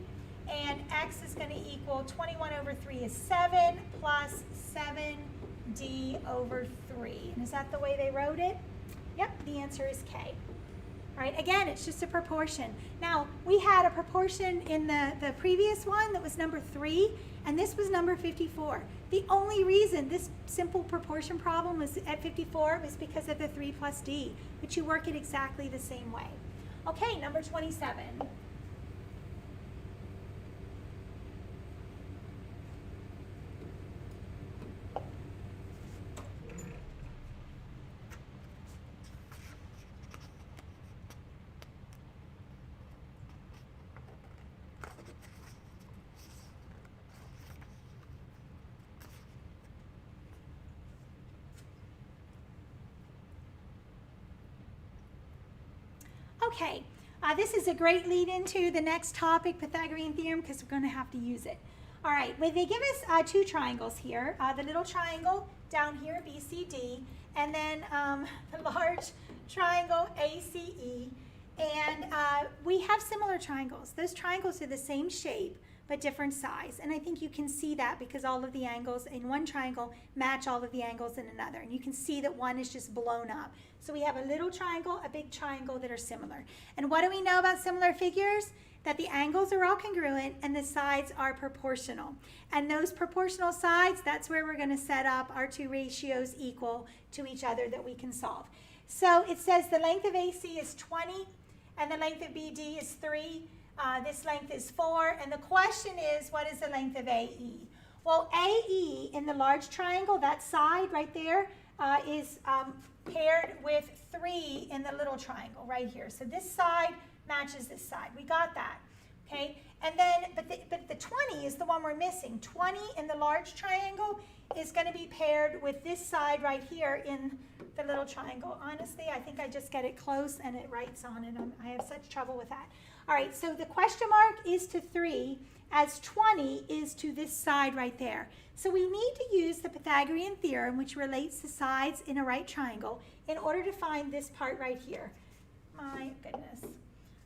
and x is going to equal 21 over 3 is 7 plus 7d over 3. And is that the way they wrote it? Yep, the answer is K. All right, again, it's just a proportion. Now, we had a proportion in the previous one that was number 3, and this was number 54. The only reason this simple proportion problem was at 54 was because of the 3 plus d, but you work it exactly the same way. Okay, number 27. Okay, this is a great lead into the next topic, Pythagorean theorem, because we're going to have to use it. All right, well, they give us two triangles here, the little triangle down here, BCD, and then the large triangle, ACE, and we have similar triangles. Those triangles are the same shape, but different size, and I think you can see that because all of the angles in one triangle match all of the angles in another, and you can see that one is just blown up. So we have a little triangle, a big triangle that are similar. And what do we know about similar figures? That the angles are all congruent and the sides are proportional. And those proportional sides, that's where we're going to set up our two ratios equal to each other that we can solve. So it says the length of AC is 20 and the length of BD is 3. This length is 4. And the question is, what is the length of AE? Well, AE in the large triangle, that side right there, is paired with 3 in the little triangle right here. So this side matches this side. We got that, okay? And then, but the 20 is the one we're missing. 20 in the large triangle is going to be paired with this side right here in the little triangle. Honestly, I think I just get it close and it writes on it. I have such trouble with that. All right, so the question mark is to 3 as 20 is to this side right there. So we need to use the Pythagorean theorem, which relates the sides in a right triangle, in order to find this part right here. My goodness.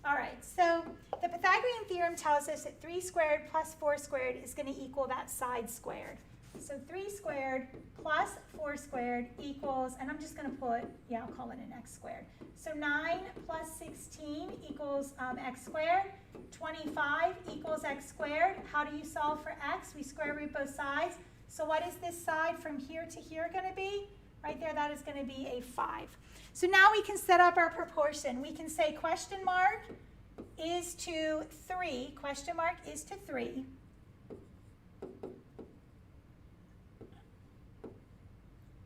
All right, so the Pythagorean theorem tells us that 3 squared plus 4 squared is going to equal that side squared. So 3 squared plus 4 squared equals, and I'm just going to put, yeah, I'll call it an x squared. So 9 plus 16 equals x squared. 25 equals x squared. How do you solve for x? We square root both sides. So what is this side from here to here going to be? Right there, that is going to be a 5. So now we can set up our proportion. We can say question mark is to 3. Question mark is to 3.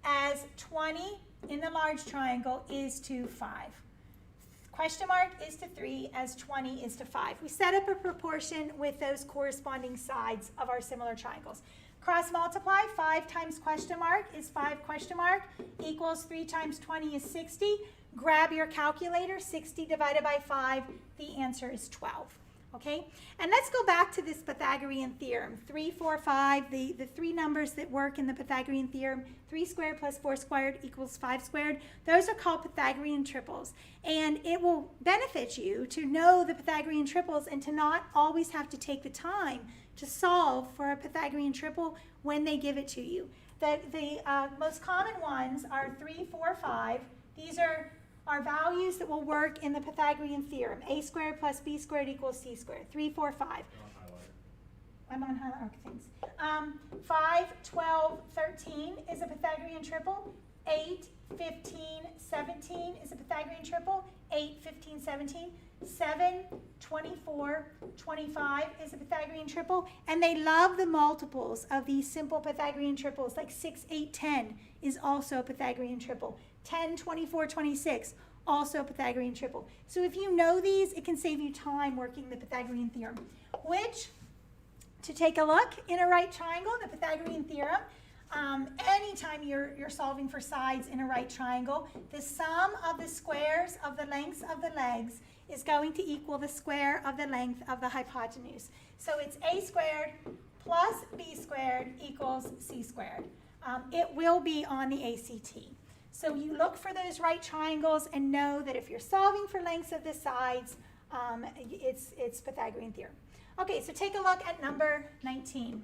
As 20 in the large triangle is to 5. Question mark is to 3 as 20 is to 5. We set up a proportion with those corresponding sides of our similar triangles. Cross multiply, 5 times question mark is 5 question mark equals 3 times 20 is 60. Grab your calculator, 60 divided by 5, the answer is 12. Okay, and let's go back to this Pythagorean theorem. 3, 4, 5, the three numbers that work in the Pythagorean theorem, 3 squared plus 4 squared equals 5 squared. Those are called Pythagorean triples. And it will benefit you to know the Pythagorean triples and to not always have to take the time to solve for a Pythagorean triple when they give it to you. The most common ones are 3, 4, 5. These are values that will work in the Pythagorean theorem. A squared plus b squared equals c squared. 3, 4, 5. I'm on highlight. Okay, thanks. 5, 12, 13 is a Pythagorean triple. 8, 15, 17 is a Pythagorean triple. 8, 15, 17. 7, 24, 25 is a Pythagorean triple. And they love the multiples of these simple Pythagorean triples, like 6, 8, 10 is also a Pythagorean triple. 10, 24, 26, also a Pythagorean triple. So if you know these, it can save you time working the Pythagorean theorem. Which, to take a look in a right triangle, the Pythagorean theorem, anytime you're solving for sides in a right triangle, the sum of the squares of the lengths of the legs is going to equal the square of the length of the hypotenuse. So it's a squared plus b squared equals c squared. It will be on the ACT. So you look for those right triangles and know that if you're solving for lengths of the sides, it's Pythagorean theorem. Okay, so take a look at number 19.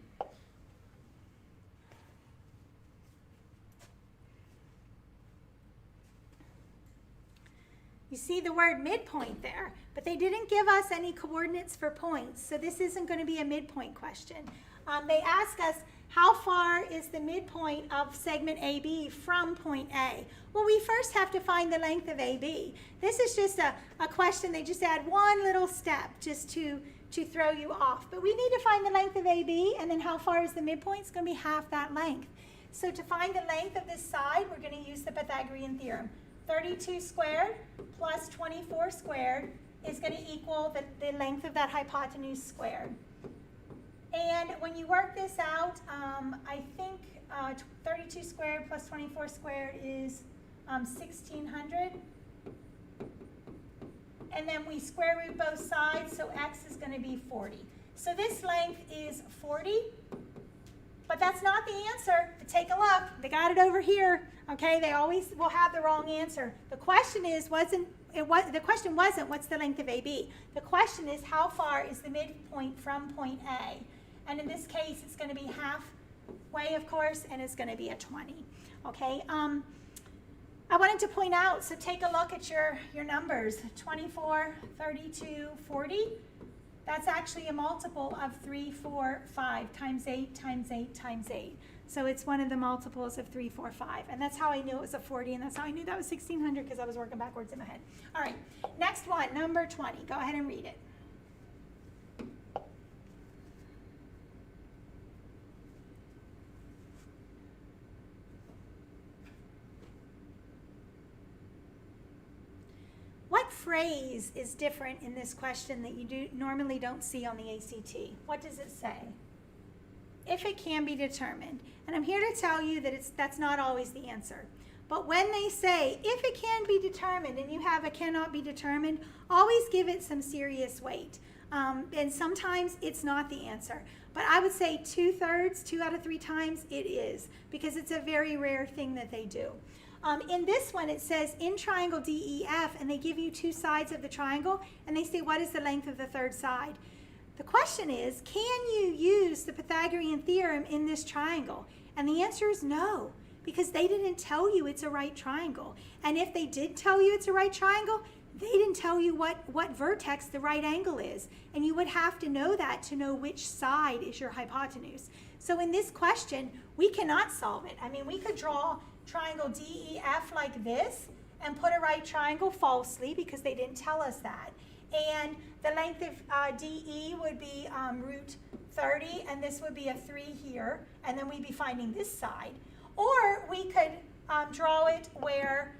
You see the word midpoint there, but they didn't give us any coordinates for points, so this isn't going to be a midpoint question. They ask us, how far is the midpoint of segment AB from point A? Well, we first have to find the length of AB. This is just a question. They just add one little step just to throw you off. But we need to find the length of AB, and then how far is the midpoint? It's going to be half that length. So to find the length of this side, we're going to use the Pythagorean theorem. 32 squared plus 24 squared is going to equal the length of that hypotenuse squared. And when you work this out, I think 32 squared plus 24 squared is 1600. And then we square root both sides, so x is going to be 40. So this length is 40, but that's not the answer. But take a look. They got it over here. Okay, they always will have the wrong answer. The question wasn't what's the length of AB. The question is how far is the midpoint from point A? And in this case, it's going to be halfway, of course, and it's going to be a 20. Okay. I wanted to point out, so take a look at your numbers. 24, 32, 40. That's actually a multiple of 3, 4, 5 times 8 times 8 times 8. So it's one of the multiples of 3, 4, 5. And that's how I knew it was a 40, and that's how I knew that was 1600 because I was working backwards in my head. All right, next one, number 20. Go ahead and read it. What phrase is different in this question that you normally don't see on the ACT? What does it say? If it can be determined. And I'm here to tell you that that's not always the answer. But when they say, if it can be determined, and you have a cannot be determined, always give it some serious weight. And sometimes it's not the answer. But I would say 2/3, 2 out of 3 times, it is. Because it's a very rare thing that they do. In this one, it says in triangle DEF, and they give you 2 sides of the triangle, and they say, what is the length of the third side? The question is, can you use the Pythagorean theorem in this triangle? And the answer is no, because they didn't tell you it's a right triangle. And if they did tell you it's a right triangle, they didn't tell you what vertex the right angle is. And you would have to know that to know which side is your hypotenuse. So in this question, we cannot solve it. I mean, we could draw triangle DEF like this and put a right triangle falsely because they didn't tell us that. And the length of DE would be root 30, and this would be a 3 here, and then we'd be finding this side. Or we could draw it where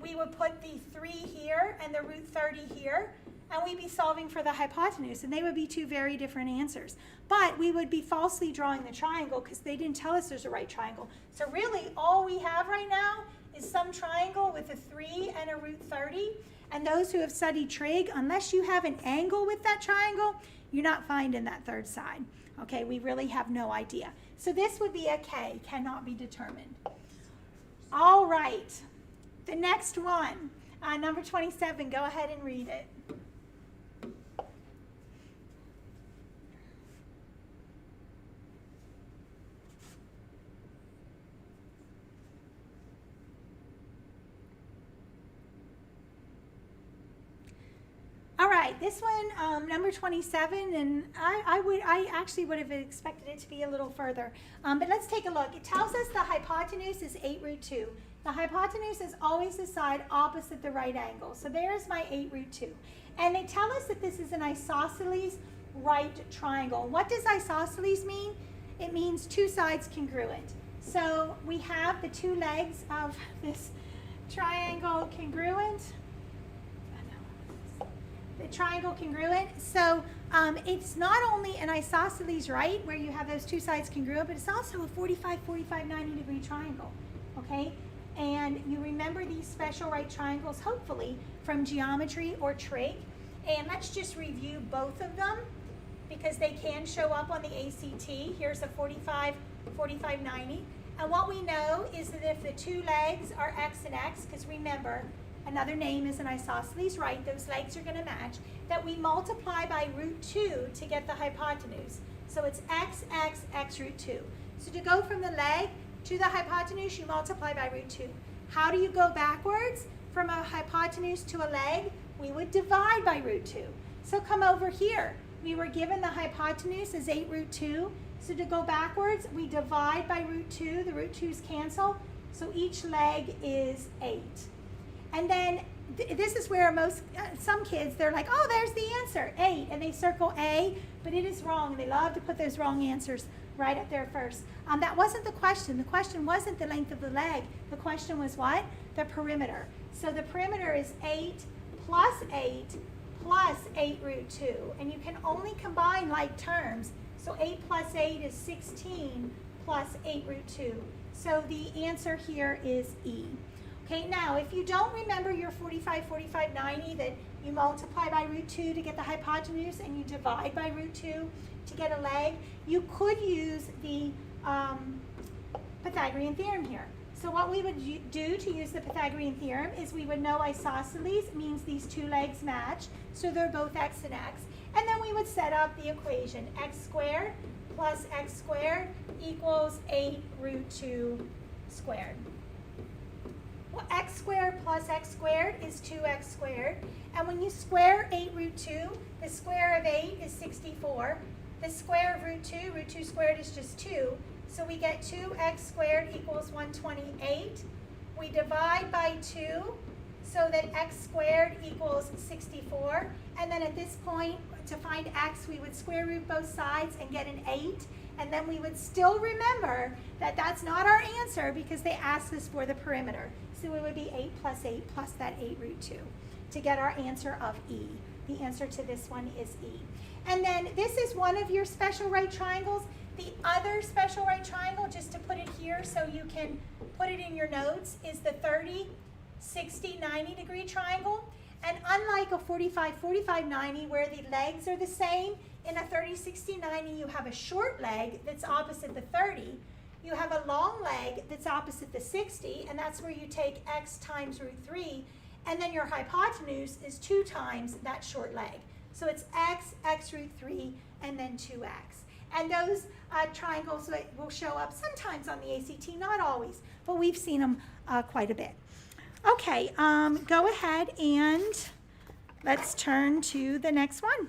we would put the 3 here and the root 30 here, and we'd be solving for the hypotenuse, and they would be 2 very different answers. But we would be falsely drawing the triangle because they didn't tell us there's a right triangle. So really all we have right now is some triangle with a 3 and a root 30, and those who have studied trig, unless you have an angle with that triangle, you're not finding that third side. Okay, we really have no idea. So this would be a K, cannot be determined. All right, the next one, number 27, go ahead and read it. All right, this one, number 27, and I actually would have expected it to be a little further. But let's take a look. It tells us the hypotenuse is 8 root 2. The hypotenuse is always the side opposite the right angle. So there's my 8 root 2. And they tell us that this is an isosceles right triangle. What does isosceles mean? It means 2 sides congruent. So we have the 2 legs of this triangle congruent. The triangle congruent. So it's not only an isosceles right where you have those 2 sides congruent, but it's also a 45, 45, 90 degree triangle. Okay? And you remember these special right triangles, hopefully, from geometry or trig. And let's just review both of them because they can show up on the ACT. Here's a 45, 45, 90. And what we know is that if the 2 legs are x and x, because remember, another name is an isosceles right, those legs are going to match, that we multiply by root 2 to get the hypotenuse. So it's x, root 2. So to go from the leg to the hypotenuse, you multiply by root 2. How do you go backwards from a hypotenuse to a leg? We would divide by root 2. So come over here. We were given the hypotenuse as 8 root 2. So to go backwards, we divide by root 2. The root 2's cancel. So each leg is 8. And then this is where some kids, they're like, oh, there's the answer, 8. And they circle A, but it is wrong. They love to put those wrong answers right up there first. That wasn't the question. The question wasn't the length of the leg. The question was what? The perimeter. So the perimeter is 8 plus 8 plus 8 root 2. And you can only combine like terms. So 8 plus 8 is 16 plus 8 root 2. So the answer here is E. Okay, now if you don't remember your 45, 45, 90, that you multiply by root 2 to get the hypotenuse and you divide by root 2 to get a leg, you could use the Pythagorean theorem here. So what we would do to use the Pythagorean theorem is we would know isosceles means these two legs match, so they're both x and x. And then we would set up the equation, x squared plus x squared equals 8 root 2 squared. Well, x squared plus x squared is 2x squared. And when you square 8 root 2, the square of 8 is 64. The square of root 2 squared is just 2. So we get 2x squared equals 128. We divide by 2 so that x squared equals 64. And then at this point, to find x, we would square root both sides and get an 8. And then we would still remember that that's not our answer because they asked us for the perimeter. So it would be 8 plus that 8 root 2 to get our answer of E. The answer to this one is E. And then this is one of your special right triangles. The other special right triangle, just to put it here so you can put it in your notes, is the 30, 60, 90 degree triangle. And unlike a 45, 45, 90 where the legs are the same, in a 30, 60, 90 you have a short leg that's opposite the 30. You have a long leg that's opposite the 60, and that's where you take x times root 3, and then your hypotenuse is 2 times that short leg. So it's x root 3, and then 2x. And those triangles will show up sometimes on the ACT, not always, but we've seen them quite a bit. Okay, go ahead and let's turn to the next one.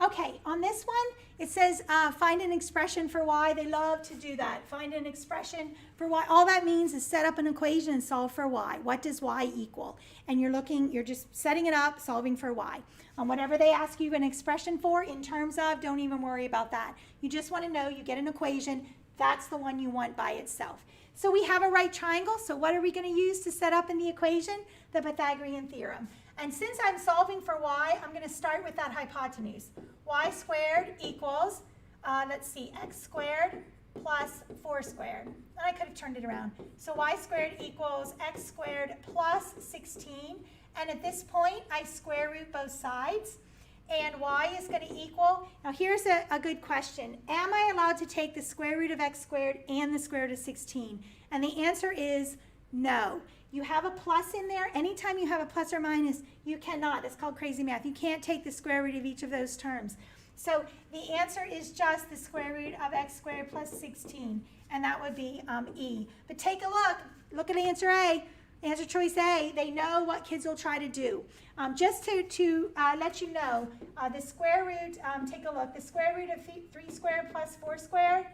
Okay, on this one, it says find an expression for y. They love to do that. Find an expression for y. All that means is set up an equation and solve for y. What does y equal? And you're just setting it up, solving for y. Whatever they ask you an expression for in terms of, don't even worry about that. You just want to know, you get an equation, that's the one you want by itself. So we have a right triangle, so what are we going to use to set up in the equation? The Pythagorean theorem. And since I'm solving for y, I'm going to start with that hypotenuse. Y squared equals, x squared plus 4 squared. And I could have turned it around. So y squared equals x squared plus 16. And at this point, I square root both sides. And y is going to equal, now here's a good question. Am I allowed to take the square root of x squared and the square root of 16? And the answer is no. You have a plus in there. Anytime you have a plus or minus, you cannot. That's called crazy math. You can't take the square root of each of those terms. So the answer is just the square root of x squared plus 16, and that would be E. But take a look. Look at answer A. Answer choice A. They know what kids will try to do. Just to let you know, the square root, take a look. The square root of 3 squared plus 4 squared,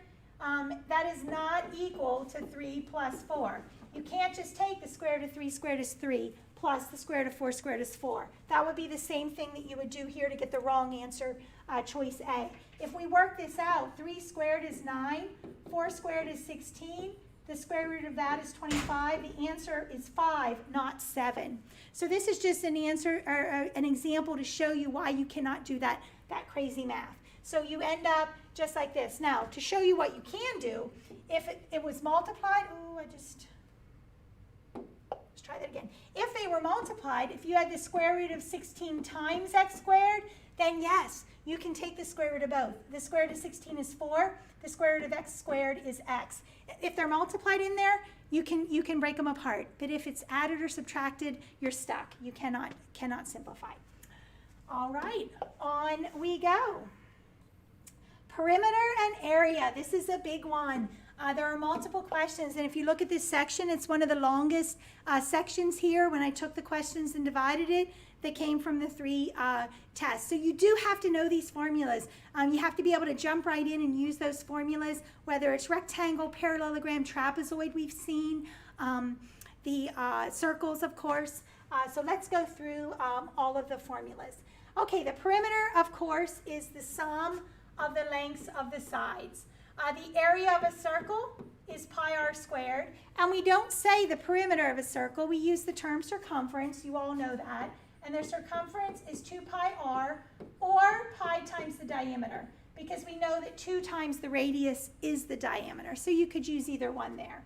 that is not equal to 3 plus 4. You can't just take the square root of 3 squared is 3 plus the square root of 4 squared is 4. That would be the same thing that you would do here to get the wrong answer, choice A. If we work this out, 3 squared is 9, 4 squared is 16, the square root of that is 25. The answer is 5, not 7. So this is just an answer or an example to show you why you cannot do that crazy math. So you end up just like this. Now, to show you what you can do, if it was multiplied, try that again. If they were multiplied, if you had the square root of 16 times x squared, then yes, you can take the square root of both. The square root of 16 is 4. The square root of x squared is x. If they're multiplied in there, you can break them apart. But if it's added or subtracted, you're stuck. You cannot simplify. All right, on we go. Perimeter and area. This is a big one. There are multiple questions, and if you look at this section, it's one of the longest sections here. When I took the questions and divided it, they came from the 3 tests. So you do have to know these formulas. You have to be able to jump right in and use those formulas, whether it's rectangle, parallelogram, trapezoid we've seen, the circles, of course. So let's go through all of the formulas. Okay, the perimeter, of course, is the sum of the lengths of the sides. The area of a circle is pi r squared, and we don't say the perimeter of a circle. We use the term circumference. You all know that. And the circumference is 2 pi r, or pi times the diameter, because we know that 2 times the radius is the diameter. So you could use either one there.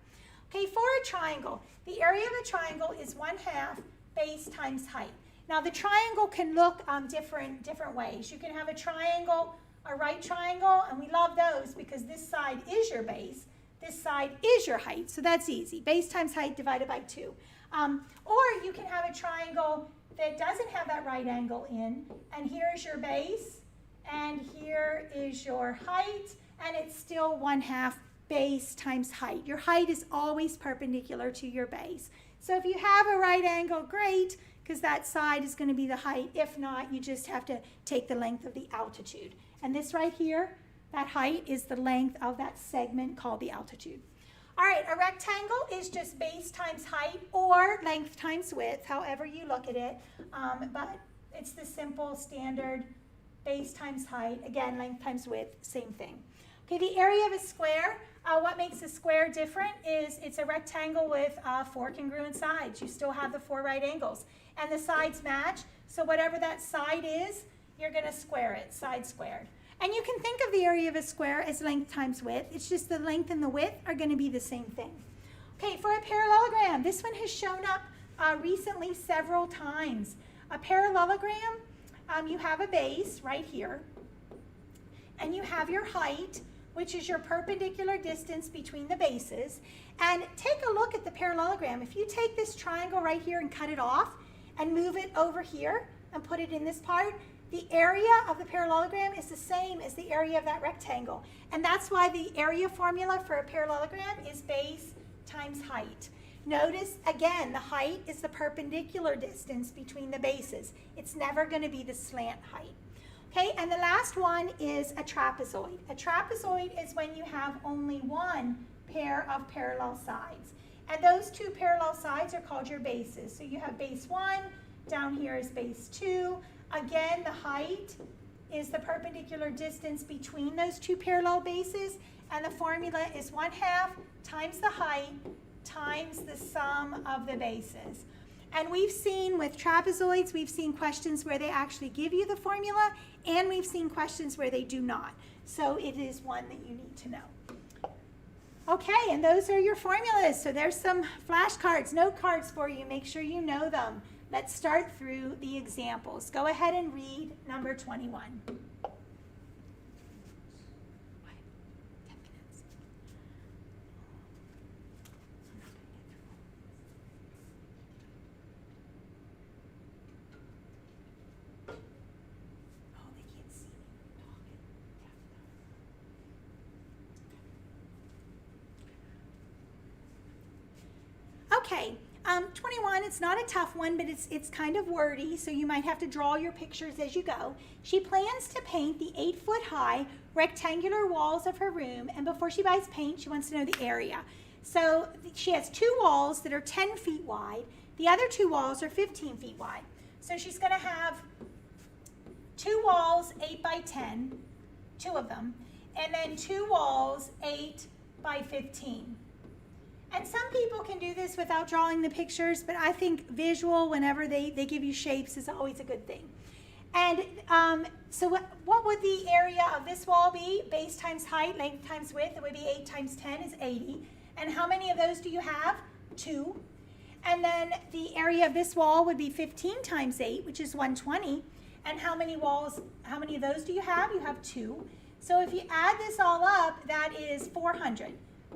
Okay, for a triangle, the area of a triangle is 1/2 base times height. Now the triangle can look different ways. You can have a triangle, a right triangle, and we love those because this side is your base, this side is your height, so that's easy. Base times height divided by 2. Or you can have a triangle that doesn't have that right angle in, and here is your base, and here is your height, and it's still 1/2 base times height. Your height is always perpendicular to your base. So if you have a right angle, great, because that side is going to be the height. If not, you just have to take the length of the altitude. And this right here, that height is the length of that segment called the altitude. All right, a rectangle is just base times height or length times width, however you look at it. But it's the simple standard base times height. Again, length times width, same thing. Okay, the area of a square, what makes a square different is it's a rectangle with 4 congruent sides. You still have the 4 right angles. And the sides match, so whatever that side is, you're going to square it, side squared. And you can think of the area of a square as length times width. It's just the length and the width are going to be the same thing. Okay, for a parallelogram, this one has shown up recently several times. A parallelogram, you have a base right here, and you have your height, which is your perpendicular distance between the bases. And take a look at the parallelogram. If you take this triangle right here and cut it off and move it over here and put it in this part, the area of the parallelogram is the same as the area of that rectangle. And that's why the area formula for a parallelogram is base times height. Notice, again, the height is the perpendicular distance between the bases. It's never going to be the slant height. Okay, and the last one is a trapezoid. A trapezoid is when you have only one pair of parallel sides. And those 2 parallel sides are called your bases. So you have base 1, down here is base 2. Again, the height is the perpendicular distance between those 2 parallel bases, and the formula is 1/2 times the height times the sum of the bases. And we've seen with trapezoids, we've seen questions where they actually give you the formula, and we've seen questions where they do not. So it is one that you need to know. Okay, and those are your formulas. So there's some flashcards, note cards for you. Make sure you know them. Let's start through the examples. Go ahead and read number 21. Okay, 21, it's not a tough one, but it's kind of wordy, so you might have to draw your pictures as you go. She plans to paint the 8-foot-high rectangular walls of her room, and before she buys paint, she wants to know the area. So she has 2 walls that are 10 feet wide. The other 2 walls are 15 feet wide. So she's going to have 2 walls 8 by 10, 2 of them, and then 2 walls 8 by 15. And some people can do this without drawing the pictures, but I think visual, whenever they give you shapes, is always a good thing. And so what would the area of this wall be? Base times height, length times width. It would be 8 times 10 is 80. And how many of those do you have? 2. And then the area of this wall would be 15 times 8, which is 120. And how many walls, how many of those do you have? You have 2. So if you add this all up, that is 400.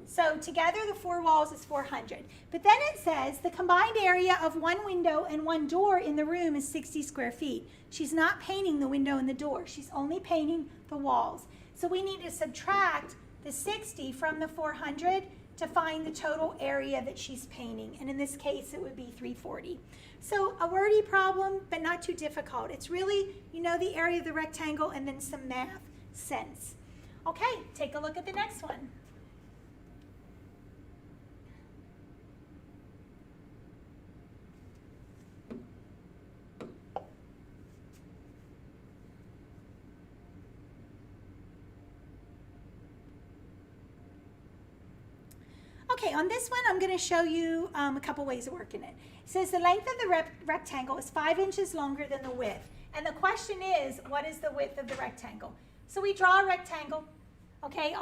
So together the 4 walls is 400. But then it says the combined area of 1 window and 1 door in the room is 60 square feet. She's not painting the window and the door. She's only painting the walls. So we need to subtract the 60 from the 400 to find the total area that she's painting. And in this case, it would be 340. So a wordy problem, but not too difficult. It's really, you know, the area of the rectangle and then some math sense. Okay, take a look at the next one. Okay, on this one, I'm going to show you a couple ways of working it. It says the length of the rectangle is 5 inches longer than the width. And the question is, what is the width of the rectangle? So we draw a rectangle, okay?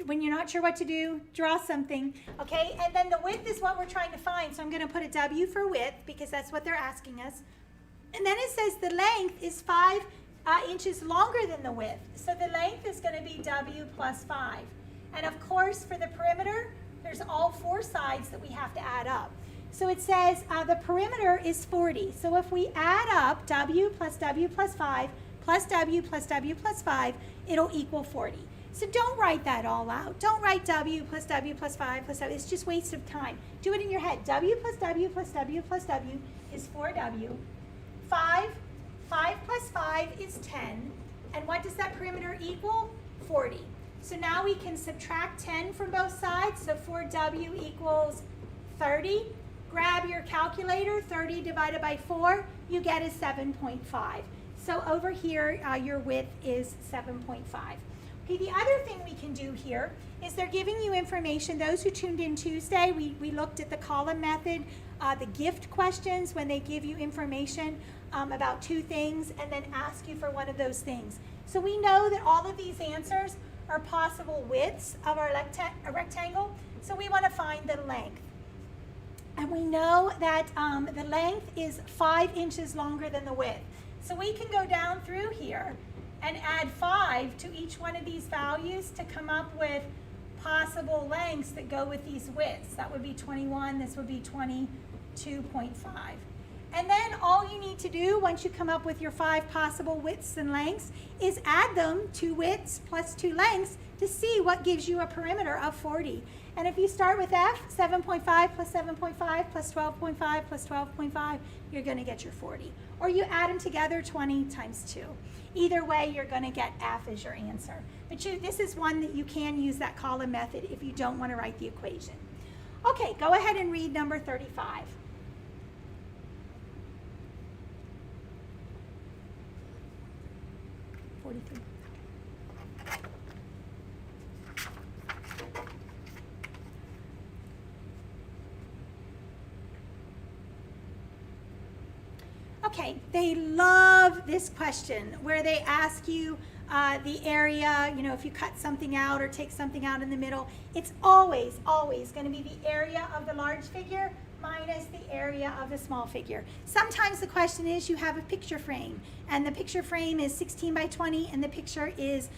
When you're not sure what to do, draw something, okay? And then the width is what we're trying to find. So I'm going to put a W for width because that's what they're asking us. And then it says the length is 5 inches longer than the width. So the length is going to be W plus 5. And of course, for the perimeter, there's all 4 sides that we have to add up. So it says the perimeter is 40. So if we add up W plus 5 plus W plus W plus 5, it'll equal 40. So don't write that all out. Don't write W plus 5 plus W. It's just waste of time. Do it in your head. W plus W plus W plus W is 4W. 5 plus 5 is 10. And what does that perimeter equal? 40. So now we can subtract 10 from both sides. So 4W equals 30. Grab your calculator. 30 divided by 4, you get is 7.5. So over here, your width is 7.5. Okay, the other thing we can do here is they're giving you information. Those who tuned in Tuesday, we looked at the column method, the gift questions when they give you information about 2 things and then ask you for one of those things. So we know that all of these answers are possible widths of our rectangle. So we want to find the length. And we know that the length is 5 inches longer than the width. So we can go down through here and add 5 to each one of these values to come up with possible lengths that go with these widths. That would be 21, this would be 22.5. And then all you need to do once you come up with your 5 possible widths and lengths is add them, 2 widths plus 2 lengths, to see what gives you a perimeter of 40. And if you start with F, 7.5 plus 7.5 plus 12.5 plus 12.5, you're going to get your 40. Or you add them together, 20 times 2. Either way, you're going to get F as your answer. But this is one that you can use that column method if you don't want to write the equation. Okay, go ahead and read number 35. Okay, they love this question where they ask you the area, you know, if you cut something out or take something out in the middle, it's always going to be the area of the large figure minus the area of the small figure. Sometimes the question is you have a picture frame and the picture frame is 16 by 20 and the picture is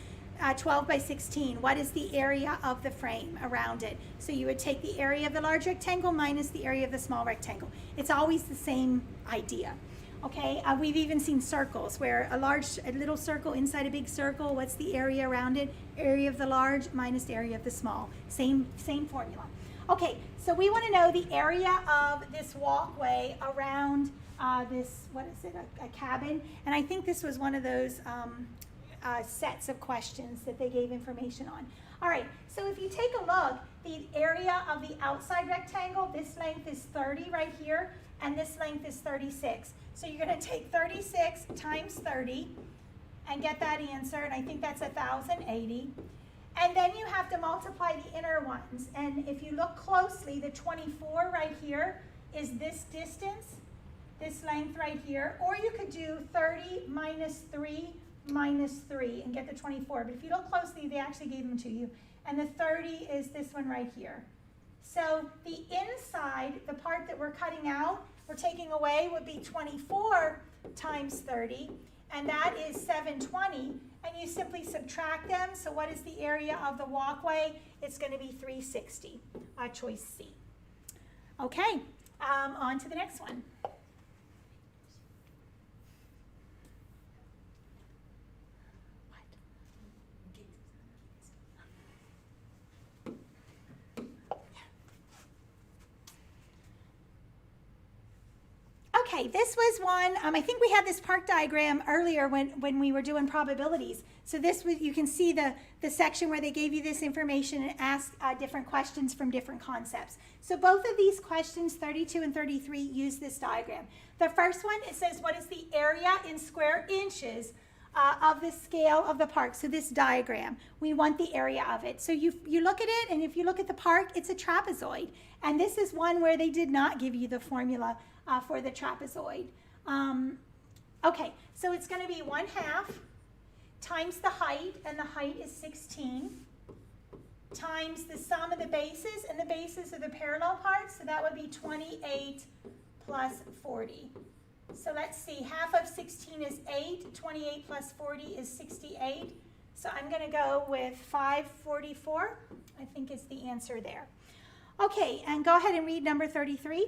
12 by 16. What is the area of the frame around it? So you would take the area of the large rectangle minus the area of the small rectangle. It's always the same idea. Okay, we've even seen circles where a little circle inside a big circle, what's the area around it? Area of the large minus the area of the small. Same formula. Okay, so we want to know the area of this walkway around this, what is it, a cabin? And I think this was one of those sets of questions that they gave information on. All right, so if you take a look, the area of the outside rectangle, this length is 30 right here, and this length is 36. So you're going to take 36 times 30 and get that answer, and I think that's 1,080. And then you have to multiply the inner ones. And if you look closely, the 24 right here is this distance, this length right here. Or you could do 30 minus 3 minus 3 and get the 24. But if you look closely, they actually gave them to you. And the 30 is this one right here. So the inside, the part that we're cutting out, we're taking away, would be 24 times 30, and that is 720. And you simply subtract them. So what is the area of the walkway? It's going to be 360, choice C. Okay, on to the next one. Okay, this was one, I think we had this park diagram earlier when we were doing probabilities. So this was, you can see the section where they gave you this information and asked different questions from different concepts. So both of these questions, 32 and 33, use this diagram. The first one, it says, what is the area in square inches of the scale of the park? So this diagram, we want the area of it. So you look at it, and if you look at the park, it's a trapezoid. And this is one where they did not give you the formula for the trapezoid. Okay, so it's going to be 1/2 times the height, and the height is 16, times the sum of the bases, and the bases are the parallel parts, so that would be 28 plus 40. So let's see, half of 16 is 8, 28 plus 40 is 68. So I'm going to go with 544, I think is the answer there. Okay, and go ahead and read number 33.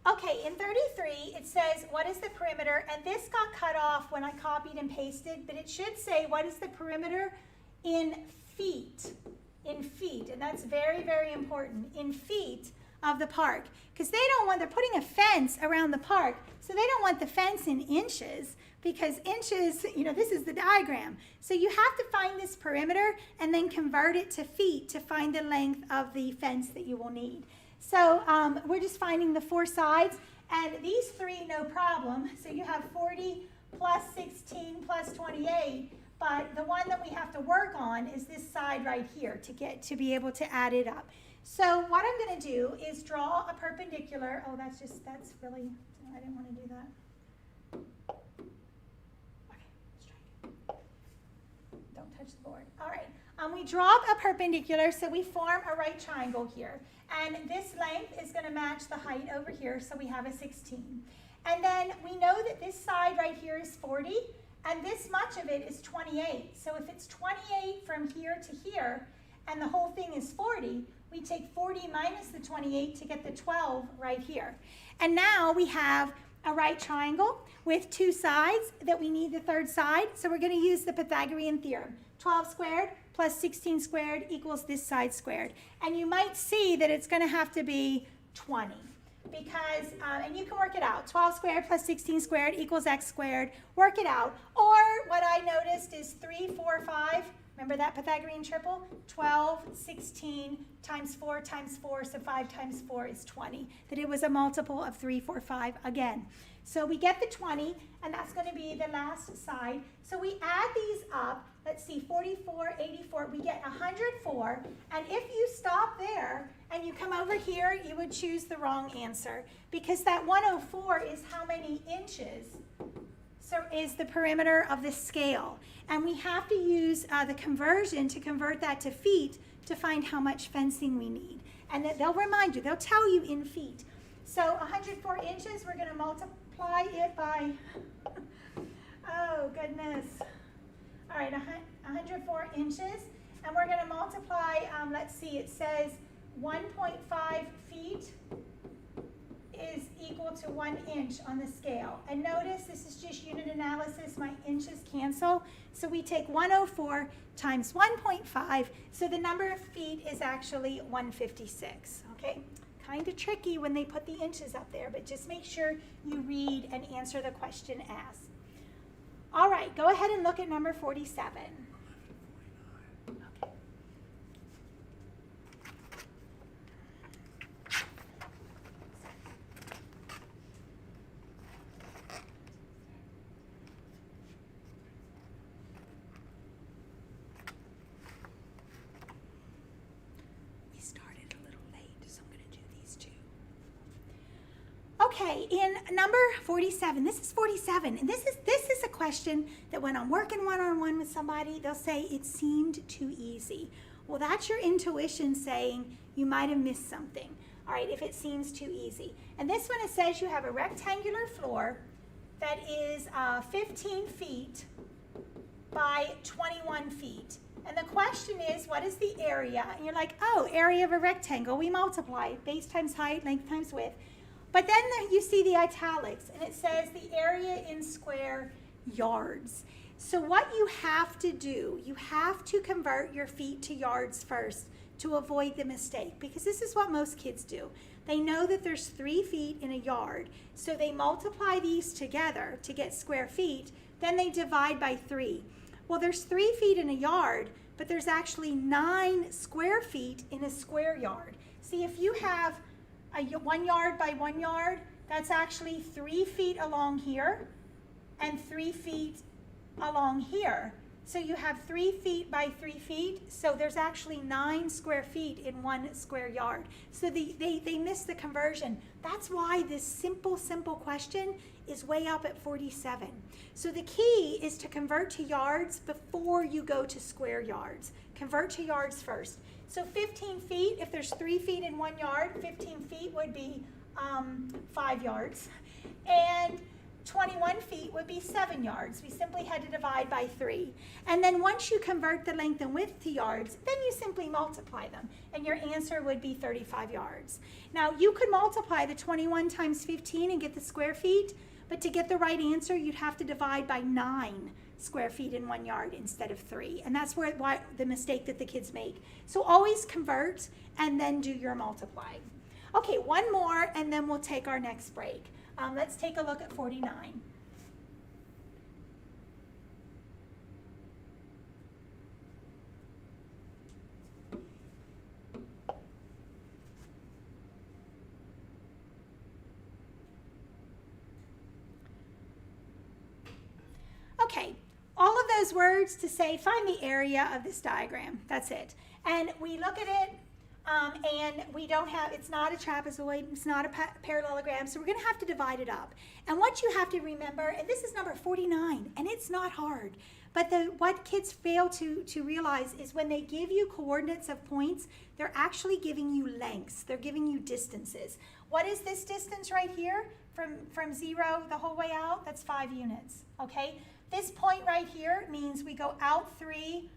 Okay, in 33, it says, what is the perimeter? And this got cut off when I copied and pasted, but it should say, what is the perimeter in feet? In feet, and that's very, very important, in feet of the park. Because they don't want, they're putting a fence around the park, so they don't want the fence in inches, because inches, you know, this is the diagram. So you have to find this perimeter and then convert it to feet to find the length of the fence that you will need. So we're just finding the 4 sides, and these 3, no problem. So you have 40 plus 16 plus 28, but the one that we have to work on is this side right here to be able to add it up. So what I'm going to do is draw a perpendicular. Oh, that's really, I didn't want to do that. Okay, let's try again. Don't touch the board. All right. We draw a perpendicular, so we form a right triangle here. And this length is going to match the height over here, so we have a 16. And then we know that this side right here is 40, and this much of it is 28. So if it's 28 from here to here, and the whole thing is 40, we take 40 minus the 28 to get the 12 right here. And now we have a right triangle with 2 sides that we need the 3rd side, so we're going to use the Pythagorean theorem. 12 squared plus 16 squared equals this side squared. And you might see that it's going to have to be 20 because, and you can work it out. 12 squared plus 16 squared equals x squared. Work it out. Or what I noticed is 3, 4, 5. Remember that Pythagorean triple? 12, 16 times 4 times 4, so 5 times 4 is 20. That it was a multiple of 3, 4, 5 again. So we get the 20, and that's going to be the last side. So we add these up. Let's see, 44, 84, we get 104. And if you stop there and you come over here, you would choose the wrong answer because that 104 is how many inches? So is the perimeter of the scale. And we have to use the conversion to convert that to feet to find how much fencing we need. And they'll remind you, they'll tell you in feet. So 104 inches, we're going to multiply it by, oh goodness. All right, 104 inches. And we're going to multiply, let's see, it says 1.5 feet is equal to 1 inch on the scale. And notice this is just unit analysis. My inches cancel. So we take 104 times 1.5. So the number of feet is actually 156. Okay? Kind of tricky when they put the inches up there, but just make sure you read and answer the question asked. All right, go ahead and look at number 47. Okay. We started a little late, so I'm going to do these two. Okay, in number 47, this is 47, and this is a question that when I'm working one-on-one with somebody, they'll say it seemed too easy. Well, that's your intuition saying you might have missed something. All right, if it seems too easy. And this one, it says you have a rectangular floor that is 15 feet by 21 feet. And the question is, what is the area? And you're like, oh, area of a rectangle. We multiply base times height, length times width. But then you see the italics, and it says the area in square yards. So what you have to do, you have to convert your feet to yards first to avoid the mistake, because this is what most kids do. They know that there's 3 feet in a yard, so they multiply these together to get square feet, then they divide by 3. Well, there's 3 feet in a yard, but there's actually 9 square feet in a square yard. See, if you have a 1 yard by 1 yard, that's actually 3 feet along here and 3 feet along here. So you have 3 feet by 3 feet, so there's actually 9 square feet in 1 square yard. So they missed the conversion. That's why this simple question is way up at 47. So the key is to convert to yards before you go to square yards. Convert to yards first. So 15 feet, if there's 3 feet in 1 yard, 15 feet would be 5 yards. And 21 feet would be 7 yards. We simply had to divide by 3. And then once you convert the length and width to yards, then you simply multiply them, and your answer would be 35 yards. Now, you could multiply the 21 times 15 and get the square feet, but to get the right answer, you'd have to divide by 9 square feet in 1 yard instead of 3. And that's why the mistake that the kids make. So always convert and then do your multiplying. Okay, one more, and then we'll take our next break. Let's take a look at 49. Okay, all of those words to say, find the area of this diagram. That's it. And we look at it, and we don't have, it's not a trapezoid, it's not a parallelogram, so we're going to have to divide it up. And what you have to remember, and this is number 49, and it's not hard, but what kids fail to realize is when they give you coordinates of points, they're actually giving you lengths. They're giving you distances. What is this distance right here from 0 the whole way out? That's 5 units, okay? This point right here means we go out 3,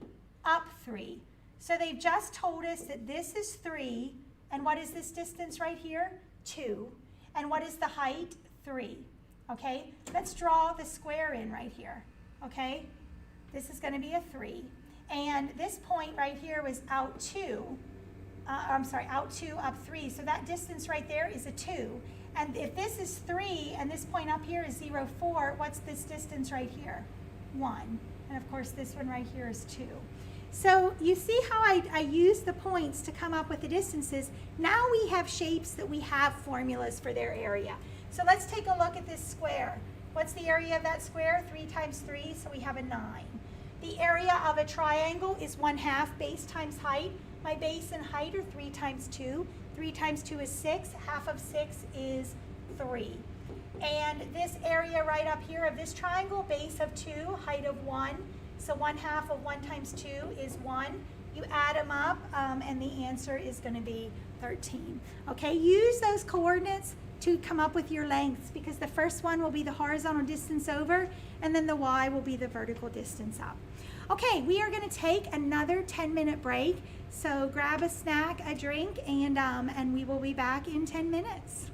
up 3. So they've just told us that this is 3, and what is this distance right here? 2. And what is the height? 3. Okay, let's draw the square in right here. Okay, this is going to be a 3. And this point right here was out 2. Out 2, up 3. So that distance right there is a 2. And if this is 3 and this point up here is 0, 4, what's this distance right here? 1. And of course this one right here is 2. So you see how I use the points to come up with the distances. Now we have shapes that we have formulas for their area. So let's take a look at this square. What's the area of that square? 3 times 3, so we have a 9. The area of a triangle is 1/2 base times height. My base and height are 3 times 2. 3 times 2 is 6. Half of 6 is 3. And this area right up here of this triangle, base of 2, height of 1. So 1/2 of 1 times 2 is 1. You add them up, and the answer is going to be 13. Okay, use those coordinates to come up with your lengths, because the first one will be the horizontal distance over, and then the y will be the vertical distance up. Okay, we are going to take another 10-minute break. So grab a snack, a drink, and we will be back in 10 minutes.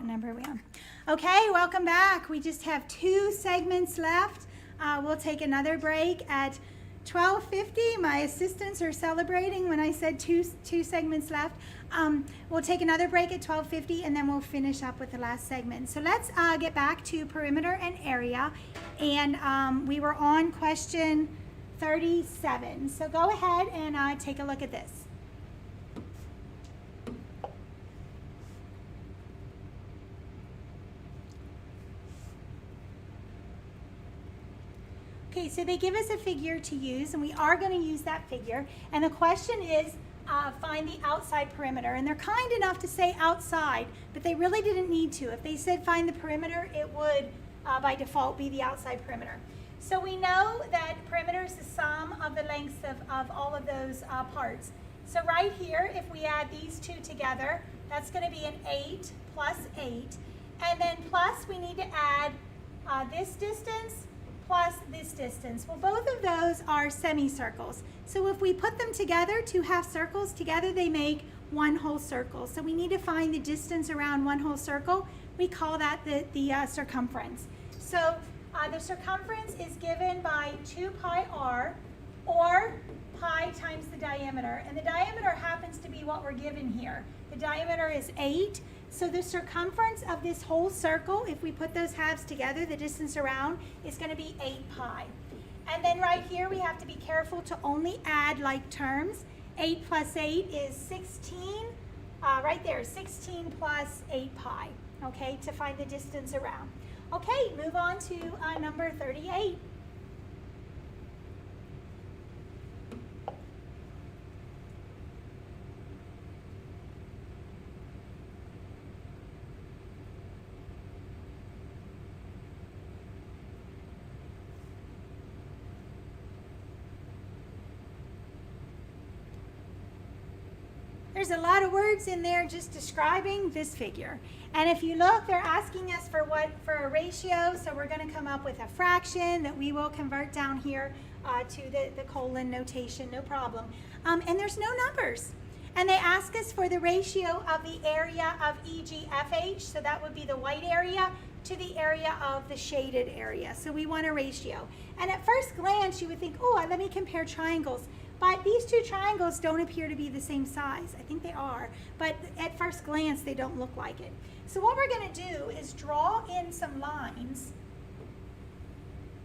what number are we on? Okay, welcome back. We just have 2 segments left. We'll take another break at 12:50. My assistants are celebrating when I said two segments left. We'll take another break at 12:50, and then we'll finish up with the last segment. So let's get back to perimeter and area, and we were on question 37. So go ahead and take a look at this. Okay, so they give us a figure to use, and we are going to use that figure. And the question is, find the outside perimeter. And they're kind enough to say outside, but they really didn't need to. If they said find the perimeter, it would, by default, be the outside perimeter. So we know that perimeter is the sum of the lengths of all of those parts. So right here, if we add these 2 together, that's going to be an 8 plus 8. And then plus, we need to add this distance plus this distance. Well, both of those are semicircles. So if we put them together, 2 half circles together, they make 1 whole circle. So we need to find the distance around 1 whole circle. We call that the circumference. So the circumference is given by 2 pi r, or pi times the diameter. And the diameter happens to be what we're given here. The diameter is 8. So the circumference of this whole circle, if we put those halves together, the distance around is going to be 8 pi. And then right here, we have to be careful to only add like terms. 8 plus 8 is 16. Right there, 16 plus 8 pi, okay, to find the distance around. Okay, move on to number 38. There's a lot of words in there just describing this figure. And if you look, they're asking us for a ratio, so we're going to come up with a fraction that we will convert down here to the colon notation, no problem. And there's no numbers. And they ask us for the ratio of the area of EGFH, so that would be the white area, to the area of the shaded area. So we want a ratio. And at first glance, you would think, oh, let me compare triangles. But these 2 triangles don't appear to be the same size. I think they are, but at first glance, they don't look like it. So what we're going to do is draw in some lines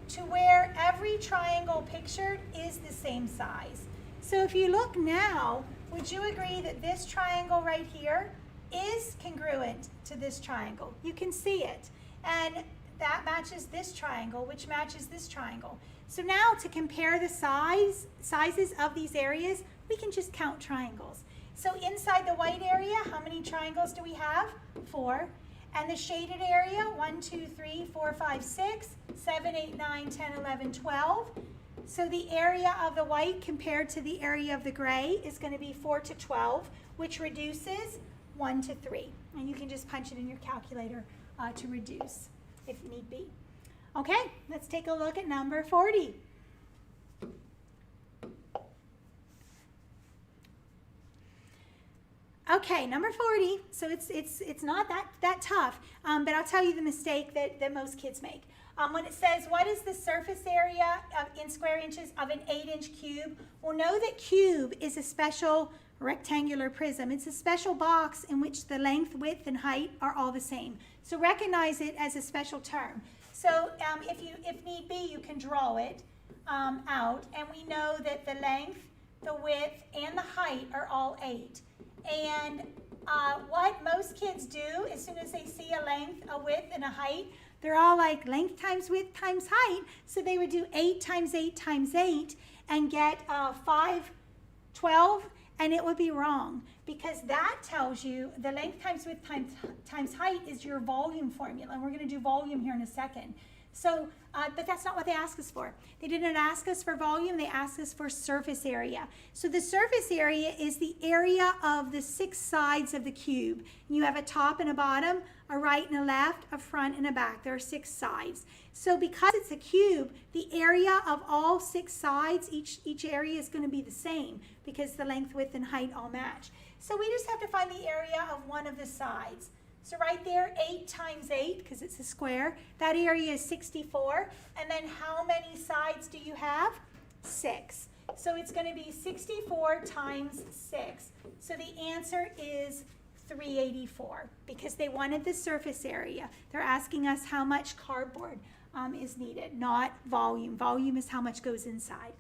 to where every triangle pictured is the same size. So if you look now, would you agree that this triangle right here is congruent to this triangle? You can see it. And that matches this triangle, which matches this triangle. So now to compare the sizes of these areas, we can just count triangles. So inside the white area, how many triangles do we have? 4. And the shaded area, 1, 2, 3, 4, 5, 6, 7, 8, 9, 10, 11, 12. So the area of the white compared to the area of the gray is going to be 4 to 12, which reduces 1 to 3. And you can just punch it in your calculator to reduce if need be. Okay, let's take a look at number 40. Okay, number 40. So it's not that tough, but I'll tell you the mistake that most kids make. When it says, what is the surface area in square inches of an 8-inch cube? Well, know that cube is a special rectangular prism. It's a special box in which the length, width, and height are all the same. So recognize it as a special term. So if need be, you can draw it out. And we know that the length, the width, and the height are all 8. And what most kids do as soon as they see a length, a width, and a height, they're all like length times width times height. So they would do 8 times 8 times 8 and get 512, and it would be wrong, because that tells you the length times width times height is your volume formula. And we're going to do volume here in a second. So, but that's not what they ask us for. They didn't ask us for volume, they asked us for surface area. So the surface area is the area of the 6 sides of the cube. You have a top and a bottom, a right and a left, a front and a back. There are 6 sides. So because it's a cube, the area of all 6 sides, each area is going to be the same, because the length, width, and height all match. So we just have to find the area of one of the sides. So right there, 8 times 8, because it's a square, that area is 64. And then how many sides do you have? 6. So it's going to be 64 times 6. So the answer is 384 because they wanted the surface area. They're asking us how much cardboard is needed, not volume. Volume is how much goes inside.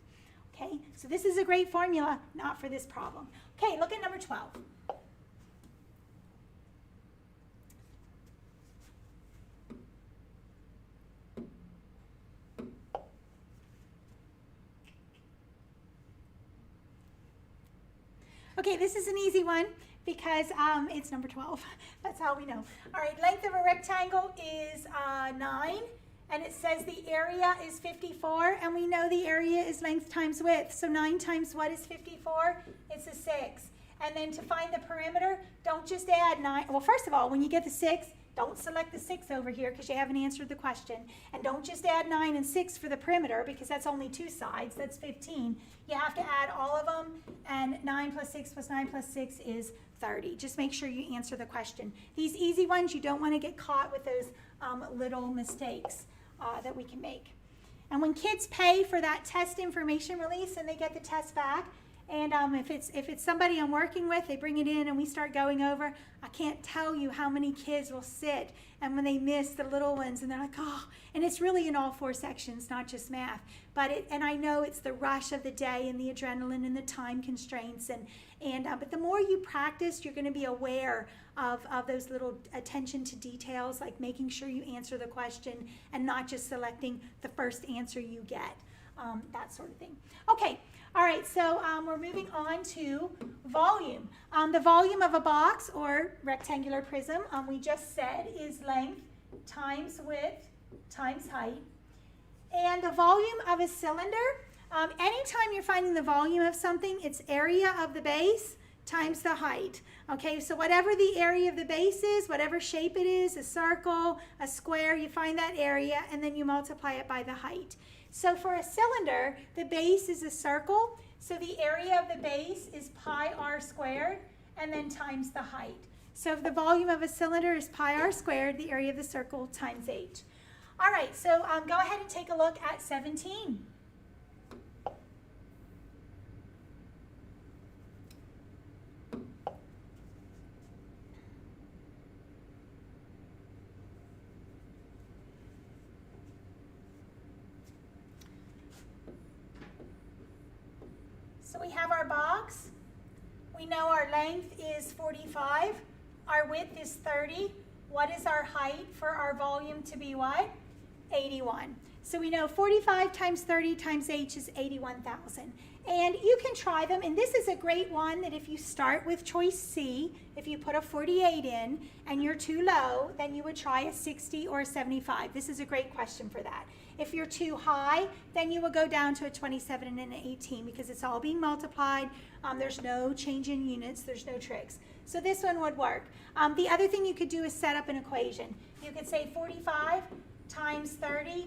Okay, so this is a great formula, not for this problem. Okay, look at number 12. Okay, this is an easy one because it's number 12. That's how we know. All right, length of a rectangle is 9, and it says the area is 54, and we know the area is length times width. So 9 times what is 54? It's a 6. And then to find the perimeter, don't just add 9. Well, first of all, when you get the 6, don't select the 6 over here because you haven't answered the question. And don't just add 9 and 6 for the perimeter because that's only 2 sides. That's 15. You have to add all of them, and 9 plus 6 plus 9 plus 6 is 30. Just make sure you answer the question. These easy ones, you don't want to get caught with those little mistakes that we can make. And when kids pay for that test information release and they get the test back, and if it's somebody I'm working with, they bring it in and we start going over, I can't tell you how many kids will sit and when they miss the little ones and they're like, oh, and it's really in all 4 sections, not just math. And I know it's the rush of the day and the adrenaline and the time constraints. But the more you practice, you're going to be aware of those little attention to details, like making sure you answer the question and not just selecting the first answer you get, that sort of thing. Okay. All right, so we're moving on to volume. The volume of a box or rectangular prism, we just said, is length times width times height. And the volume of a cylinder, anytime you're finding the volume of something, it's area of the base times the height. Okay, so whatever the area of the base is, whatever shape it is, a circle, a square, you find that area and then you multiply it by the height. So for a cylinder, the base is a circle, so the area of the base is pi r squared, and then times the height. So if the volume of a cylinder is pi r squared, the area of the circle times h. All right, so go ahead and take a look at 17. So we have our box. We know our length is 45. Our width is 30. What is our height for our volume to be what? 81. So we know 45 times 30 times h is 81,000. And you can try them. And this is a great one that if you start with choice C, if you put a 48 in and you're too low, then you would try a 60 or a 75. This is a great question for that. If you're too high, then you will go down to a 27 and an 18 because it's all being multiplied. There's no change in units. There's no tricks. So this one would work. The other thing you could do is set up an equation. You could say 45 times 30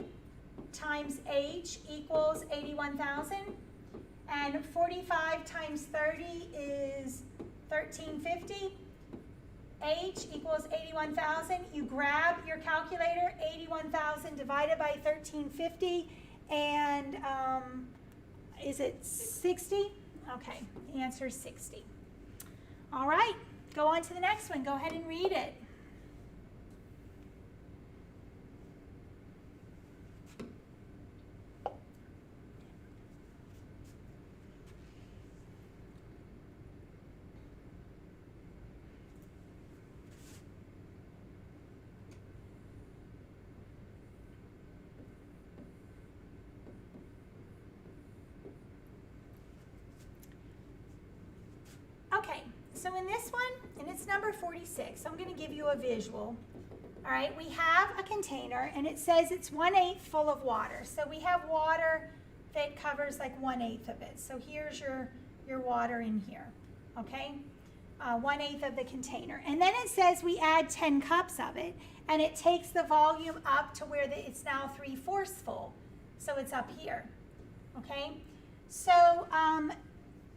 times h equals 81,000. And 45 times 30 is 1350. H equals 81,000. You grab your calculator, 81,000 divided by 1350, and is it 60? Okay, the answer is 60. All right, go on to the next one. Go ahead and read it. Okay, so in this one, and it's number 46, I'm going to give you a visual. All right, we have a container, and it says it's 1/8 full of water. So we have water that covers like 1/8 of it. So here's your water in here, okay? 1/8 of the container. And then it says we add 10 cups of it, and it takes the volume up to where it's now 3/4 full. So it's up here, okay? So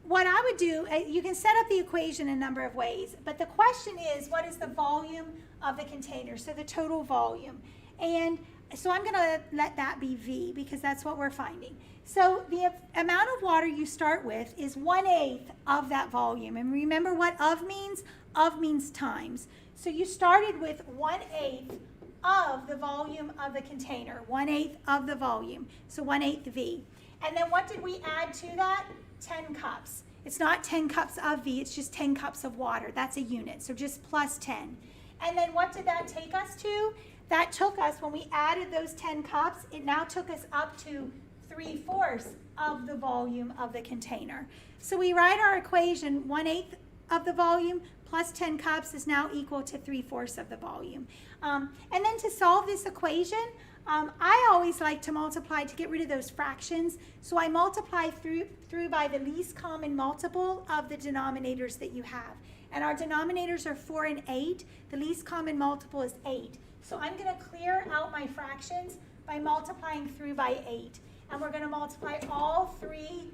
what what I would do, you can set up the equation a number of ways, but the question is, what is the volume of the container? So the total volume. And so I'm going to let that be V because that's what we're finding. So the amount of water you start with is 1/8 of that volume. And remember what of means? Of means times. So you started with 1/8 of the volume of the container, 1/8 of the volume. So 1/8 V. And then what did we add to that? 10 cups. It's not 10 cups of V, it's just 10 cups of water. That's a unit, so just plus 10. And then what did that take us to? That took us, when we added those 10 cups, it now took us up to 3/4 of the volume of the container. So we write our equation, 1/8 of the volume plus 10 cups is now equal to 3/4 of the volume. And then to solve this equation, I always like to multiply to get rid of those fractions. So I multiply through by the least common multiple of the denominators that you have. And our denominators are 4 and 8. The least common multiple is 8. So I'm going to clear out my fractions by multiplying through by 8. And we're going to multiply all three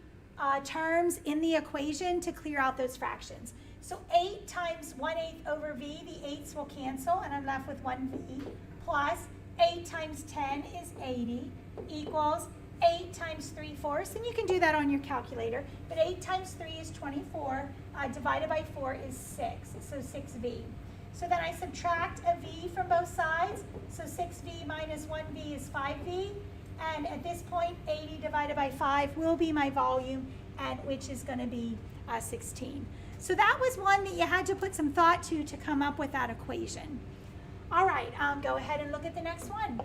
terms in the equation to clear out those fractions. So 8 times 1/8 over V, the 8's will cancel, and I'm left with 1V, plus 8 times 10 is 80, equals 8 times 3/4, and you can do that on your calculator, but 8 times 3 is 24, divided by 4 is 6, so 6V. So then I subtract a V from both sides, so 6V minus 1V is 5V, and at this point 80 divided by 5 will be my volume, and which is going to be 16. So that was one that you had to put some thought to come up with that equation. All right, go ahead and look at the next one.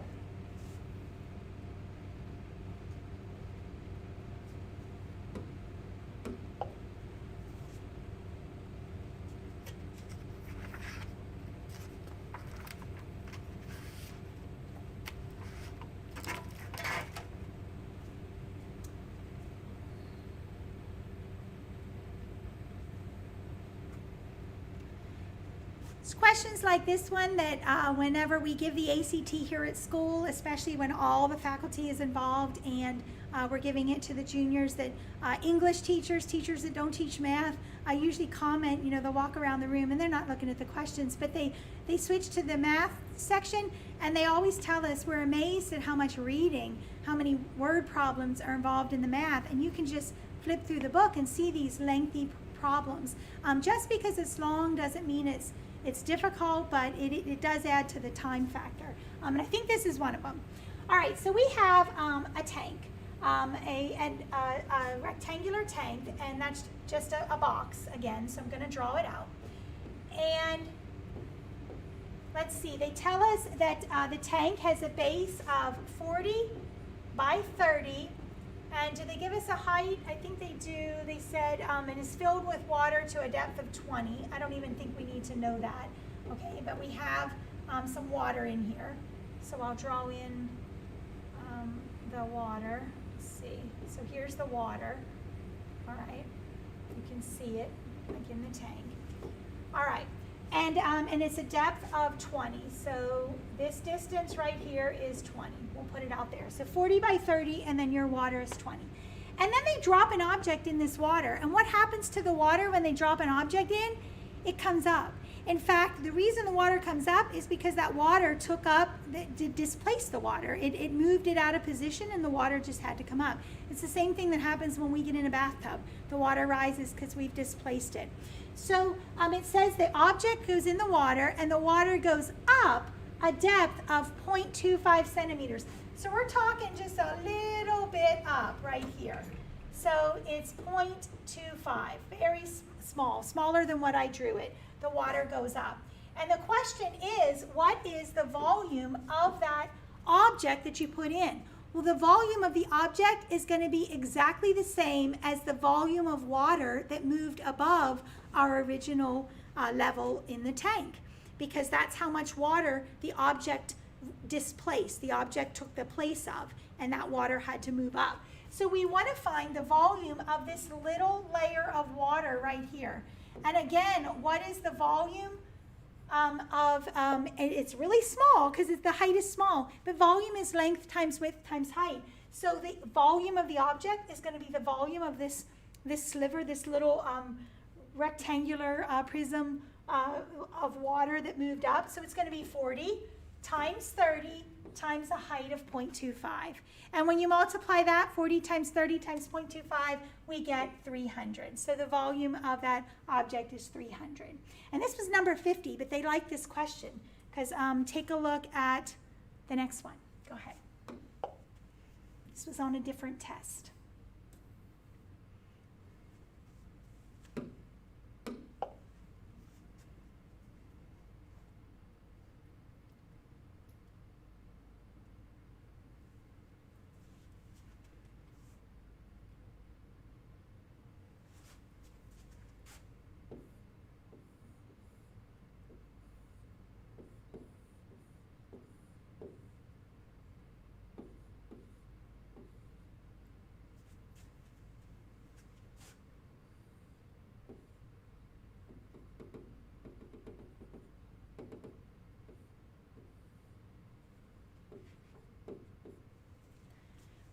It's questions like this one that whenever we give the ACT here at school, especially when all the faculty is involved and we're giving it to the juniors, that English teachers that don't teach math, usually comment, you know, they'll walk around the room and they're not looking at the questions, but they switch to the math section and they always tell us, we're amazed at how much reading, how many word problems are involved in the math, and you can just flip through the book and see these lengthy problems. Just because it's long doesn't mean it's difficult, but it does add to the time factor. And I think this is one of them. All right, so we have a tank, a rectangular tank, and that's just a box again, so I'm going to draw it out. And let's see, they tell us that the tank has a base of 40 by 30, and do they give us a height? I think they do. They said it is filled with water to a depth of 20. I don't even think we need to know that. Okay, but we have some water in here. So I'll draw in the water. Let's see. So here's the water. All right. You can see it like in the tank. All right. And it's a depth of 20. So this distance right here is 20. We'll put it out there. So 40 by 30, and then your water is 20. And then they drop an object in this water. And what happens to the water when they drop an object in? It comes up. In fact, the reason the water comes up is because that water displaced the water. It moved it out of position, and the water just had to come up. It's the same thing that happens when we get in a bathtub. The water rises because we've displaced it. So it says the object goes in the water, and the water goes up a depth of 0.25 centimeters. So we're talking just a little bit up right here. So it's 0.25, very small, smaller than what I drew it. The water goes up. And the question is, what is the volume of that object that you put in? Well, the volume of the object is going to be exactly the same as the volume of water that moved above our original level in the tank, because that's how much water the object displaced, the object took the place of, and that water had to move up. So we want to find the volume of this little layer of water right here. And again, what is the volume it's really small because the height is small, but volume is length times width times height. So the volume of the object is going to be the volume of this this sliver, this little rectangular prism of water that moved up. So it's going to be 40 times 30 times a height of 0.25. And when you multiply that, 40 times 30 times 0.25, we get 300. So the volume of that object is 300. And this was number 50, but they like this question because take a look at the next one. Go ahead. This was on a different test.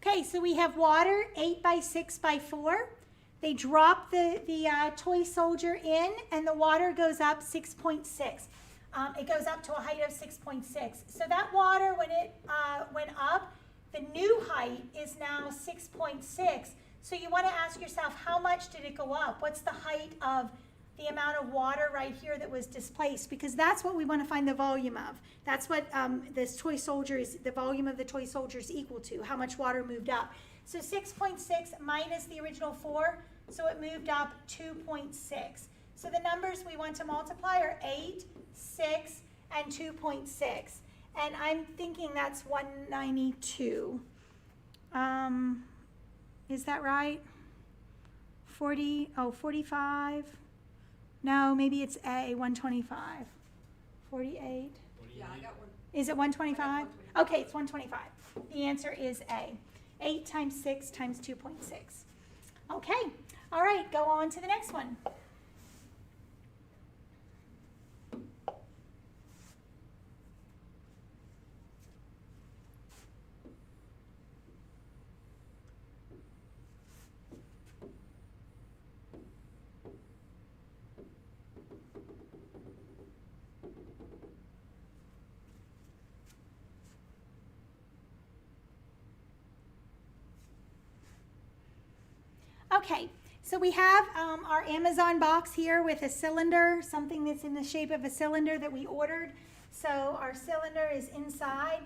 Okay, so we have water 8 by 6 by 4. They drop the toy soldier in, and the water goes up 6.6. It goes up to a height of 6.6. So that water, when it went up, the new height is now 6.6. So you want to ask yourself, how much did it go up? What's the height of the amount of water right here that was displaced? Because that's what we want to find the volume of. That's what this toy soldier is, the volume of the toy soldier is equal to, how much water moved up. So 6.6 minus the original 4, so it moved up 2.6. So the numbers we want to multiply are 8, 6, and 2.6. And I'm thinking that's 192. Is that right? 45. No, maybe it's A, 125. 48. Yeah, I got one. Is it 125? Okay, it's 125. The answer is A. 8 times 6 times 2.6. Okay, all right, go on to the next one. Okay, so we have our Amazon box here with a cylinder, something that's in the shape of a cylinder that we ordered. So our cylinder is inside,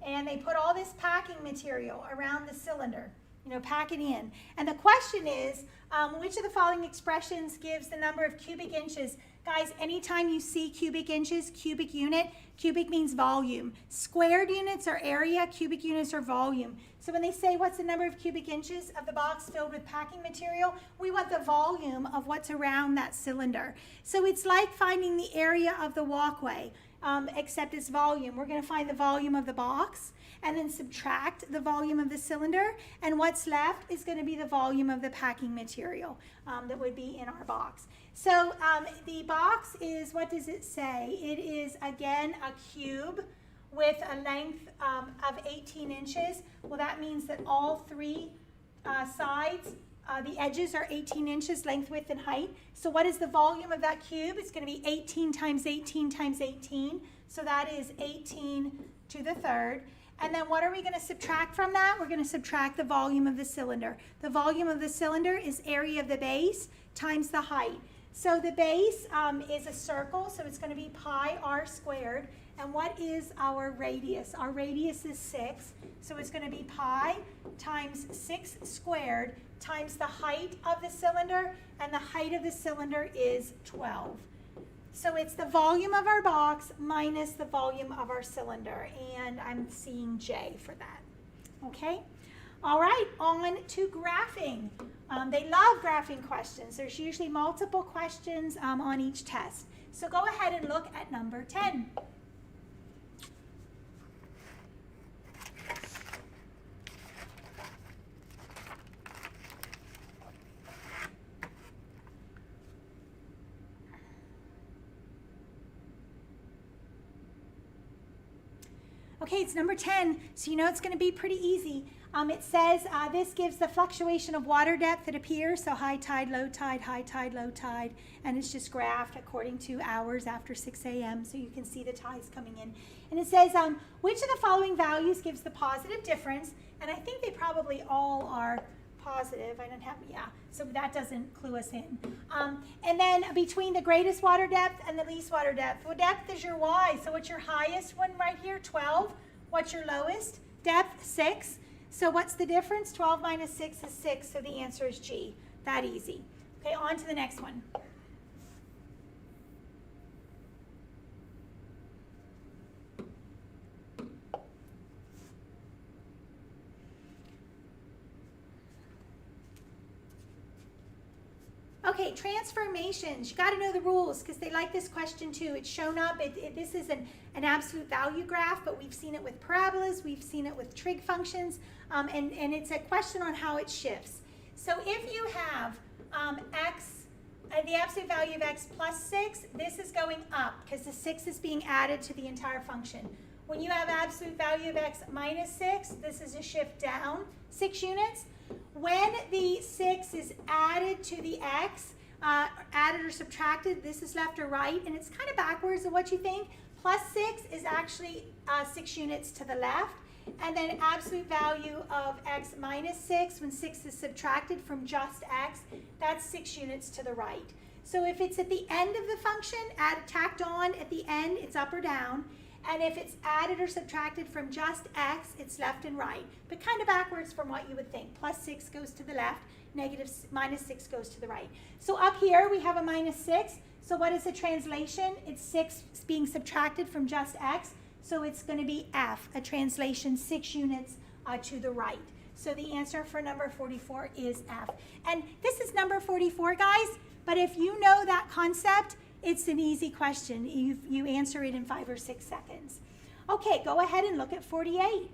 and they put all this packing material around the cylinder, pack it in. And the question is, which of the following expressions gives the number of cubic inches? Guys, anytime you see cubic inches, cubic unit, cubic means volume. Squared units are area, cubic units are volume. So when they say what's the number of cubic inches of the box filled with packing material, we want the volume of what's around that cylinder. So it's like finding the area of the walkway, except it's volume. We're going to find the volume of the box and then subtract the volume of the cylinder, and what's left is going to be the volume of the packing material that would be in our box. So the box is, what does it say? It is, again, a cube with a length of 18 inches. Well, that means that all three sides, the edges are 18 inches, length, width, and height. So what is the volume of that cube? It's going to be 18 times 18 times 18. So that is 18 to the third. And then what are we going to subtract from that? We're going to subtract the volume of the cylinder. The volume of the cylinder is area of the base times the height. So the base is a circle, so it's going to be pi r squared. And what is our radius? Our radius is 6, so it's going to be pi times 6 squared times the height of the cylinder, and the height of the cylinder is 12. So it's the volume of our box minus the volume of our cylinder, and I'm seeing J for that. Okay? All right, on to graphing. They love graphing questions. There's usually multiple questions on each test. So go ahead and look at number 10. Okay, it's number 10, so you know it's going to be pretty easy. It says this gives the fluctuation of water depth that appears, so high tide, low tide, low tide, and it's just graphed according to hours after 6 a.m., so you can see the tides coming in. And it says, which of the following values gives the positive difference? And I think they probably all are positive. I don't have, yeah, so that doesn't clue us in. And then between the greatest water depth and the least water depth. Well, depth is your y, so what's your highest one right here? 12. What's your lowest? Depth, 6. So what's the difference? 12 minus 6 is 6, so the answer is G. That easy. Okay, on to the next one. Okay, transformations. You got to know the rules because they like this question too. It's shown up. This is an absolute value graph, but we've seen it with parabolas. We've seen it with trig functions, and it's a question on how it shifts. So if you have x, the absolute value of x plus 6, this is going up because the 6 is being added to the entire function. When you have absolute value of x minus 6, this is a shift down 6 units. When the 6 is added to the x, added or subtracted, this is left or right, and it's kind of backwards of what you think. Plus 6 is actually 6 units to the left, and then absolute value of x minus 6, when 6 is subtracted from just x, that's 6 units to the right. So if it's at the end of the function, tacked on at the end, it's up or down. And if it's added or subtracted from just x, it's left and right, but kind of backwards from what you would think. Plus 6 goes to the left, minus 6 goes to the right. So up here we have a minus 6. So what is the translation? It's 6 being subtracted from just x. So it's going to be F, a translation 6 units to the right. So the answer for number 44 is F. And this is number 44, guys, but if you know that concept, it's an easy question. You answer it in 5 or 6 seconds. Okay, go ahead and look at 48.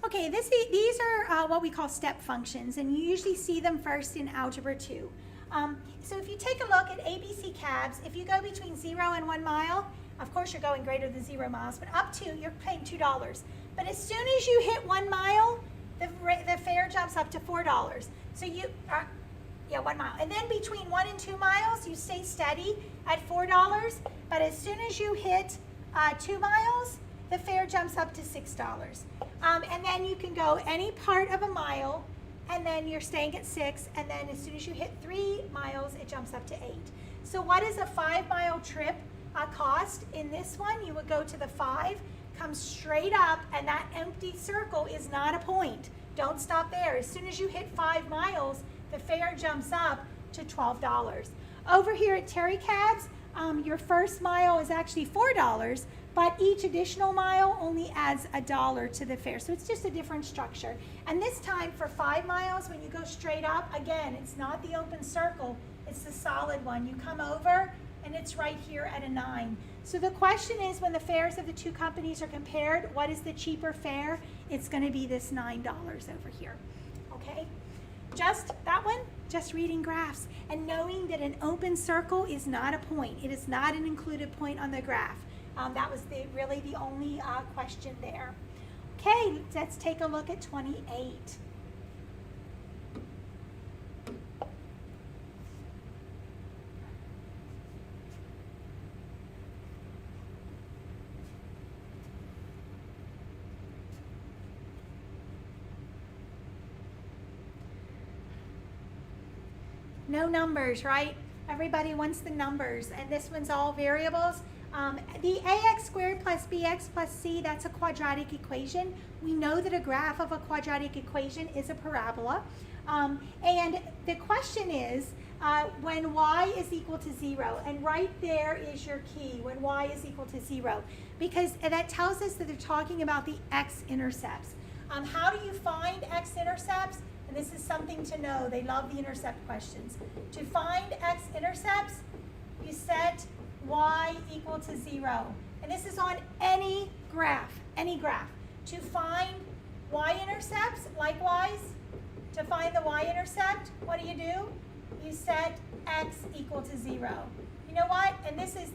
Okay, these are what we call step functions, and you usually see them first in Algebra 2. So if you take a look at ABC cabs, if you go between 0 and 1 mile, of course you're going greater than 0 miles, but up to, you're paying $2. But as soon as you hit 1 mile, the fare jumps up to $4. So you, 1 mile. And then between 1 and 2 miles, you stay steady at $4. But as soon as you hit 2 miles, the fare jumps up to $6. And then you can go any part of a mile, and then you're staying at 6, and then as soon as you hit 3 miles, it jumps up to 8. So what is a 5-mile trip cost? In this one, you would go to the 5, come straight up, and that empty circle is not a point. Don't stop there. As soon as you hit 5 miles, the fare jumps up to $12. Over here at Terry Cabs, your first mile is actually $4, but each additional mile only adds $1 to the fare. So it's just a different structure. And this time for 5 miles, when you go straight up, again, it's not the open circle, it's the solid one. You come over and it's right here at a 9. So the question is, when the fares of the two companies are compared, what is the cheaper fare? It's gonna be this $9 over here, okay? Just that one, just reading graphs and knowing that an open circle is not a point. It is not an included point on the graph. That was really the only question there. Okay, let's take a look at 28. No numbers, right? Everybody wants the numbers, and this one's all variables. The ax squared plus bx plus c, that's a quadratic equation. We know that a graph of a quadratic equation is a parabola. And the question is, when y is equal to 0, and right there is your key, when y is equal to 0, because that tells us that they're talking about the x-intercepts. How do you find x-intercepts? And this is something to know. They love the intercept questions. To find x-intercepts, you set y equal to 0. And this is on any graph, any graph. To find y-intercepts, likewise, to find the y-intercept, what do? You set x equal to 0. You know what? And this is,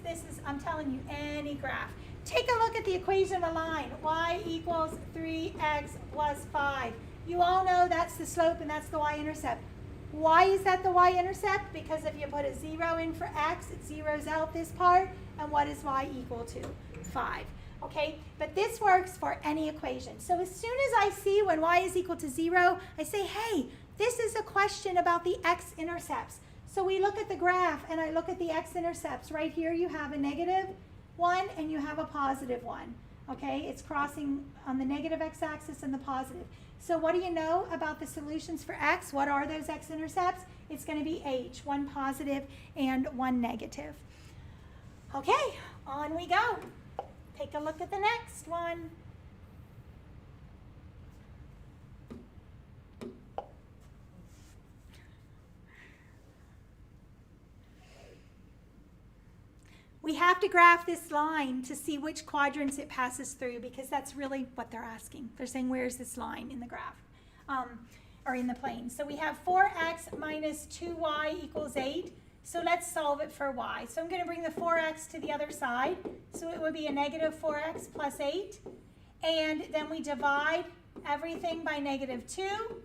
I'm telling you, any graph. Take a look at the equation of a line. Y equals 3x plus 5. You all know that's the slope and that's the y-intercept. Why is that the y-intercept? Because if you put a 0 in for x, it zeroes out this part. And what is y equal to? 5. Okay, but this works for any equation. So as soon as I see when y is equal to 0, I say, hey, this is a question about the x-intercepts. So we look at the graph and I look at the x-intercepts. Right here you have a -1 and you have a +1. Okay, it's crossing on the negative x-axis and the positive. So what do you know about the solutions for x? What are those x-intercepts? It's going to be h, one positive and one negative. Okay, on we go. Take a look at the next one. We have to graph this line to see which quadrants it passes through because that's really what they're asking. They're saying, where's this line in the graph or in the plane? So we have 4x minus 2y equals 8. So let's solve it for y. So I'm going to bring the 4x to the other side. So it would be a -4x plus 8. And then we divide everything by -2.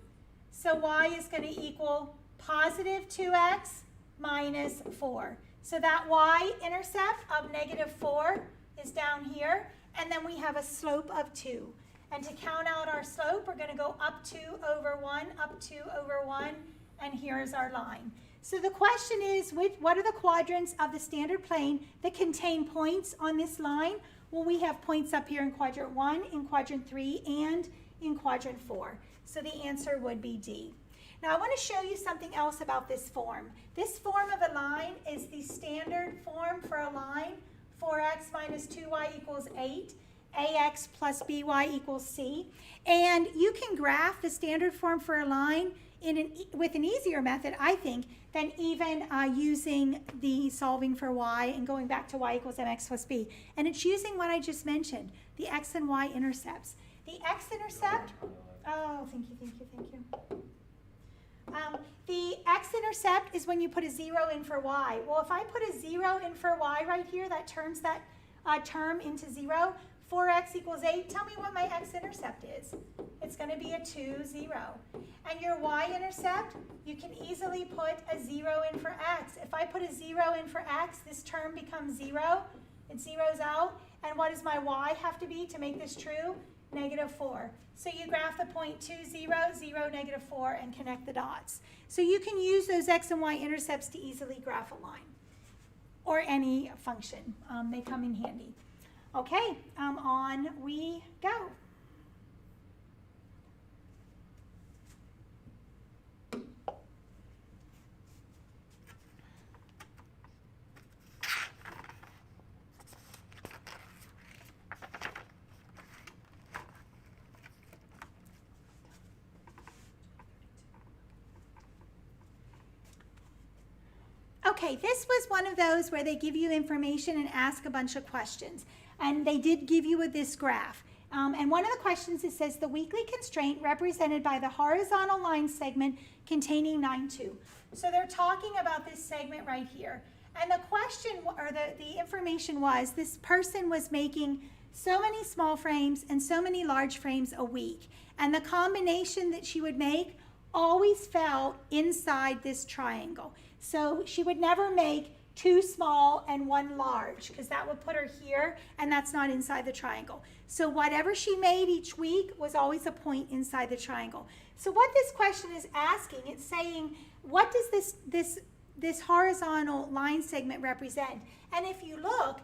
So y is going to equal positive 2x minus 4. So that y-intercept of -4 is down here. And then we have a slope of 2. And to count out our slope, we're going to go up 2 over 1, up 2 over 1. And here's our line. So the question is, what are the quadrants of the standard plane that contain points on this line? Well, we have points up here in quadrant 1, in quadrant 3, and in quadrant 4. So the answer would be D. Now I want to show you something else about this form. This form of a line is the standard form for a line. 4x minus 2y equals 8. ax plus by equals c. And you can graph the standard form for a line with an easier method, I think, than even using the solving for y and going back to y equals mx plus b. And it's using what I just mentioned, the x and y intercepts. The x-intercept, oh, thank you. The x-intercept is when you put a 0 in for y. Well, if I put a 0 in for y right here, that turns that term into 0. 4x equals 8. Tell me what my x-intercept is. It's going to be a 2, 0. And your y-intercept, you can easily put a 0 in for x. If I put a 0 in for x, this term becomes 0. It zeroes out. And what does my y have to be to make this true? -4. So you graph the point 2, 0, 0, -4, and connect the dots. So you can use those x and y intercepts to easily graph a line or any function. They come in handy. Okay, on we go. Okay, this was one of those where they give you information and ask a bunch of questions. And they did give you this graph. And one of the questions, it says the weekly constraint represented by the horizontal line segment containing 9,2. So they're talking about this segment right here. And the question, or the information was, this person was making so many small frames and so many large frames a week. And the combination that she would make always fell inside this triangle. So she would never make 2 small and 1 large, because that would put her here, and that's not inside the triangle. So whatever she made each week was always a point inside the triangle. So what this question is asking, it's saying, what does this horizontal line segment represent? And if you look,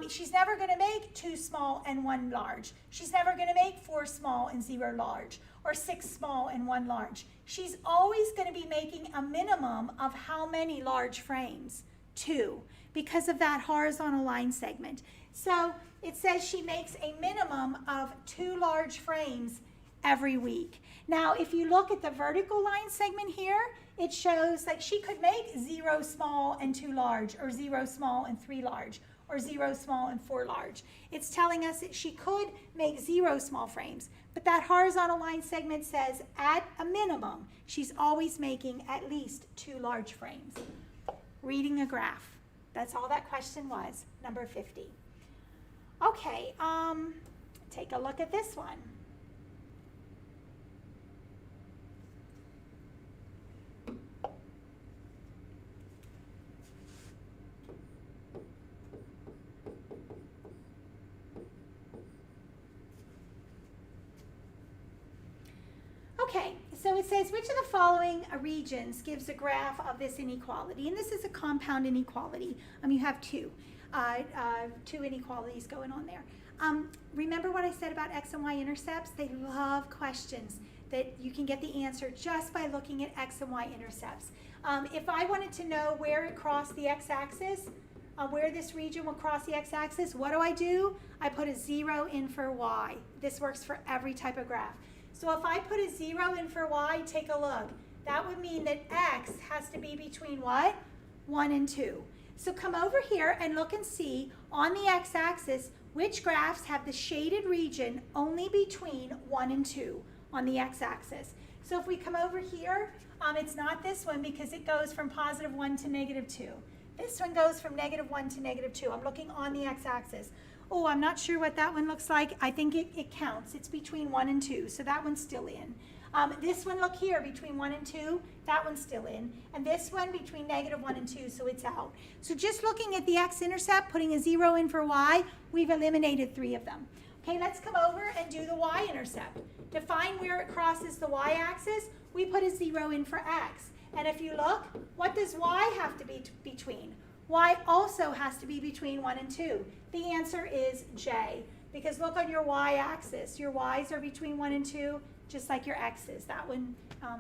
she's never going to make 2 small and 1 large. She's never going to make 4 small and 0 large, or 6 small and 1 large. She's always going to be making a minimum of how many large frames? 2, because of that horizontal line segment. So it says she makes a minimum of 2 large frames every week. Now, if you look at the vertical line segment here, it shows like she could make 0 small and 2 large, or 0 small and 3 large, or 0 small and 4 large. It's telling us that she could make 0 small frames, but that horizontal line segment says at a minimum, she's always making at least 2 large frames. Reading a graph. That's all that question was, number 50. Okay, take a look at this one. Okay, so it says, which of the following regions gives a graph of this inequality? And this is a compound inequality. You have two inequalities going on there. Remember what I said about x and y intercepts? They love questions that you can get the answer just by looking at x and y intercepts. If I wanted to know where it crossed the x-axis, where this region will cross the x-axis, what do? I put a 0 in for y. This works for every type of graph. So if I put a 0 in for y, take a look. That would mean that x has to be between what? 1 and 2. So come over here and look and see on the x-axis which graphs have the shaded region only between 1 and 2 on the x-axis. So if we come over here, it's not this one because it goes from positive 1 to negative 2. This one goes from negative 1 to negative 2. I'm looking on the x-axis. Oh, I'm not sure what that one looks like. I think it counts. It's between 1 and 2, so that one's still in. This one, look here, between 1 and 2, that one's still in. And this one between negative 1 and 2, so it's out. So just looking at the x-intercept, putting a 0 in for y, we've eliminated 3 of them. Okay, let's come over and do the y-intercept. To find where it crosses the y-axis, we put a 0 in for x. And if you look, what does y have to be between? Y also has to be between 1 and 2. The answer is J, because look on your y-axis. Your y's are between 1 and 2, just like your x's. That one,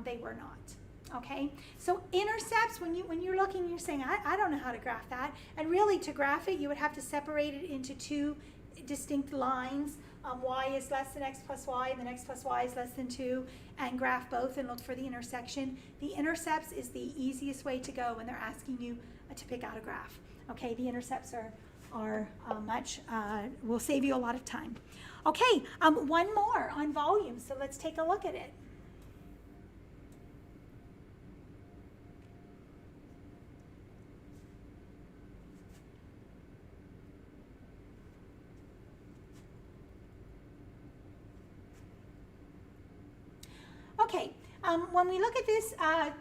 they were not. Okay? So intercepts, when you're looking, you're saying, I don't know how to graph that. And really, to graph it, you would have to separate it into 2 distinct lines. Y is less than x plus y, and then x plus y is less than 2, and graph both and look for the intersection. The intercepts is the easiest way to go when they're asking you to pick out a graph. Okay, the intercepts are will save you a lot of time. Okay, one more on volume, so let's take a look at it. Okay, when we look at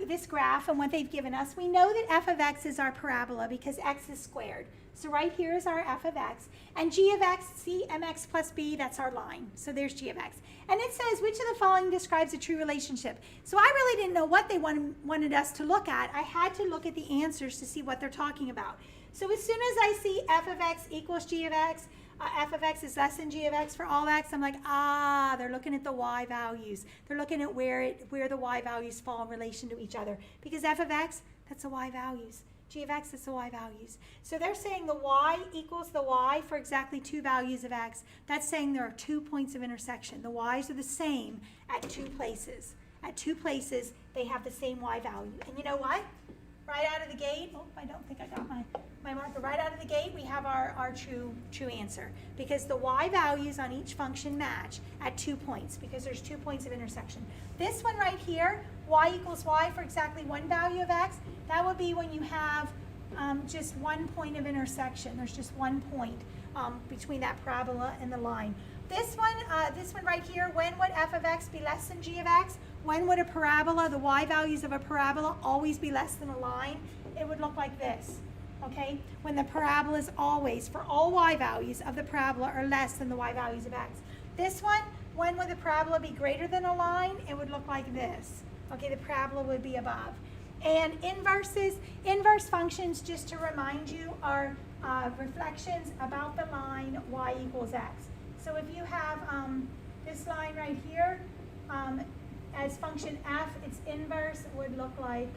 this graph and what they've given us, we know that f of x is our parabola because x is squared. So right here is our f of x. And g of x, c mx plus b, that's our line. So there's g of x. And it says, which of the following describes a true relationship? So I really didn't know what they wanted us to look at. I had to look at the answers to see what they're talking about. So as soon as I see f of x equals g of x, f of x is less than g of x for all x, I'm like, they're looking at the y values. They're looking at where the y values fall in relation to each other. Because f of x, that's the y values. G of x is the y values. So they're saying the y equals the y for exactly 2 values of x. That's saying there are 2 points of intersection. The y's are the same at 2 places. At 2 places, they have the same y value. And you know what? Right out of the gate, I don't think I got my marker. Right out of the gate, we have our true answer. Because the y values on each function match at 2 points, because there's 2 points of intersection. This one right here, y equals y for exactly 1 value of x, that would be when you have just 1 point of intersection. There's just 1 point between that parabola and the line. This one right here, when would f of x be less than g of x? When would a parabola, the y values of a parabola, always be less than a line? It would look like this, okay? When the parabola is always, for all y values of the parabola, are less than the y values of x. This one, when would the parabola be greater than a line? It would look like this. Okay, the parabola would be above. And inverse functions, just to remind you, are reflections about the line y equals x. So if you have this line right here, as function f, its inverse would look like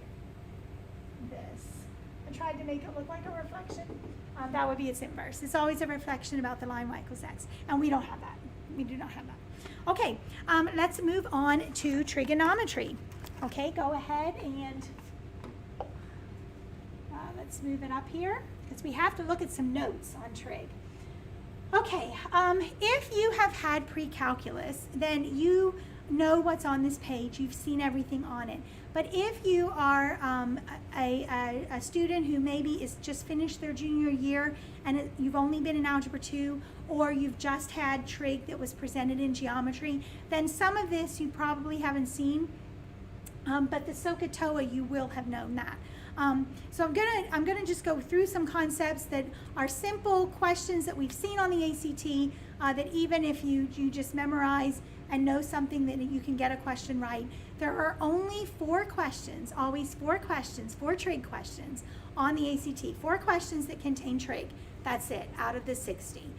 this. I tried to make it look like a reflection. That would be its inverse. It's always a reflection about the line y equals x. And we don't have that. We do not have that. Okay, let's move on to trigonometry. Okay, go ahead and let's let's move it up here because we have to look at some notes on trig. Okay, if you have had pre-calculus, then you know what's on this page. You've seen everything on it. But if you are a student who maybe is just finished their junior year and you've only been in Algebra 2, or you've just had trig that was presented in geometry, then some of this you probably haven't seen, but the SOHCAHTOA you will have known that. So I'm gonna just go through some concepts that are simple questions that we've seen on the ACT, that even if you just memorize and know something, that you can get a question right. There are only 4 questions, always 4 questions, 4 trig questions on the ACT, 4 questions that contain trig. That's it, out of the 60.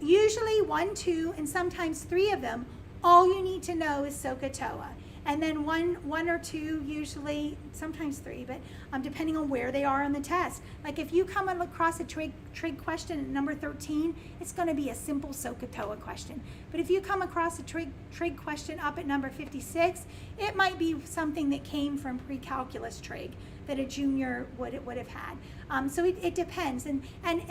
Usually 1, 2, and sometimes 3 of them, all you need to know is SOHCAHTOA. And then one or 2, usually, sometimes 3, but depending on where they are on the test. Like if you come across a trig question at number 13, it's going to be a simple SOHCAHTOA question. But if you come across a trig question up at number 56, it might be something that came from pre-calculus trig that a junior would have had. So it depends. And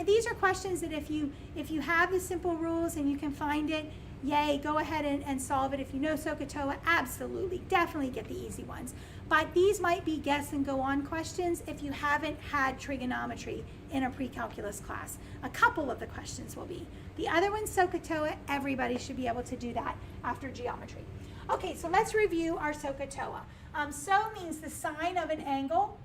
these are questions that if you have the simple rules and you can find it, yay, go ahead and solve it. If you know SOHCAHTOA, absolutely, definitely get the easy ones. But these might be guess and go on questions if you haven't had trigonometry in a pre-calculus class. A couple of the questions will be. The other ones, SOHCAHTOA, everybody should be able to do that after geometry. Okay, so let's review our SOHCAHTOA. So means the sine of an angle.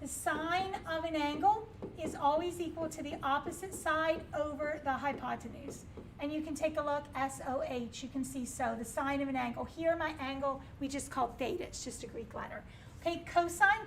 The sine of an angle is always equal to the opposite side over the hypotenuse. And you can take a look, SOH, you can see so, the sine of an angle. Here my angle, we just called theta, it's just a Greek letter. Okay, cosine,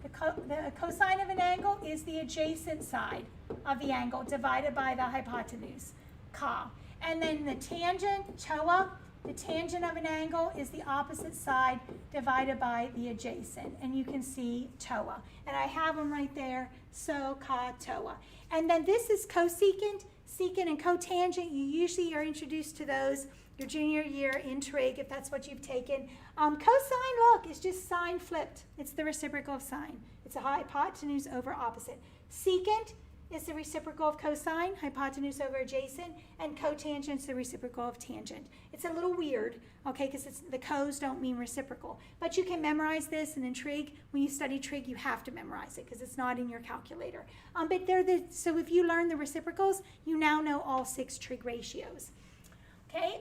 the cosine of an angle is the adjacent side of the angle divided by the hypotenuse, ka. And then the tangent, TOA, the tangent of an angle is the opposite side divided by the adjacent. And you can see TOA. And I have them right there, SOHCAHTOA. And then this is cosecant, secant, and cotangent. You usually are introduced to those your junior year in trig, if that's what you've taken. Cosine, look, is just sine flipped. It's the reciprocal of sine. It's a hypotenuse over opposite. Secant is the reciprocal of cosine, hypotenuse over adjacent, and cotangent is the reciprocal of tangent. It's a little weird, okay, because the cos don't mean reciprocal. But you can memorize this, and in trig, when you study trig, you have to memorize it because it's not in your calculator. But so if you learn the reciprocals, you now know all 6 trig ratios. Okay,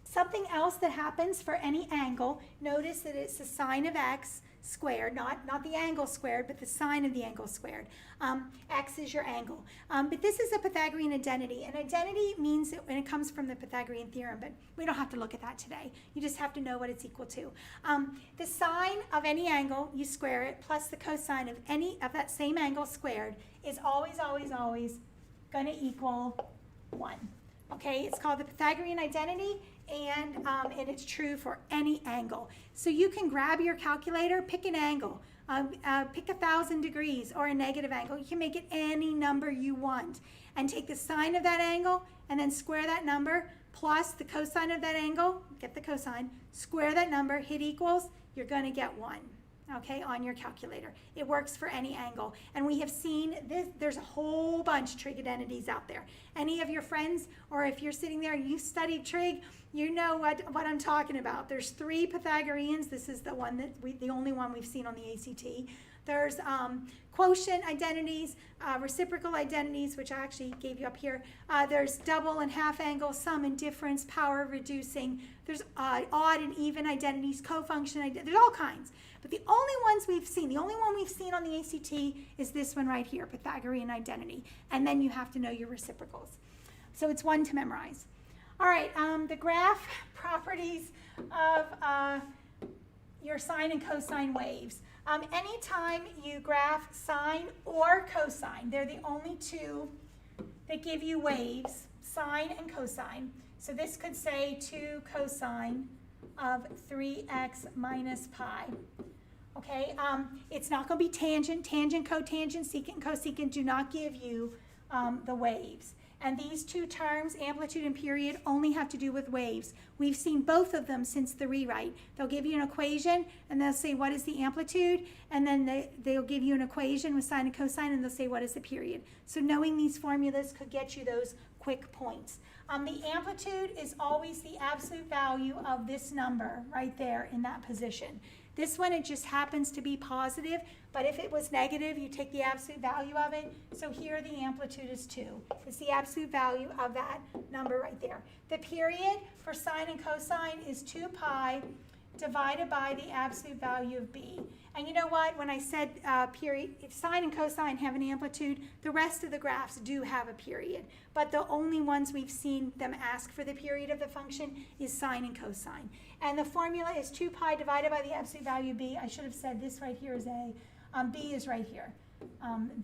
something else that happens for any angle, notice that it's the sine of x squared, not the angle squared, but the sine of the angle squared. X is your angle. But this is a Pythagorean identity. An identity means that when it comes from the Pythagorean theorem, but we don't have to look at that today. You just have to know what it's equal to. The sine of any angle, you square it, plus the cosine of any of that same angle squared is always, always, always going to equal 1. Okay, it's called the Pythagorean identity, and it's true for any angle. So you can grab your calculator, pick an angle, pick 1,000 degrees or a negative angle. You can make it any number you want, and take the sine of that angle and then square that number plus the cosine of that angle, get the cosine, square that number, hit equals, you're going to get 1. Okay, on your calculator. It works for any angle. And we have seen this, there's a whole bunch of trig identities out there. Any of your friends, or if you're sitting there and you studied trig, you know what I'm talking about. There's 3 Pythagoreans. This is the one that the only one we've seen on the ACT. There's quotient identities, reciprocal identities, which I actually gave you up here. There's double and half angle, sum and difference, power reducing. There's odd and even identities, cofunction, there's all kinds. But the only ones we've seen, the only one we've seen on the ACT is this one right here, Pythagorean identity. And then you have to know your reciprocals. So it's 1 to memorize. All right, the graph properties of your sine and cosine waves. Anytime you graph sine or cosine, they're the only 2 that give you waves, sine and cosine. So this could say 2 cosine of 3x minus pi. Okay, it's not going to be tangent, cotangent, secant, and cosecant do not give you the waves. And these two terms, amplitude and period, only have to do with waves. We've seen both of them since the rewrite. They'll give you an equation, and they'll say, what is the amplitude? And then they'll give you an equation with sine and cosine, and they'll say, what is the period? So knowing these formulas could get you those quick points. The amplitude is always the absolute value of this number right there in that position. This one, it just happens to be positive, but if it was negative, you take the absolute value of it. So here the amplitude is 2. It's the absolute value of that number right there. The period for sine and cosine is 2 pi divided by the absolute value of b. And you know what? When I said period, if sine and cosine have an amplitude, the rest of the graphs do have a period. But the only ones we've seen them ask for the period of the function is sine and cosine. And the formula is 2 pi divided by the absolute value of b. I should have said this right here is a, b is right here.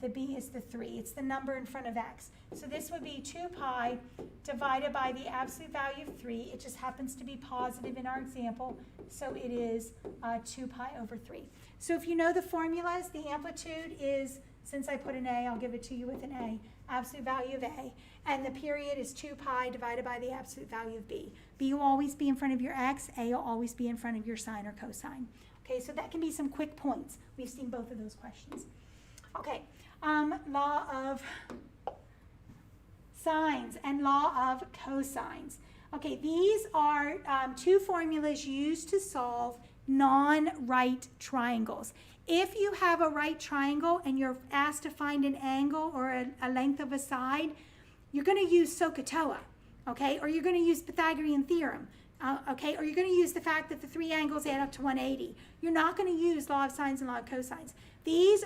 The b is the 3. It's the number in front of x. So this would be 2 pi divided by the absolute value of 3. It just happens to be positive in our example, so it is 2 pi over 3. So if you know the formulas, the amplitude is, since I put an A, I'll give it to you with an A, absolute value of A. And the period is 2 pi divided by the absolute value of B. B will always be in front of your x, A will always be in front of your sine or cosine. Okay, so that can be some quick points. We've seen both of those questions. Okay, law of sines and law of cosines. Okay, these are two formulas used to solve non-right triangles. If you have a right triangle and you're asked to find an angle or a length of a side, you're going to use SOHCAHTOA, okay? Or you're going to use Pythagorean theorem, okay? Or you're going to use the fact that the three angles add up to 180. You're not going to use law of sines and law of cosines. These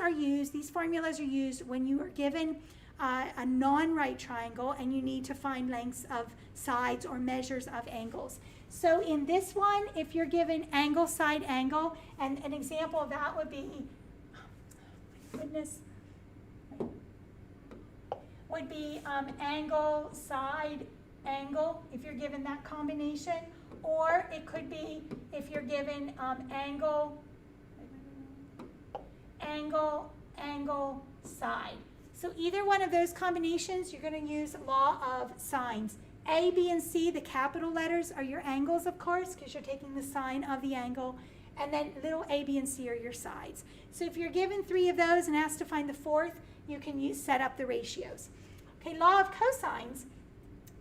formulas are used when you are given a non-right triangle and you need to find lengths of sides or measures of angles. So in this one, if you're given angle, side, angle, and an example of that would be, oh my goodness, would be angle, side, angle, if you're given that combination, or it could be if you're given angle, angle, angle, side. So either one of those combinations, you're going to use law of sines. A, B, and C, the capital letters, are your angles, of course, because you're taking the sine of the angle. And then little a, b, and c are your sides. So if you're given 3 of those and asked to find the 4th, you can set up the ratios. Okay, law of cosines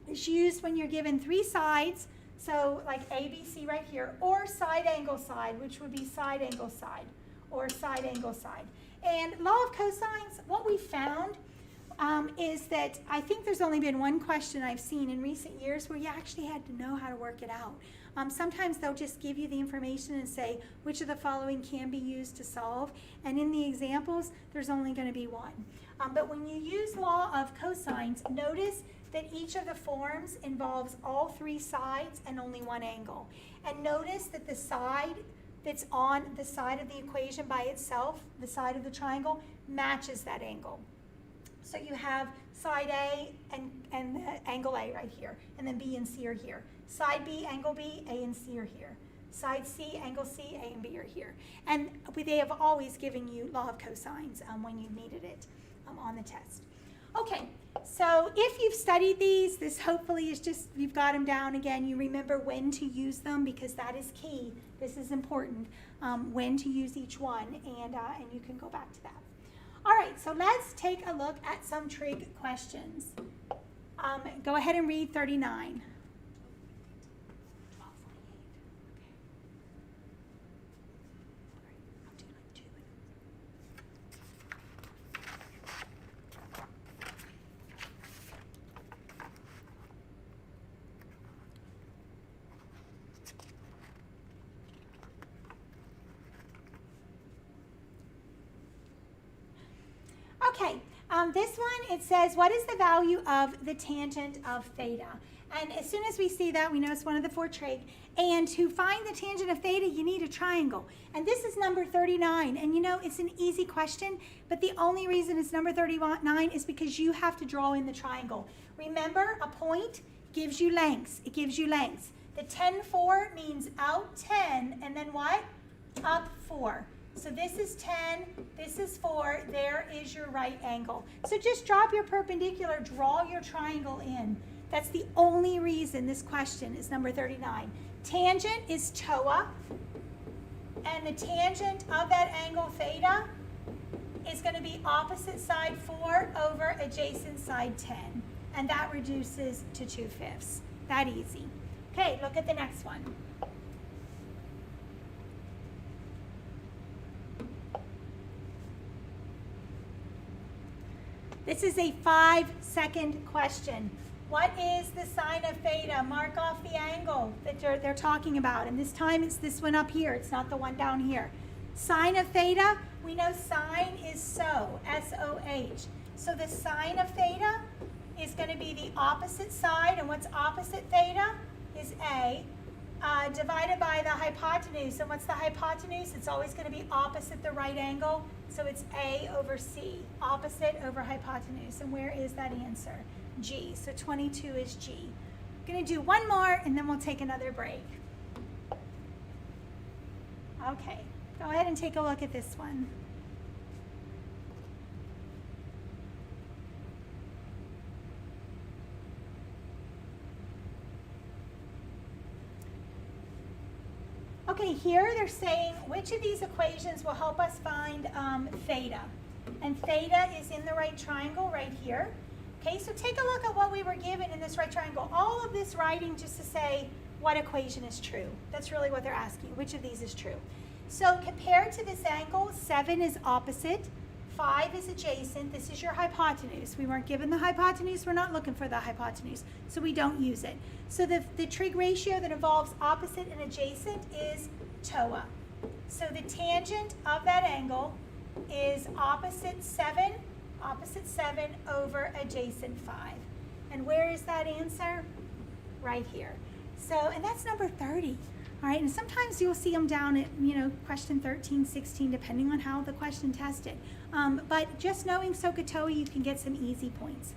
is used when you're given 3 sides, so like A, B, C right here, or side angle side, which would be side angle side, or side angle side. And law of cosines, what we found is that I think there's only been one question I've seen in recent years where you actually had to know how to work it out. Sometimes they'll just give you the information and say which of the following can be used to solve, and in the examples there's only going to be one. But when you use law of cosines, notice that each of the forms involves all 3 sides and only 1 angle. And notice that the side that's on the side of the equation by itself, the side of the triangle, matches that angle. So you have side A and angle A right here, and then B and C are here. Side B, angle B, A and C are here. Side C, angle C, A and B are here. And they have always given you law of cosines when you needed it on the test. Okay, so if you've studied these, this hopefully is just, you've got them down again. You remember when to use them because that is key. This is important, when to use each one, and you can go back to that. All right, so let's take a look at some trig questions. Go ahead and read 39. Okay, this one, it says, what is the value of the tangent of theta? And as soon as we see that, we know it's one of the 4 trig. And to find the tangent of theta, you need a triangle. And this is number 39. And you know, it's an easy question, but the only reason it's number 39 is because you have to draw in the triangle. Remember, a point gives you lengths. It gives you lengths. The 10, 4 means out 10, and then what? Up 4. So this is 10, this is 4, there is your right angle. So just drop your perpendicular, draw your triangle in. That's the only reason this question is number 39. Tangent is TOA, and the tangent of that angle theta is going to be opposite side 4 over adjacent side 10. And that reduces to 2/5. That easy. Okay, look at the next one. This is a 5-second question. What is the sine of theta? Mark off the angle that they're talking about. And this time it's this one up here. It's not the one down here. Sine of theta, we know sine is SOH, S-O-H. So the sine of theta is going to be the opposite side. And what's opposite theta is A, divided by the hypotenuse. And what's the hypotenuse? It's always going to be opposite the right angle. So it's A over C, opposite over hypotenuse. And where is that answer? G. So 22 is G. I'm going to do one more and then we'll take another break. Okay, go ahead and take a look at this one. Okay, here they're saying which of these equations will help us find theta. And theta is in the right triangle right here. Okay, so take a look at what we were given in this right triangle. All of this writing just to say what equation is true. That's really what they're asking. Which of these is true? So compared to this angle, 7 is opposite, 5 is adjacent. This is your hypotenuse. We weren't given the hypotenuse. We're not looking for the hypotenuse, so we don't use it. So the trig ratio that involves opposite and adjacent is TOA. So the tangent of that angle is opposite 7 over adjacent 5. And where is that answer? Right here. So, and that's number 30. All right, and sometimes you'll see them down at, question 13, 16, depending on how the question tested. But just knowing SOHCAHTOA, you can get some easy points.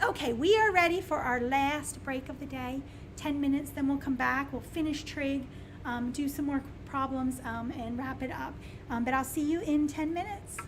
Okay, we are ready for our last break of the day. 10 minutes, then we'll come back. We'll finish trig, do some more problems, and wrap it up. But I'll see you in 10 minutes.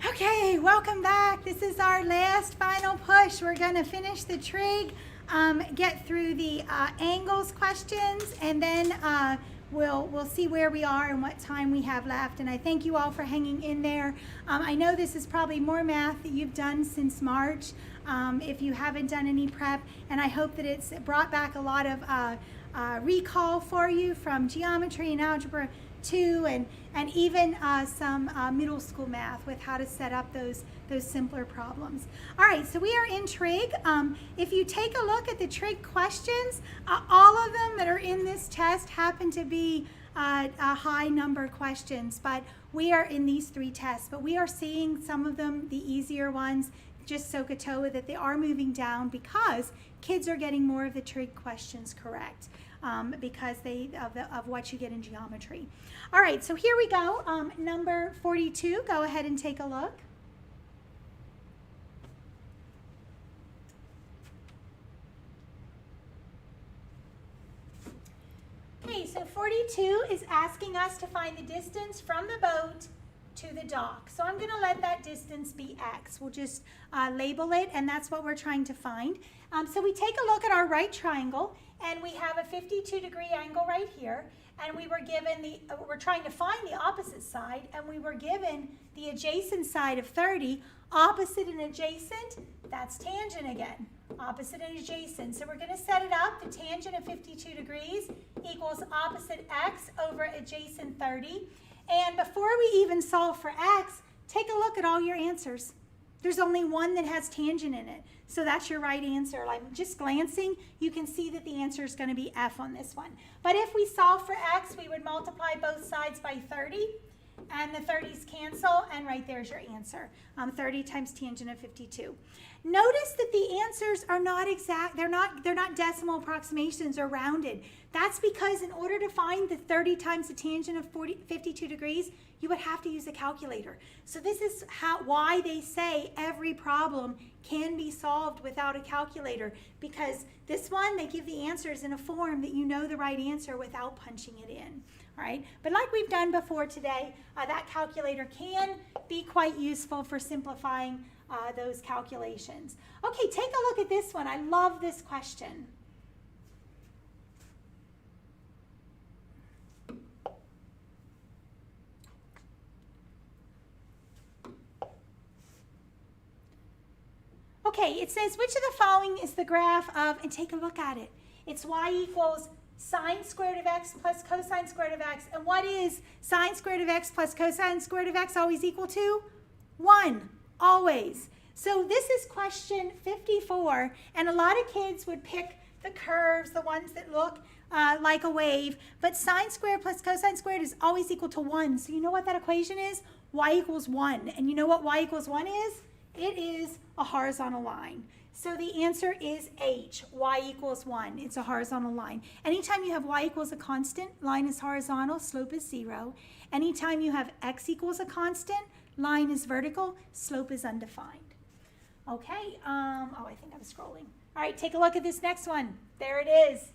Okay, welcome back. This is our last final push. We're going to finish the trig, get through the angles questions, and then we'll see where we are and what time we have left. And I thank you all for hanging in there. I know this is probably more math that you've done since March, if you haven't done any prep, and I hope that it's brought back a lot of recall for you from geometry and algebra 2, and even some middle school math with how to set up those simpler problems. All right, so we are in trig. If you take a look at the trig questions, all of them that are in this test happen to be high number questions, but we are in these 3 tests, but we are seeing some of them, the easier ones, just SOHCAHTOA, that they are moving down because kids are getting more of the trig questions correct. Because of what you get in geometry. All right, so here we go. Number 42, go ahead and take a look. Okay, so 42 is asking us to find the distance from the boat to the dock. So I'm going to let that distance be x. We'll just label it, and that's what we're trying to find. So we take a look at our right triangle, and we have a 52-degree angle right here, and we were given we're trying to find the opposite side, and we were given the adjacent side of 30. Opposite and adjacent, that's tangent again. Opposite and adjacent. So we're going to set it up. The tangent of 52 degrees equals opposite x over adjacent 30. And before we even solve for x, take a look at all your answers. There's only one that has tangent in it. So that's your right answer. Like just glancing, you can see that the answer is going to be F on this one. But if we solve for x, we would multiply both sides by 30. And the 30s cancel, and right there's your answer. 30 times tangent of 52. Notice that the answers are not exact. They're not decimal approximations or rounded. That's because in order to find the 30 times the tangent of 52 degrees, you would have to use a calculator. So this is why they say every problem can be solved without a calculator, because this one, they give the answers in a form that you know the right answer without punching it in. All right, but like we've done before today, that calculator can be quite useful for simplifying those calculations. Okay, take a look at this one. I love this question. Okay, it says, which of the following is the graph of, and take a look at it. It's y equals sine squared of x plus cosine squared of x. And what is sine squared of x plus cosine squared of x always equal to? 1, always. So this is question 54, and a lot of kids would pick the curves, the ones that look like a wave, but sine squared plus cosine squared is always equal to 1. So you know what that equation is? Y equals 1. And you know what y equals 1 is? It is a horizontal line. So the answer is H, y equals 1. It's a horizontal line. Anytime you have y equals a constant, line is horizontal, slope is 0. Anytime you have x equals a constant, line is vertical, slope is undefined. Okay, I think I'm scrolling. All right, take a look at this next one. There it is.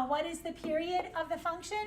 What is the period of the function?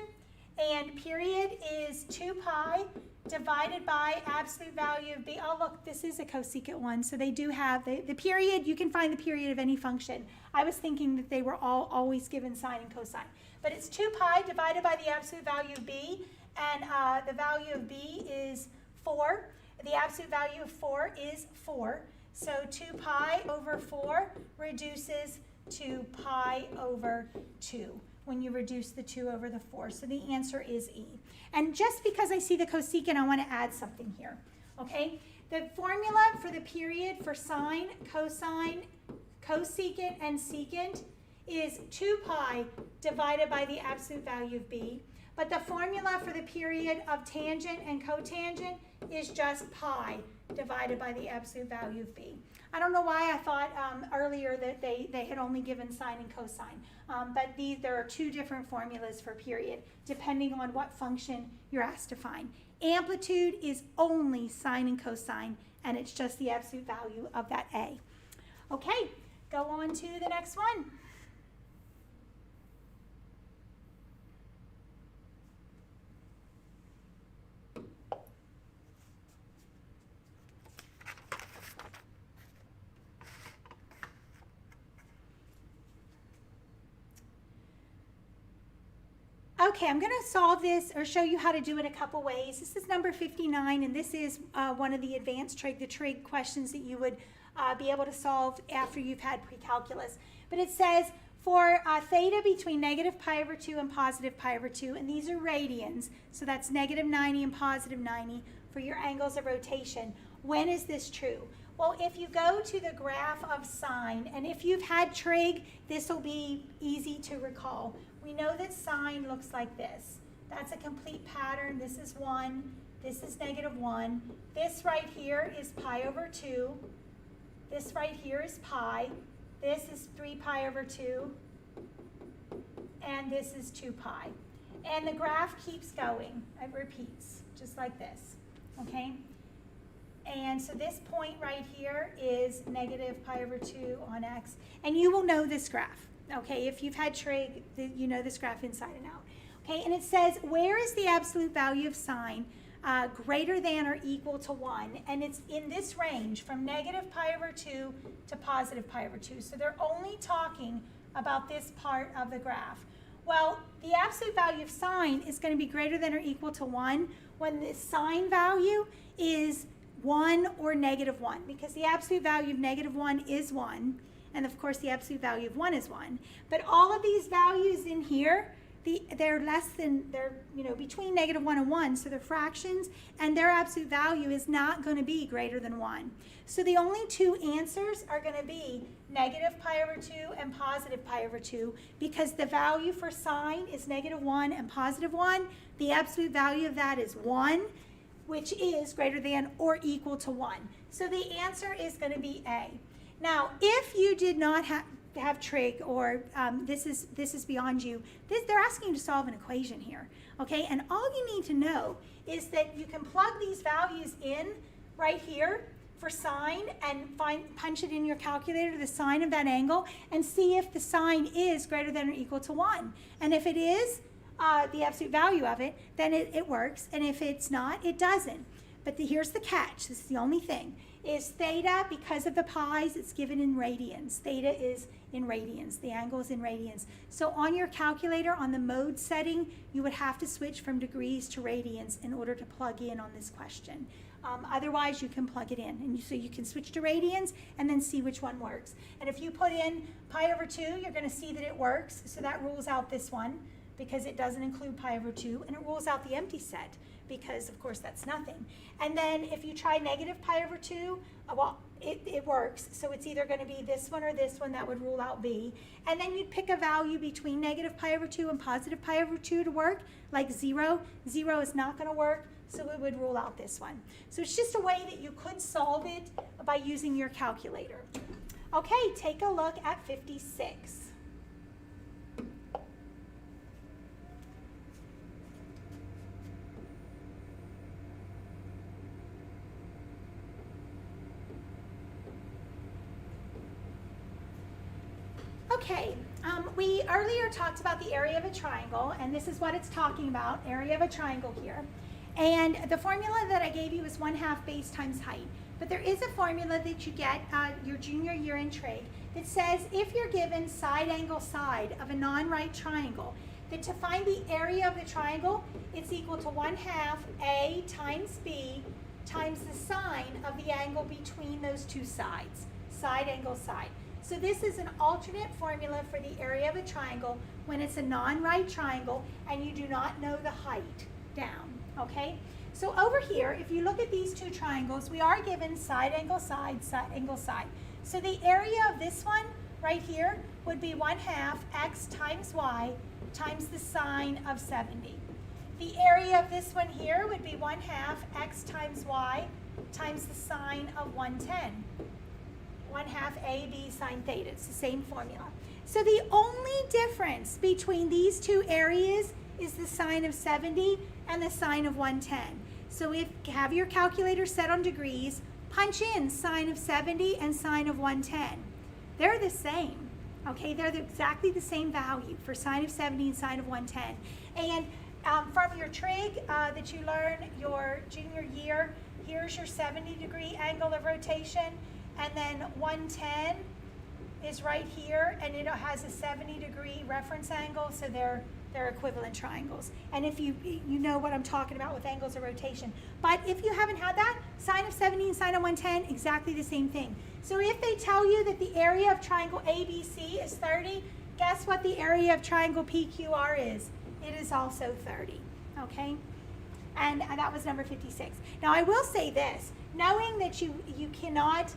And period is 2 pi divided by absolute value of b. Oh, look, this is a cosecant one. So they do have the period. You can find the period of any function. I was thinking that they were always given sine and cosine. But it's 2 pi divided by the absolute value of b. And the value of b is 4. The absolute value of 4 is 4. So 2 pi over 4 reduces to pi over 2 when you reduce the 2 over the 4. So the answer is E. And just because I see the cosecant, I want to add something here. Okay? The formula for the period for sine, cosine, cosecant, and secant is 2 pi divided by the absolute value of b. But the formula for the period of tangent and cotangent is just pi divided by the absolute value of b. I don't know why I thought earlier that they had only given sine and cosine. But there are 2 different formulas for period, depending on what function you're asked to find. Amplitude is only sine and cosine, and it's just the absolute value of that A. Okay, go on to the next one. Okay, I'm going to solve this or show you how to do it a couple ways. This is number 59, and this is one of the advanced trig, the trig questions that you would be able to solve after you've had pre-calculus. But it says for theta between negative pi over 2 and positive pi over 2, and these are radians, so that's negative 90 and positive 90 for your angles of rotation. When is this true? Well, if you go to the graph of sine, and if you've had trig, this will be easy to recall. We know that sine looks like this. That's a complete pattern. This is 1. This is negative 1. This right here is pi over 2. This right here is pi. This is 3 pi over 2. And this is 2 pi. And the graph keeps going. It repeats, just like this. Okay? And so this point right here is negative pi over 2 on x. And you will know this graph. Okay, if you've had trig, you know this graph inside and out. Okay, and it says, where is the absolute value of sine greater than or equal to 1? And it's in this range from negative pi over 2 to positive pi over 2. So they're only talking about this part of the graph. Well, the absolute value of sine is going to be greater than or equal to 1 when the sine value is 1 or negative 1, because the absolute value of negative 1 is 1. And of course, the absolute value of 1 is 1. But all of these values in here, they're less than, they're between negative 1 and 1, so they're fractions, and their absolute value is not going to be greater than 1. So the only two answers are going to be negative pi over 2 and positive pi over 2, because the value for sine is negative 1 and positive 1. The absolute value of that is 1, which is greater than or equal to 1. So the answer is going to be A. Now, if you did not have trig, or this is beyond you, they're asking you to solve an equation here, okay? And all you need to know is that you can plug these values in right here for sine and punch it in your calculator, the sine of that angle, and see if the sine is greater than or equal to 1. And if it is, the absolute value of it, then it works, and if it's not, it doesn't. But here's the catch, this is the only thing, is theta, because of the pi's, it's given in radians. Theta is in radians, the angle is in radians. So on your calculator, on the mode setting, you would have to switch from degrees to radians in order to plug in on this question. Otherwise, you can plug it in, and so you can switch to radians and then see which one works. And if you put in pi over 2, you're going to see that it works, so that rules out this one, because it doesn't include pi over 2, and it rules out the empty set, because of course that's nothing. And then if you try negative pi over 2, well, it works, so it's either going to be this one or this one. That would rule out B. And then you'd pick a value between negative pi over 2 and positive pi over 2 to work, like 0. 0 is not going to work, so it would rule out this one. So it's just a way that you could solve it by using your calculator. Okay, take a look at 56. Okay, we earlier talked about the area of a triangle, and this is what it's talking about, area of a triangle here. And the formula that I gave you is 1/2 base times height. But there is a formula that you get your junior year in trig that says if you're given side angle side of a non-right triangle, that to find the area of the triangle, it's equal to 1/2 A times B times the sine of the angle between those two sides, side angle side. So this is an alternate formula for the area of a triangle when it's a non-right triangle and you do not know the height down, okay? So over here, if you look at these two triangles, we are given side angle side, side angle side. So the area of this one right here would be 1/2 x times y times the sine of 70. The area of this one here would be 1/2 x times y times the sine of 110. 1/2 AB sine theta. It's the same formula. So the only difference between these two areas is the sine of 70 and the sine of 110. So if you have your calculator set on degrees, punch in sine of 70 and sine of 110. They're the same. Okay, they're exactly the same value for sine of 70 and sine of 110. And from your trig that you learn your junior year, here's your 70-degree angle of rotation. And then 110 is right here, and it has a 70-degree reference angle, so they're equivalent triangles. And if you know what I'm talking about with angles of rotation. But if you haven't had that, sine of 70 and sine of 110, exactly the same thing. So if they tell you that the area of triangle ABC is 30, guess what the area of triangle PQR is? It is also 30, okay? And that was number 56. Now I will say this, knowing that you cannot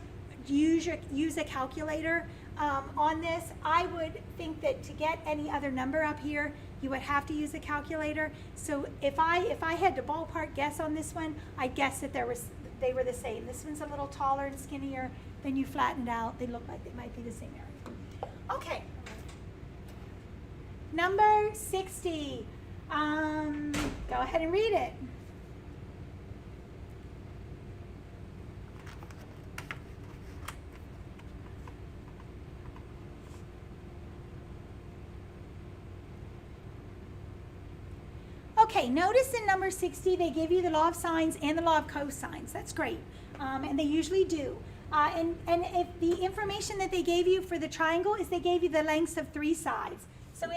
use a calculator on this, I would think that to get any other number up here, you would have to use a calculator. So if I had to ballpark guess on this one, I'd guess that they were the same. This one's a little taller and skinnier. Then you flatten it out, they look like they might be the same area. Okay. Number 60. Go ahead and read it. Okay, notice in number 60 they give you the law of sines and the law of cosines. That's great, and they usually do. And if the information that they gave you for the triangle is they gave you the lengths of 3 sides. So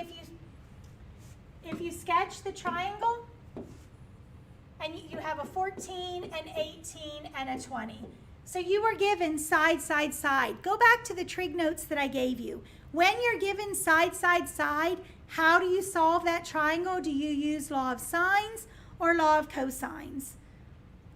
if you sketch the triangle, and you have a 14, an 18, and a 20. So you were given side, side, side. Go back to the trig notes that I gave you. When you're given side, side, side, how do you solve that triangle? Do you use law of sines or law of cosines?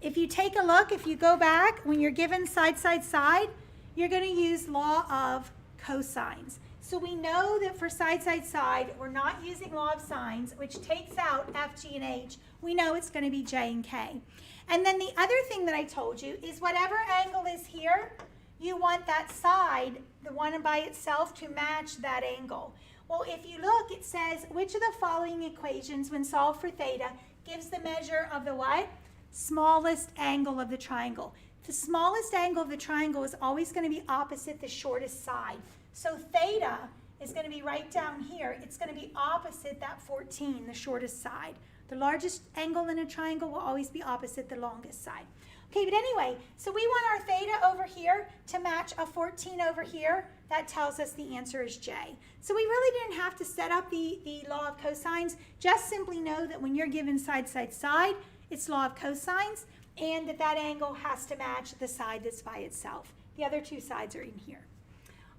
If you take a look, if you go back, when you're given side, side, side, you're going to use law of cosines. So we know that for side, side, side, we're not using law of sines, which takes out F, G, and H. We know it's going to be J and K. And then the other thing that I told you is whatever angle is here, you want that side, the one by itself, to match that angle. Well, if you look, it says, which of the following equations, when solved for theta, gives the measure of the what? Smallest angle of the triangle. The smallest angle of the triangle is always going to be opposite the shortest side. So theta is going to be right down here. It's going to be opposite that 14, the shortest side. The largest angle in a triangle will always be opposite the longest side. Okay, but anyway, so we want our theta over here to match a 14 over here. That tells us the answer is J. So we really didn't have to set up the law of cosines. Just simply know that when you're given side, side, side, it's law of cosines, and that angle has to match the side that's by itself. The other two sides are in here.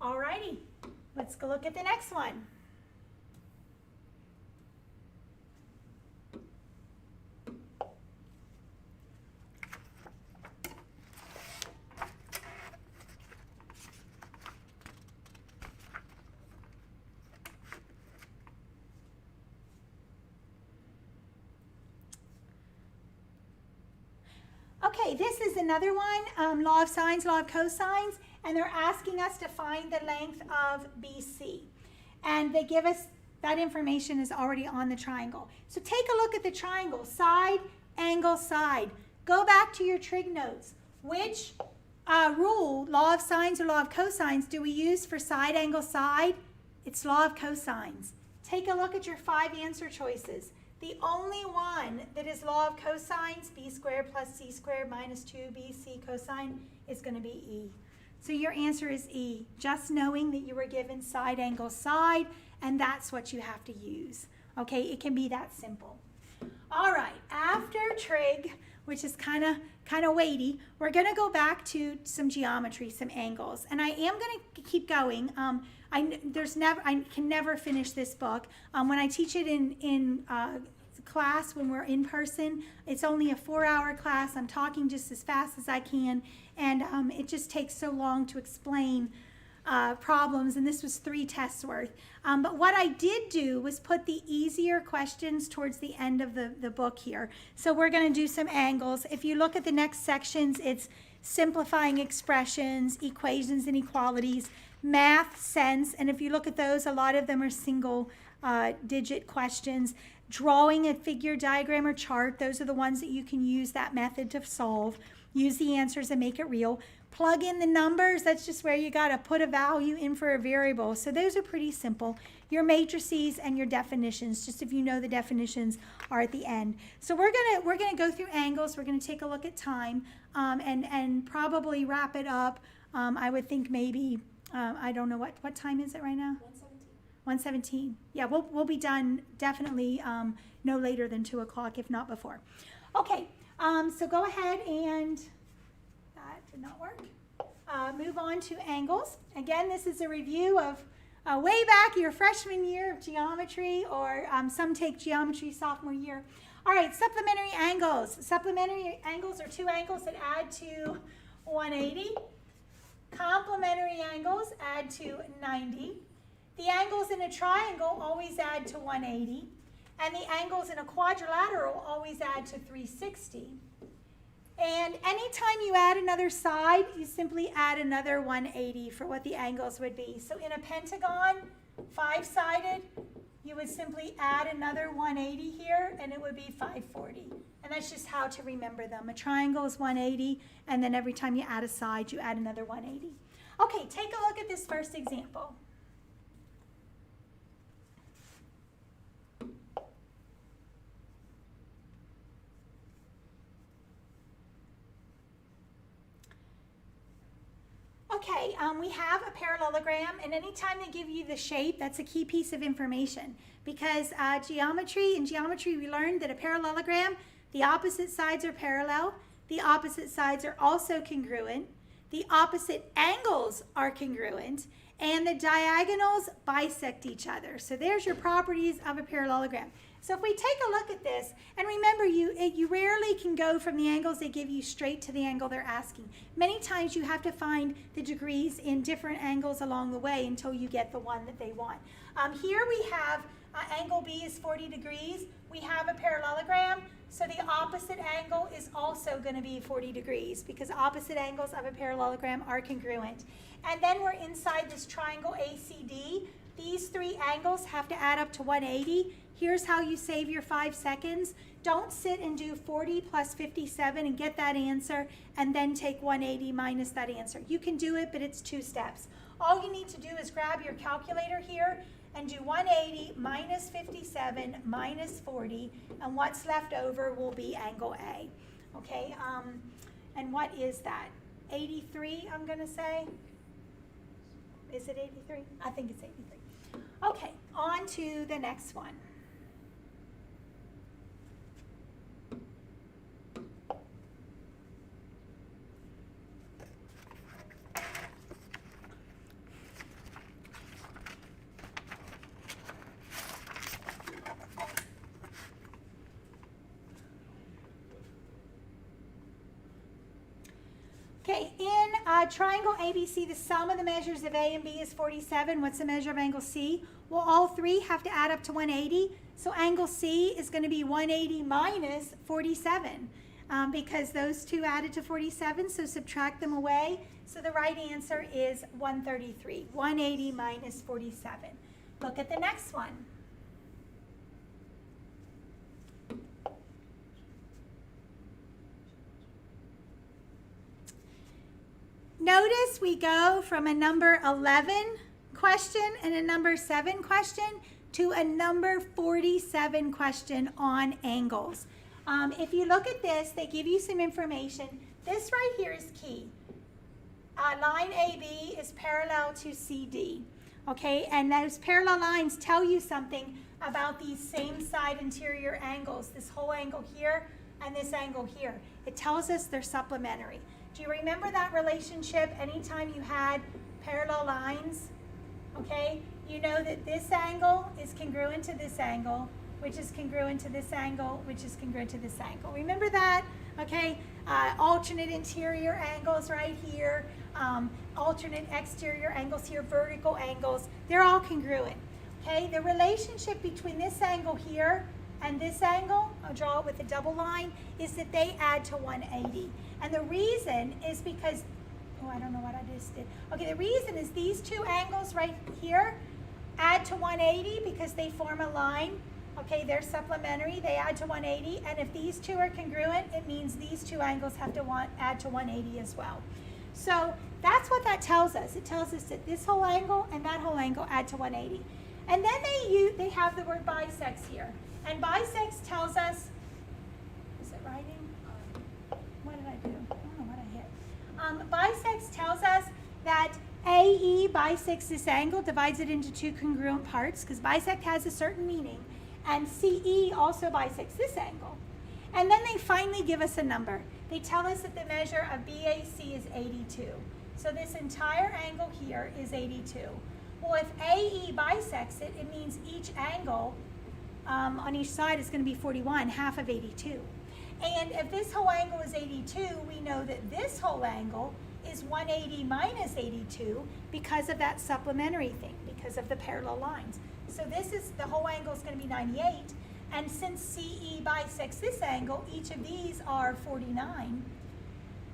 Alrighty, let's go look at the next one. Okay, this is another one, law of sines, law of cosines, and they're asking us to find the length of BC. And they give us, that information is already on the triangle. So take a look at the triangle, side, angle, side. Go back to your trig notes. Which rule, law of sines or law of cosines, do we use for side, angle, side? It's law of cosines. Take a look at your 5 answer choices. The only one that is law of cosines, b squared plus c squared minus 2bc cosine, is going to be E. So your answer is E, just knowing that you were given side, angle, side, and that's what you have to use. Okay, it can be that simple. All right, after trig, which is kind of weighty, we're going to go back to some geometry, some angles. And I am going to keep going. I can never finish this book. When I teach it in class, when we're in person, it's only a 4-hour class. I'm talking just as fast as I can, and it just takes so long to explain problems, and this was 3 tests worth. But what I did do was put the easier questions towards the end of the book here. So we're going to do some angles. If you look at the next sections, it's simplifying expressions, equations and equalities, math, sense, and if you look at those, a lot of them are single digit questions. Drawing a figure, diagram, or chart, those are the ones that you can use that method to solve. Use the answers and make it real. Plug in the numbers, that's just where you got to put a value in for a variable. So those are pretty simple. Your matrices and your definitions, just if you know the definitions, are at the end. So we're gonna go through angles. We're gonna take a look at time and probably wrap it up. I would think maybe I don't know what time is it right now? 1:17. 1:17. Yeah, we'll be done definitely no later than 2 o'clock, if not before. Okay, so go ahead and that did not work. Move on to angles. Again, this is a review of way back your freshman year of geometry, or some take geometry sophomore year. All right, supplementary angles. Supplementary angles are two angles that add to 180. Complementary angles add to 90. The angles in a triangle always add to 180. And the angles in a quadrilateral always add to 360. And anytime you add another side, you simply add another 180 for what the angles would be. So in a pentagon, 5-sided, you would simply add another 180 here, and it would be 540. And that's just how to remember them. A triangle is 180, and then every time you add a side, you add another 180. Okay, take a look at this first example. Okay, we have a parallelogram, and anytime they give you the shape, that's a key piece of information, because in geometry we learned that a parallelogram, the opposite sides are parallel, the opposite sides are also congruent, the opposite angles are congruent, and the diagonals bisect each other. So there's your properties of a parallelogram. So if we take a look at this, and remember, you rarely can go from the angles they give you straight to the angle they're asking. Many times you have to find the degrees in different angles along the way until you get the one that they want. Here we have angle B is 40 degrees. We have a parallelogram, so the opposite angle is also going to be 40 degrees because opposite angles of a parallelogram are congruent. And then we're inside this triangle ACD. These three angles have to add up to 180. Here's how you save your 5 seconds. Don't sit and do 40 plus 57 and get that answer and then take 180 minus that answer. You can do it, but it's 2 steps. All you need to do is grab your calculator here and do 180 minus 57 minus 40, and what's left over will be angle A. Okay, and what is that? 83, I'm going to say. Is it 83? I think it's 83. Okay, on to the next one. Okay, in triangle ABC, the sum of the measures of A and B is 47. What's the measure of angle C? Well, all three have to add up to 180. So angle C is going to be 180 minus 47 because those two added to 47, so subtract them away. So the right answer is 133, 180 minus 47. Look at the next one. Notice we go from a number 11 question and a number 7 question to a number 47 question on angles. If you look at this, they give you some information. This right here is key. Line AB is parallel to CD, okay? And those parallel lines tell you something about these same side interior angles, this whole angle here and this angle here. It tells us they're supplementary. Do you remember that relationship anytime you had parallel lines? Okay, you know that this angle is congruent to this angle, which is congruent to this angle, which is congruent to this angle. Remember that? Okay, alternate interior angles right here, alternate exterior angles here, vertical angles, they're all congruent. Okay, the relationship between this angle here and this angle, I'll draw it with a double line, is that they add to 180. And the reason is because, oh, I don't know what I just did. Okay, the reason is these two angles right here add to 180 because they form a line. Okay, they're supplementary, they add to 180. And if these two are congruent, it means these two angles have to add to 180 as well. So that's what that tells us. It tells us that this whole angle and that whole angle add to 180. And then they have the word bisects here. And bisects tells us, is it writing? What did I do? I don't know what I hit. Bisects tells us that AE bisects this angle, divides it into two congruent parts, because bisect has a certain meaning, and CE also bisects this angle. And then they finally give us a number. They tell us that the measure of BAC is 82. So this entire angle here is 82. Well, if AE bisects it, it means each angle on each side is going to be 41, half of 82. And if this whole angle is 82, we know that this whole angle is 180 minus 82 because of that supplementary thing, because of the parallel lines. So this is, the whole angle is going to be 98. And since CE bisects this angle, each of these are 49.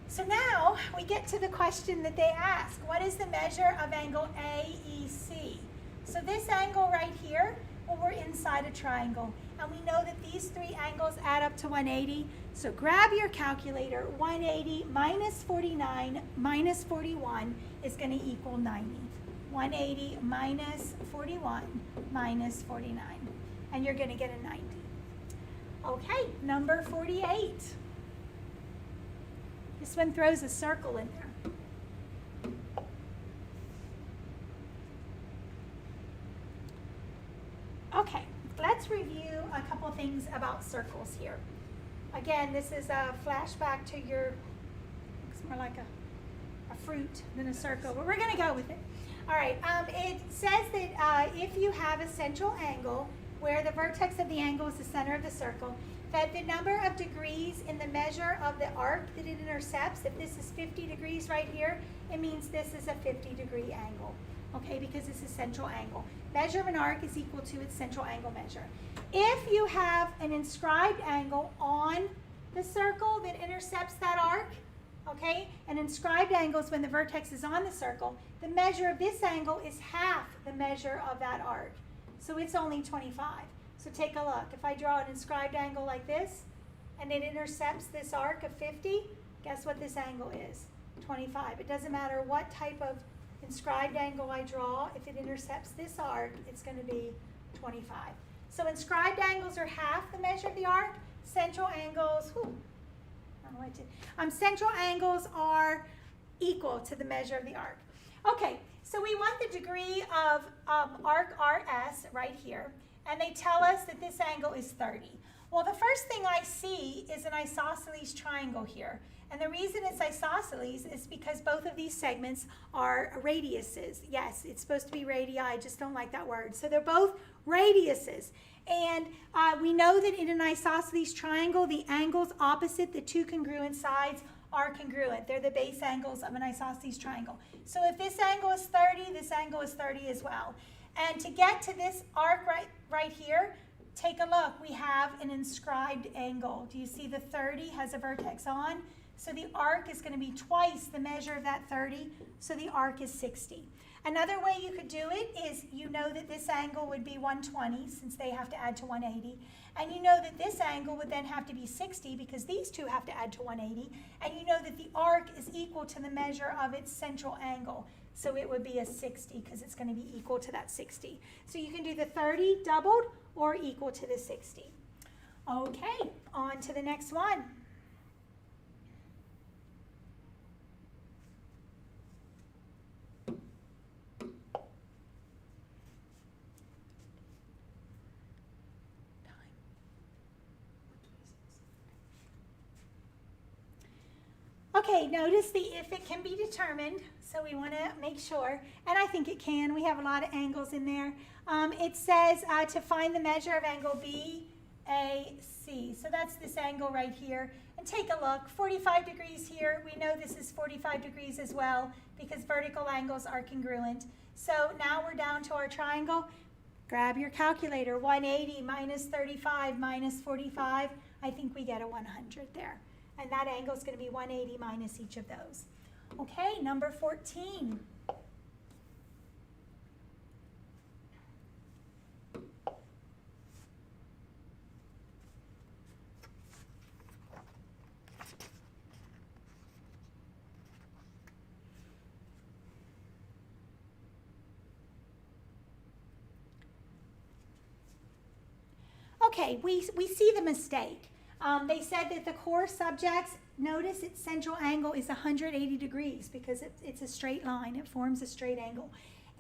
So now we get to the question that they ask. What is the measure of angle AEC? So this angle right here, well, we're inside a triangle. And we know that these three angles add up to 180. So grab your calculator. 180 minus 49 minus 41 is going to equal 90. 180 minus 41 minus 49. And you're going to get a 90. Okay, number 48. This one throws a circle in there. Okay, let's review a couple things about circles here. Again, this is a flashback to your, looks more like a fruit than a circle, but we're going to go with it. All right, it says that if you have a central angle where the vertex of the angle is the center of the circle, that the number of degrees in the measure of the arc that it intercepts, if this is 50 degrees right here, it means this is a 50-degree angle, okay, because it's a central angle. Measure of an arc is equal to its central angle measure. If you have an inscribed angle on the circle that intercepts that arc, okay, an inscribed angle is when the vertex is on the circle, the measure of this angle is half the measure of that arc. So it's only 25. So take a look. If I draw an inscribed angle like this, and it intercepts this arc of 50, guess what this angle is? 25. It doesn't matter what type of inscribed angle I draw. If it intercepts this arc, it's going to be 25. So inscribed angles are half the measure of the arc. Central angles, central angles are equal to the measure of the arc. Okay, so we want the degree of arc RS right here. And they tell us that this angle is 30. Well, the first thing I see is an isosceles triangle here. And the reason it's isosceles is because both of these segments are radiuses. Yes, it's supposed to be radii, I just don't like that word. So they're both radiuses. And we know that in an isosceles triangle, the angles opposite the two congruent sides are congruent. They're the base angles of an isosceles triangle. So if this angle is 30, this angle is 30 as well. And to get to this arc right here, take a look. We have an inscribed angle. Do you see the 30 has a vertex on? So the arc is going to be twice the measure of that 30. So the arc is 60. Another way you could do it is you know that this angle would be 120 since they have to add to 180. And you know that this angle would then have to be 60 because these two have to add to 180. And you know that the arc is equal to the measure of its central angle. So it would be a 60 because it's going to be equal to that 60. So you can do the 30 doubled or equal to the 60. Okay, on to the next one. Okay, notice the if it can be determined, so we want to make sure, and I think it can. We have a lot of angles in there. It says to find the measure of angle BAC. So that's this angle right here. And take a look, 45 degrees here. We know this is 45 degrees as well because vertical angles are congruent. So now we're down to our triangle. Grab your calculator, 180 minus 35 minus 45. I think we get a 100 there. And that angle is going to be 180 minus each of those. Okay, number 14. Okay, we see the mistake. They said that the core subjects, notice its central angle is 180 degrees because it's a straight line. It forms a straight angle.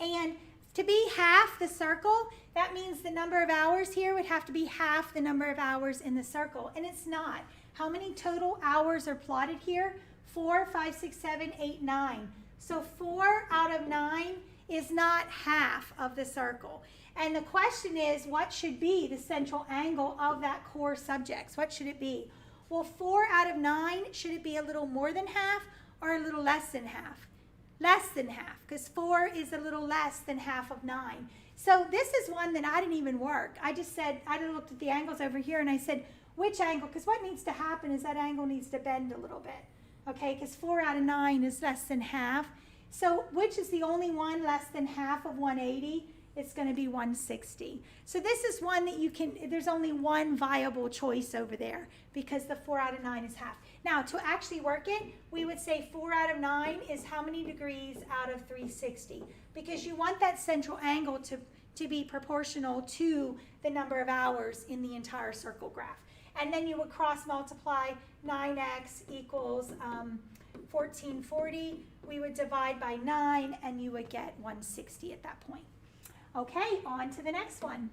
And to be half the circle, that means the number of hours here would have to be half the number of hours in the circle. And it's not. How many total hours are plotted here? 4, 5, 6, 7, 8, 9. So 4 out of 9 is not half of the circle. And the question is, what should be the central angle of that core subjects? What should it be? Well, 4 out of 9, should it be a little more than half or a little less than half? Less than half, because 4 is a little less than half of 9. So this is one that I didn't even work. I just said, I looked at the angles over here and I said, which angle? Because what needs to happen is that angle needs to bend a little bit. Okay, because 4 out of 9 is less than half. So which is the only one less than half of 180? It's going to be 160. So this is one that you can, there's only one viable choice over there because the 4 out of 9 is half. Now, to actually work it, we would say 4 out of 9 is how many degrees out of 360? Because you want that central angle to be proportional to the number of hours in the entire circle graph. And then you would cross multiply 9x equals 1440. We would divide by 9 and you would get 160 at that point. Okay, on to the next one.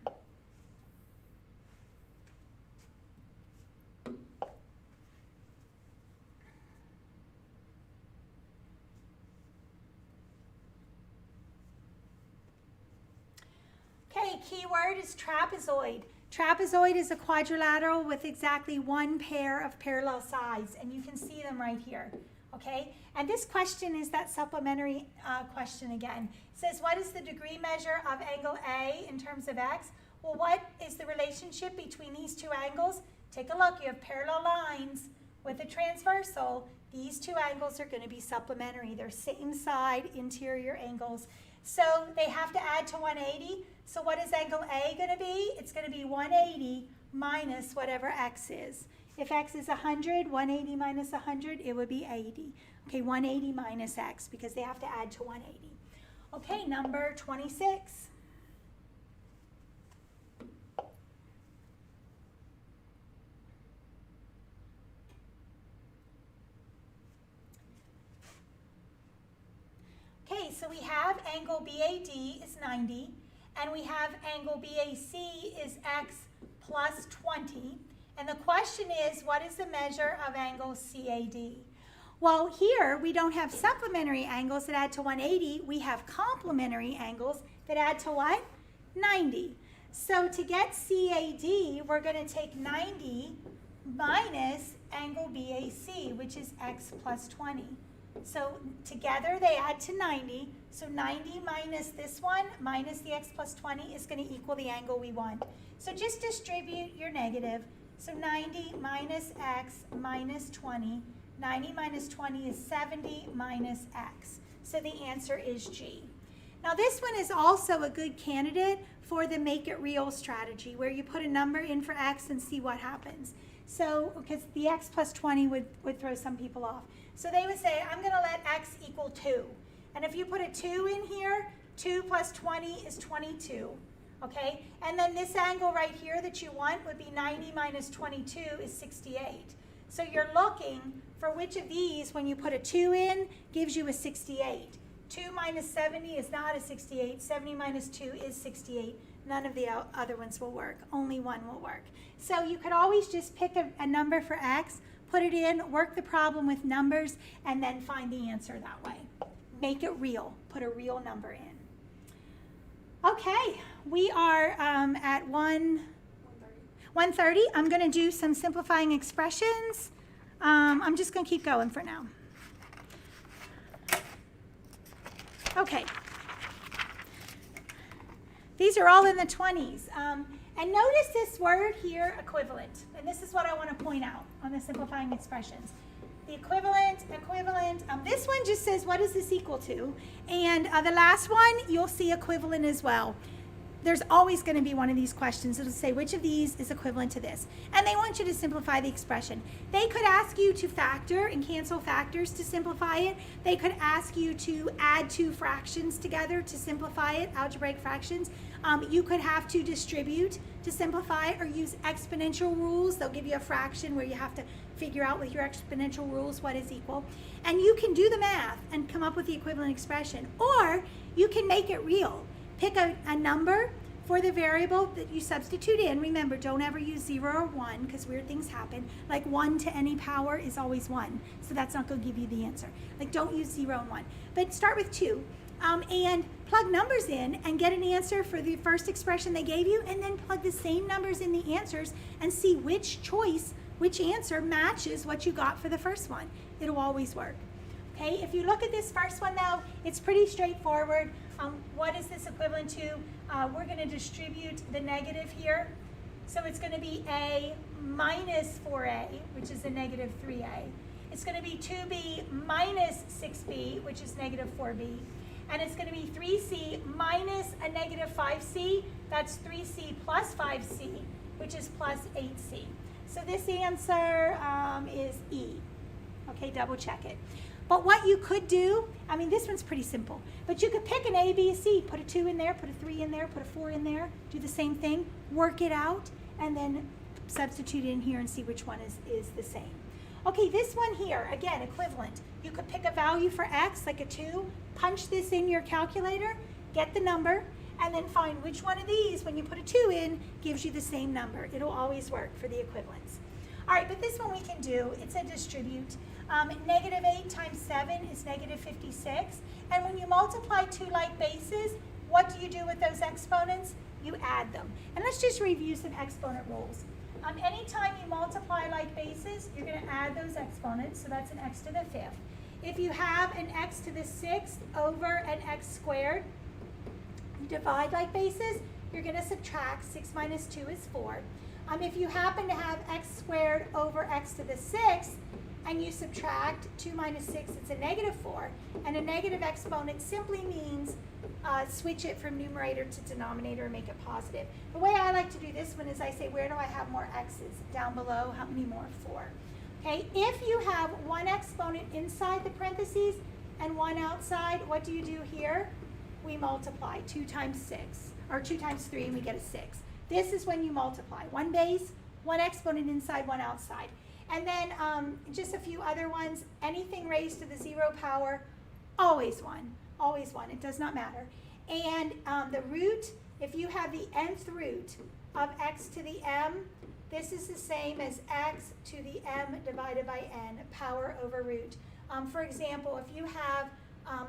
Okay, keyword is trapezoid. Trapezoid is a quadrilateral with exactly one pair of parallel sides, and you can see them right here. Okay, and this question is that supplementary question again. It says, what is the degree measure of angle A in terms of x? Well, what is the relationship between these two angles? Take a look. You have parallel lines with a transversal. These two angles are going to be supplementary. They're same side interior angles. So they have to add to 180. So what is angle A going to be? It's going to be 180 minus whatever x is. If x is 100, 180 minus 100, it would be 80. Okay, 180 minus x because they have to add to 180. Okay, number 26. Okay, so we have angle BAD is 90, and we have angle BAC is x plus 20. And the question is, what is the measure of angle CAD? Well, here we don't have supplementary angles that add to 180. We have complementary angles that add to what? 90. So to get CAD, we're going to take 90 minus angle BAC, which is x plus 20. So together they add to 90. So 90 minus this one minus the x plus 20 is going to equal the angle we want. So just distribute your negative. So 90 minus x minus 20. 90 minus 20 is 70 minus x. So the answer is G. Now this one is also a good candidate for the make it real strategy where you put a number in for x and see what happens. So, because the x plus 20 would throw some people off. So they would say, I'm going to let x equal 2. And if you put a 2 in here, 2 plus 20 is 22. Okay? And then this angle right here that you want would be 90 minus 22 is 68. So you're looking for which of these, when you put a 2 in, gives you a 68. 2 minus 70 is not a 68. 70 minus 2 is 68. None of the other ones will work. Only one will work. So you could always just pick a number for x, put it in, work the problem with numbers, and then find the answer that way. Make it real. Put a real number in. Okay, we are at 1:30. I'm going to do some simplifying expressions. I'm just going to keep going for now. Okay. These are all in the 20s. And notice this word here, equivalent. And this is what I want to point out on the simplifying expressions. The equivalent. This one just says, what is this equal to? And the last one, you'll see equivalent as well. There's always going to be one of these questions that'll say, which of these is equivalent to this? And they want you to simplify the expression. They could ask you to factor and cancel factors to simplify it. They could ask you to add two fractions together to simplify it, algebraic fractions. You could have to distribute to simplify or use exponential rules. They'll give you a fraction where you have to figure out with your exponential rules what is equal. And you can do the math and come up with the equivalent expression. Or you can make it real. Pick a number for the variable that you substitute in. Remember, don't ever use 0 or 1 because weird things happen. Like 1 to any power is always 1. So that's not going to give you the answer. Like don't use 0 and 1. But start with 2. And plug numbers in and get an answer for the first expression they gave you, and then plug the same numbers in the answers and see which answer matches what you got for the first one. It'll always work. Okay, if you look at this first one though, it's pretty straightforward. What is this equivalent to? We're going to distribute the negative here. So it's going to be a minus 4a, which is a negative 3a. It's going to be 2b minus 6b, which is negative 4b. And it's going to be 3c minus a negative 5c. That's 3c plus 5c, which is plus 8c. So this answer is E. Okay, double check it. But what you could do, I mean, this one's pretty simple, but you could pick an A, B, C, put a 2 in there, put a 3 in there, put a 4 in there, do the same thing, work it out, and then substitute in here and see which one is the same. Okay, this one here, again, equivalent. You could pick a value for X, like a 2, punch this in your calculator, get the number, and then find which one of these, when you put a 2 in, gives you the same number. It'll always work for the equivalence. All right, but this one we can do. It's a distribute. Negative 8 times 7 is negative 56. And when you multiply two like bases, what do you do with those exponents? You add them. And let's just review some exponent rules. Anytime you multiply like bases, you're going to add those exponents. So that's an x to the 5th. If you have an x to the 6th over an x squared, you divide like bases, you're going to subtract. 6 minus 2 is 4. If you happen to have x squared over x to the 6th, and you subtract 2 minus 6, it's a negative 4. And a negative exponent simply means switch it from numerator to denominator and make it positive. The way I like to do this one is I say, where do I have more x's? Down below, how many more? 4. Okay, if you have one exponent inside the parentheses and one outside, what do you do here? We multiply 2 times 6, or 2 times 3, and we get a 6. This is when you multiply. One base, one exponent inside, one outside. And then just a few other ones. Anything raised to the 0 power, always 1. Always 1. It does not matter. And the root, if you have the nth root of x to the m, this is the same as x to the m divided by n, power over root. For example, if you have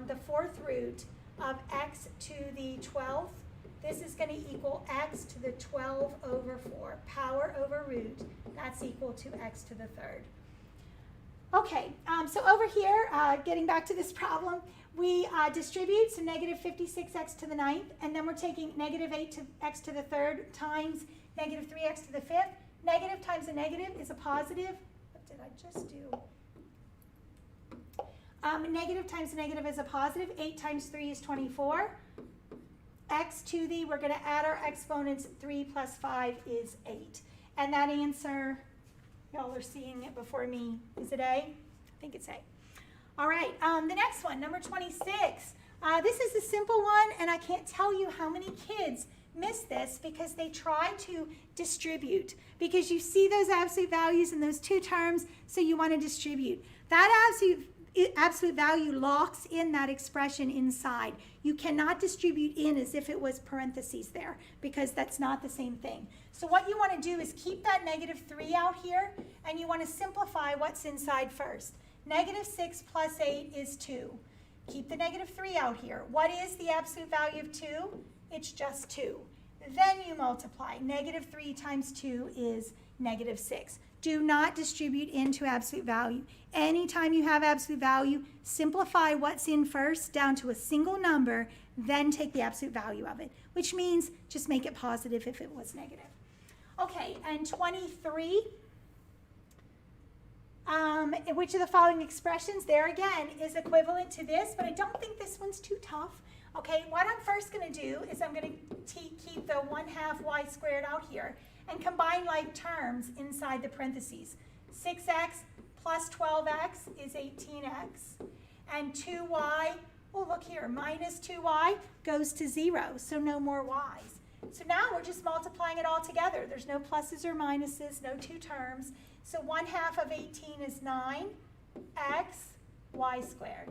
the 4th root of x to the 12th, this is going to equal x to the 12 over 4, power over root. That's equal to x to the 3rd. Okay, so over here, getting back to this problem, we distribute, so negative 56x to the 9th, and then we're taking negative 8x to the 3rd times negative 3x to the 5th. Negative times a negative is a positive. What did I just do? Negative times a negative is a positive. 8 times 3 is 24. X to the, we're going to add our exponents, 3 plus 5 is 8. And that answer, y'all are seeing it before me, is it A? I think it's A. All right, the next one, number 26. This is a simple one, and I can't tell you how many kids miss this because they try to distribute. Because you see those absolute values in those two terms, so you want to distribute. That absolute value locks in that expression inside. You cannot distribute in as if it was parentheses there because that's not the same thing. So what you want to do is keep that negative 3 out here, and you want to simplify what's inside first. Negative 6 plus 8 is 2. Keep the negative 3 out here. What is the absolute value of 2? It's just 2. Then you multiply. Negative 3 times 2 is negative 6. Do not distribute into absolute value. Anytime you have absolute value, simplify what's in first down to a single number, then take the absolute value of it, which means just make it positive if it was negative. Okay, and 23, which of the following expressions, there again, is equivalent to this, but I don't think this one's too tough. Okay, what I'm first going to do is I'm going to keep the 1/2 y squared out here and combine like terms inside the parentheses. 6x plus 12x is 18x. And 2y, oh look here, minus 2y goes to 0, so no more y's. So now we're just multiplying it all together. There's no pluses or minuses, no two terms. So 1/2 of 18 is 9x y squared.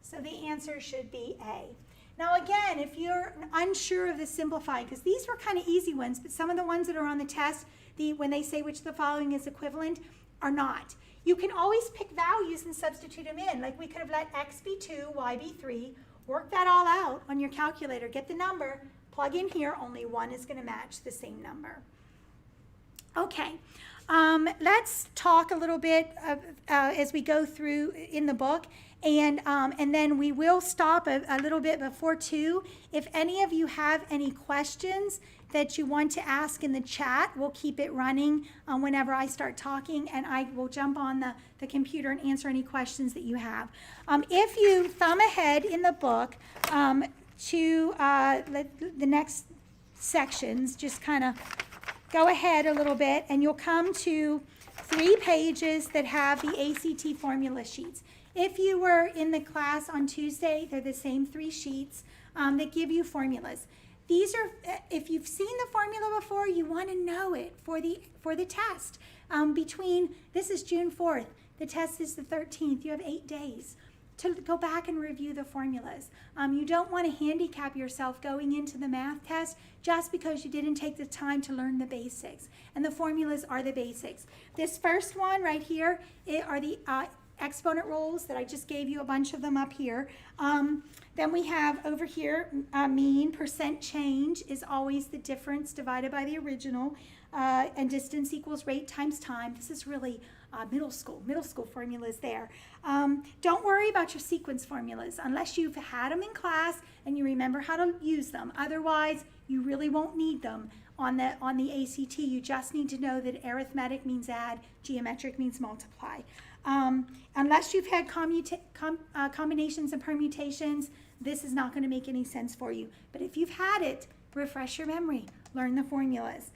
So the answer should be A. Now again, if you're unsure of the simplifying, because these were kind of easy ones, but some of the ones that are on the test, when they say which of the following is equivalent, are not. You can always pick values and substitute them in. Like we could have let x be 2, y be 3, work that all out on your calculator, get the number, plug in here, only one is going to match the same number. Okay, let's talk a little bit as we go through in the book, and then we will stop a little bit before 2. If any of you have any questions that you want to ask in the chat, we'll keep it running whenever I start talking, and I will jump on the computer and answer any questions that you have. If you thumb ahead in the book to the next sections, just kind of go ahead a little bit, and you'll come to 3 pages that have the ACT formula sheets. If you were in the class on Tuesday, they're the same 3 sheets that give you formulas. These are, if you've seen the formula before, you want to know it for the test. This is June 4th, the test is the 13th, you have 8 days to go back and review the formulas. You don't want to handicap yourself going into the math test just because you didn't take the time to learn the basics. And the formulas are the basics. This first one right here are the exponent rules that I just gave you a bunch of them up here. Then we have over here mean, percent change is always the difference divided by the original, and distance equals rate times time. This is really middle school formulas there. Don't worry about your sequence formulas unless you've had them in class and you remember how to use them. Otherwise, you really won't need them on the ACT. You just need to know that arithmetic means add, geometric means multiply. Unless you've had combinations and permutations, this is not going to make any sense for you. But if you've had it, refresh your memory, learn the formulas.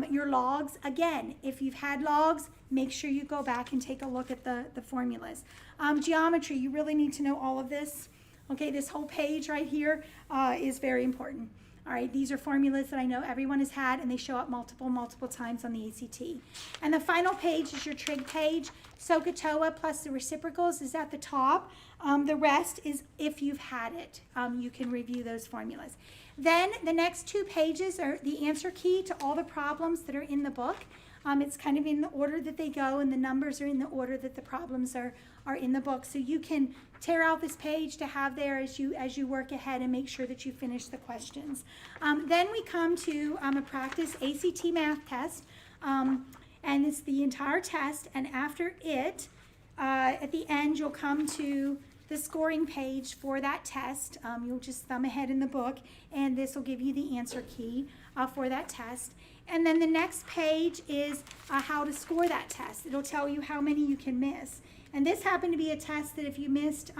Your logs, again, if you've had logs, make sure you go back and take a look at the formulas. Geometry, you really need to know all of this. Okay, this whole page right here is very important. All right, these are formulas that I know everyone has had, and they show up multiple times on the ACT. And the final page is your trig page. SOHCAHTOA plus the reciprocals is at the top. The rest is if you've had it. You can review those formulas. Then the next 2 pages are the answer key to all the problems that are in the book. It's kind of in the order that they go, and the numbers are in the order that the problems are in the book. So you can tear out this page to have there as you work ahead and make sure that you finish the questions. Then we come to a practice ACT math test, and it's the entire test. And after it, at the end, you'll come to the scoring page for that test. You'll just thumb ahead in the book, and this will give you the answer key for that test. And then the next page is how to score that test. It'll tell you how many you can miss. And this happened to be a test that if you missed,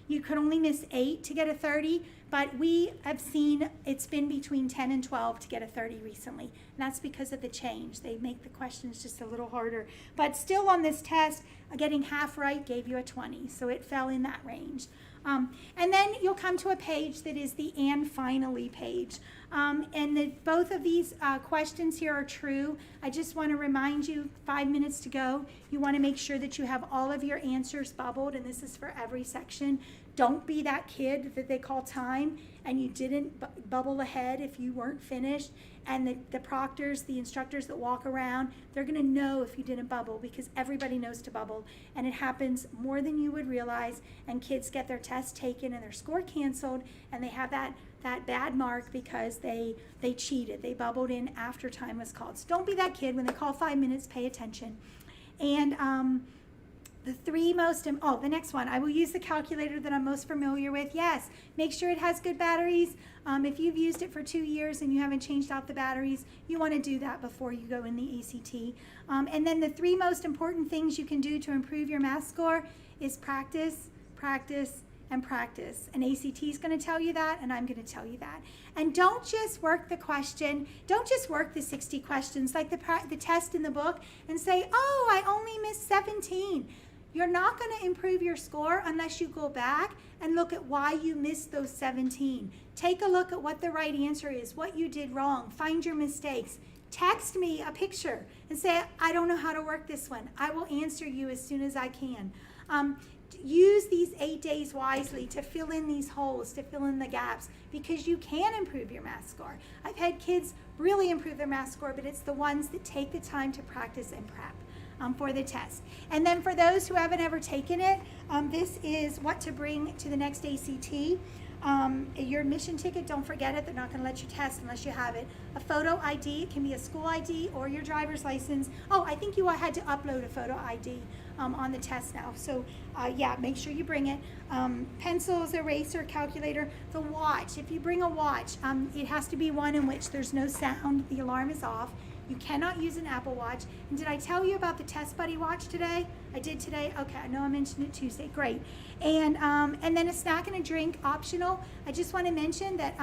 you could only miss 8 to get a 30, but we have seen it's been between 10 and 12 to get a 30 recently. And that's because of the change. They make the questions just a little harder. But still on this test, getting half right gave you a 20, so it fell in that range. And then you'll come to a page that is the and finally page. Both of these questions here are true. I just want to remind you, 5 minutes to go, you want to make sure that you have all of your answers bubbled, and this is for every section. Don't be that kid that they call time and you didn't bubble ahead if you weren't finished. And the proctors, the instructors that walk around, they're going to know if you didn't bubble because everybody knows to bubble. And it happens more than you would realize. And kids get their test taken and their score canceled, and they have that bad mark because they cheated. They bubbled in after time was called. So don't be that kid. When they call 5 minutes, pay attention. And the next one, I will use the calculator that I'm most familiar with. Yes, make sure it has good batteries. If you've used it for 2 years and you haven't changed out the batteries, you want to do that before you go in the ACT. And then the 3 most important things you can do to improve your math score is practice, practice, and practice. And ACT is going to tell you that, and I'm going to tell you that. And don't just work the question, don't just work the 60 questions like the test in the book and say, oh, I only missed 17. You're not going to improve your score unless you go back and look at why you missed those 17. Take a look at what the right answer is, what you did wrong, find your mistakes. Text me a picture and say, I don't know how to work this one. I will answer you as soon as I can. Use these 8 days wisely to fill in these holes, to fill in the gaps, because you can improve your math score. I've had kids really improve their math score, but it's the ones that take the time to practice and prep for the test. And then for those who haven't ever taken it, this is what to bring to the next ACT. Your admission ticket, don't forget it. They're not going to let you test unless you have it. A photo ID, it can be a school ID or your driver's license. Oh, I think you had to upload a photo ID on the test now. So yeah, make sure you bring it. Pencils, eraser, calculator, the watch. If you bring a watch, it has to be one in which there's no sound, the alarm is off. You cannot use an Apple Watch. And did I tell you about the Test Buddy watch today? I did today? Okay, I know I mentioned it Tuesday. Great. And then a snack and a drink, optional. I just want to mention that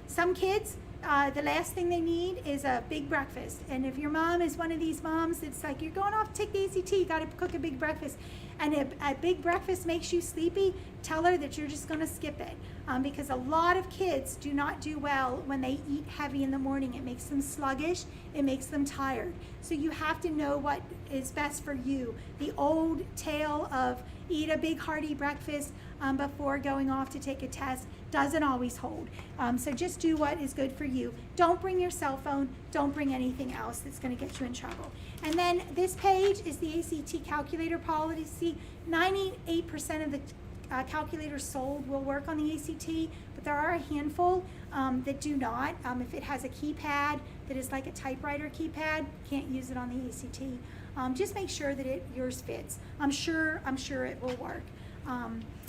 some kids, the last thing they need is a big breakfast. And if your mom is one of these moms, it's like you're going off to take the ACT, you got to cook a big breakfast. And if a big breakfast makes you sleepy, tell her that you're just going to skip it. Because a lot of kids do not do well when they eat heavy in the morning. It makes them sluggish, it makes them tired. So you have to know what is best for you. The old tale of eat a big hearty breakfast before going off to take a test doesn't always hold. So just do what is good for you. Don't bring your cell phone, don't bring anything else that's going to get you in trouble. And then this page is the ACT calculator policy. 98% of the calculators sold will work on the ACT, but there are a handful that do not. If it has a keypad that is like a typewriter keypad, can't use it on the ACT. Just make sure that yours fits. I'm sure it will work.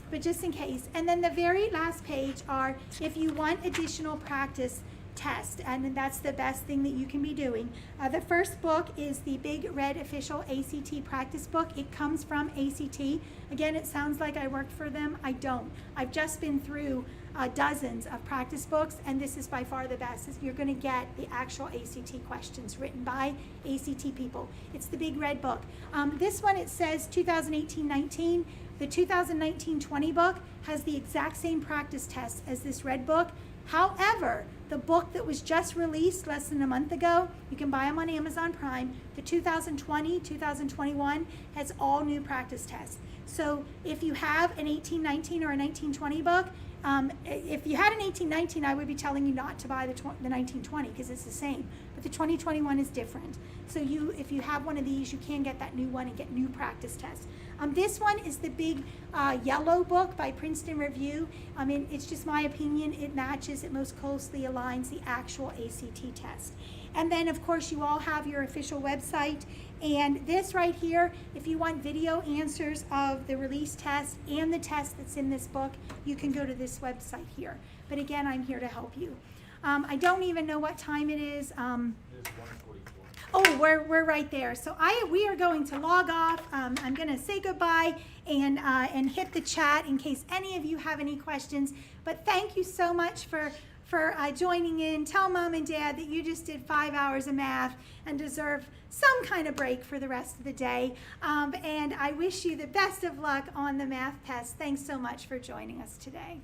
But just in case. And then the very last page are if you want additional practice test, and that's the best thing that you can be doing. The first book is the Big Red Official ACT Practice Book. It comes from ACT. Again, it sounds like I worked for them. I don't. I've just been through dozens of practice books, and this is by far the best. You're going to get the actual ACT questions written by ACT people. It's the Big Red Book. This one, it says 2018-19. The 2019-20 book has the exact same practice tests as this red book. However, the book that was just released less than a month ago, you can buy them on Amazon Prime, the 2020-2021 has all new practice tests. So if you have an 18-19 or a 19-20 book, if you had an 18-19, I would be telling you not to buy the 19-20 because it's the same. But the 20-21 is different. So if you have one of these, you can get that new one and get new practice tests. This one is the big yellow book by Princeton Review. I mean, it's just my opinion. It matches, it most closely aligns the actual ACT test. And then, of course, you all have your official website. And this right here, if you want video answers of the release test and the test that's in this book, you can go to this website here. But again, I'm here to help you. I don't even know what time it is. It's 1:44. Oh, we're right there. So we are going to log off. I'm going to say goodbye and hit the chat in case any of you have any questions. But thank you so much for joining in. Tell Mom and Dad that you just did 5 hours of math and deserve some kind of break for the rest of the day. And I wish you the best of luck on the math test. Thanks so much for joining us today.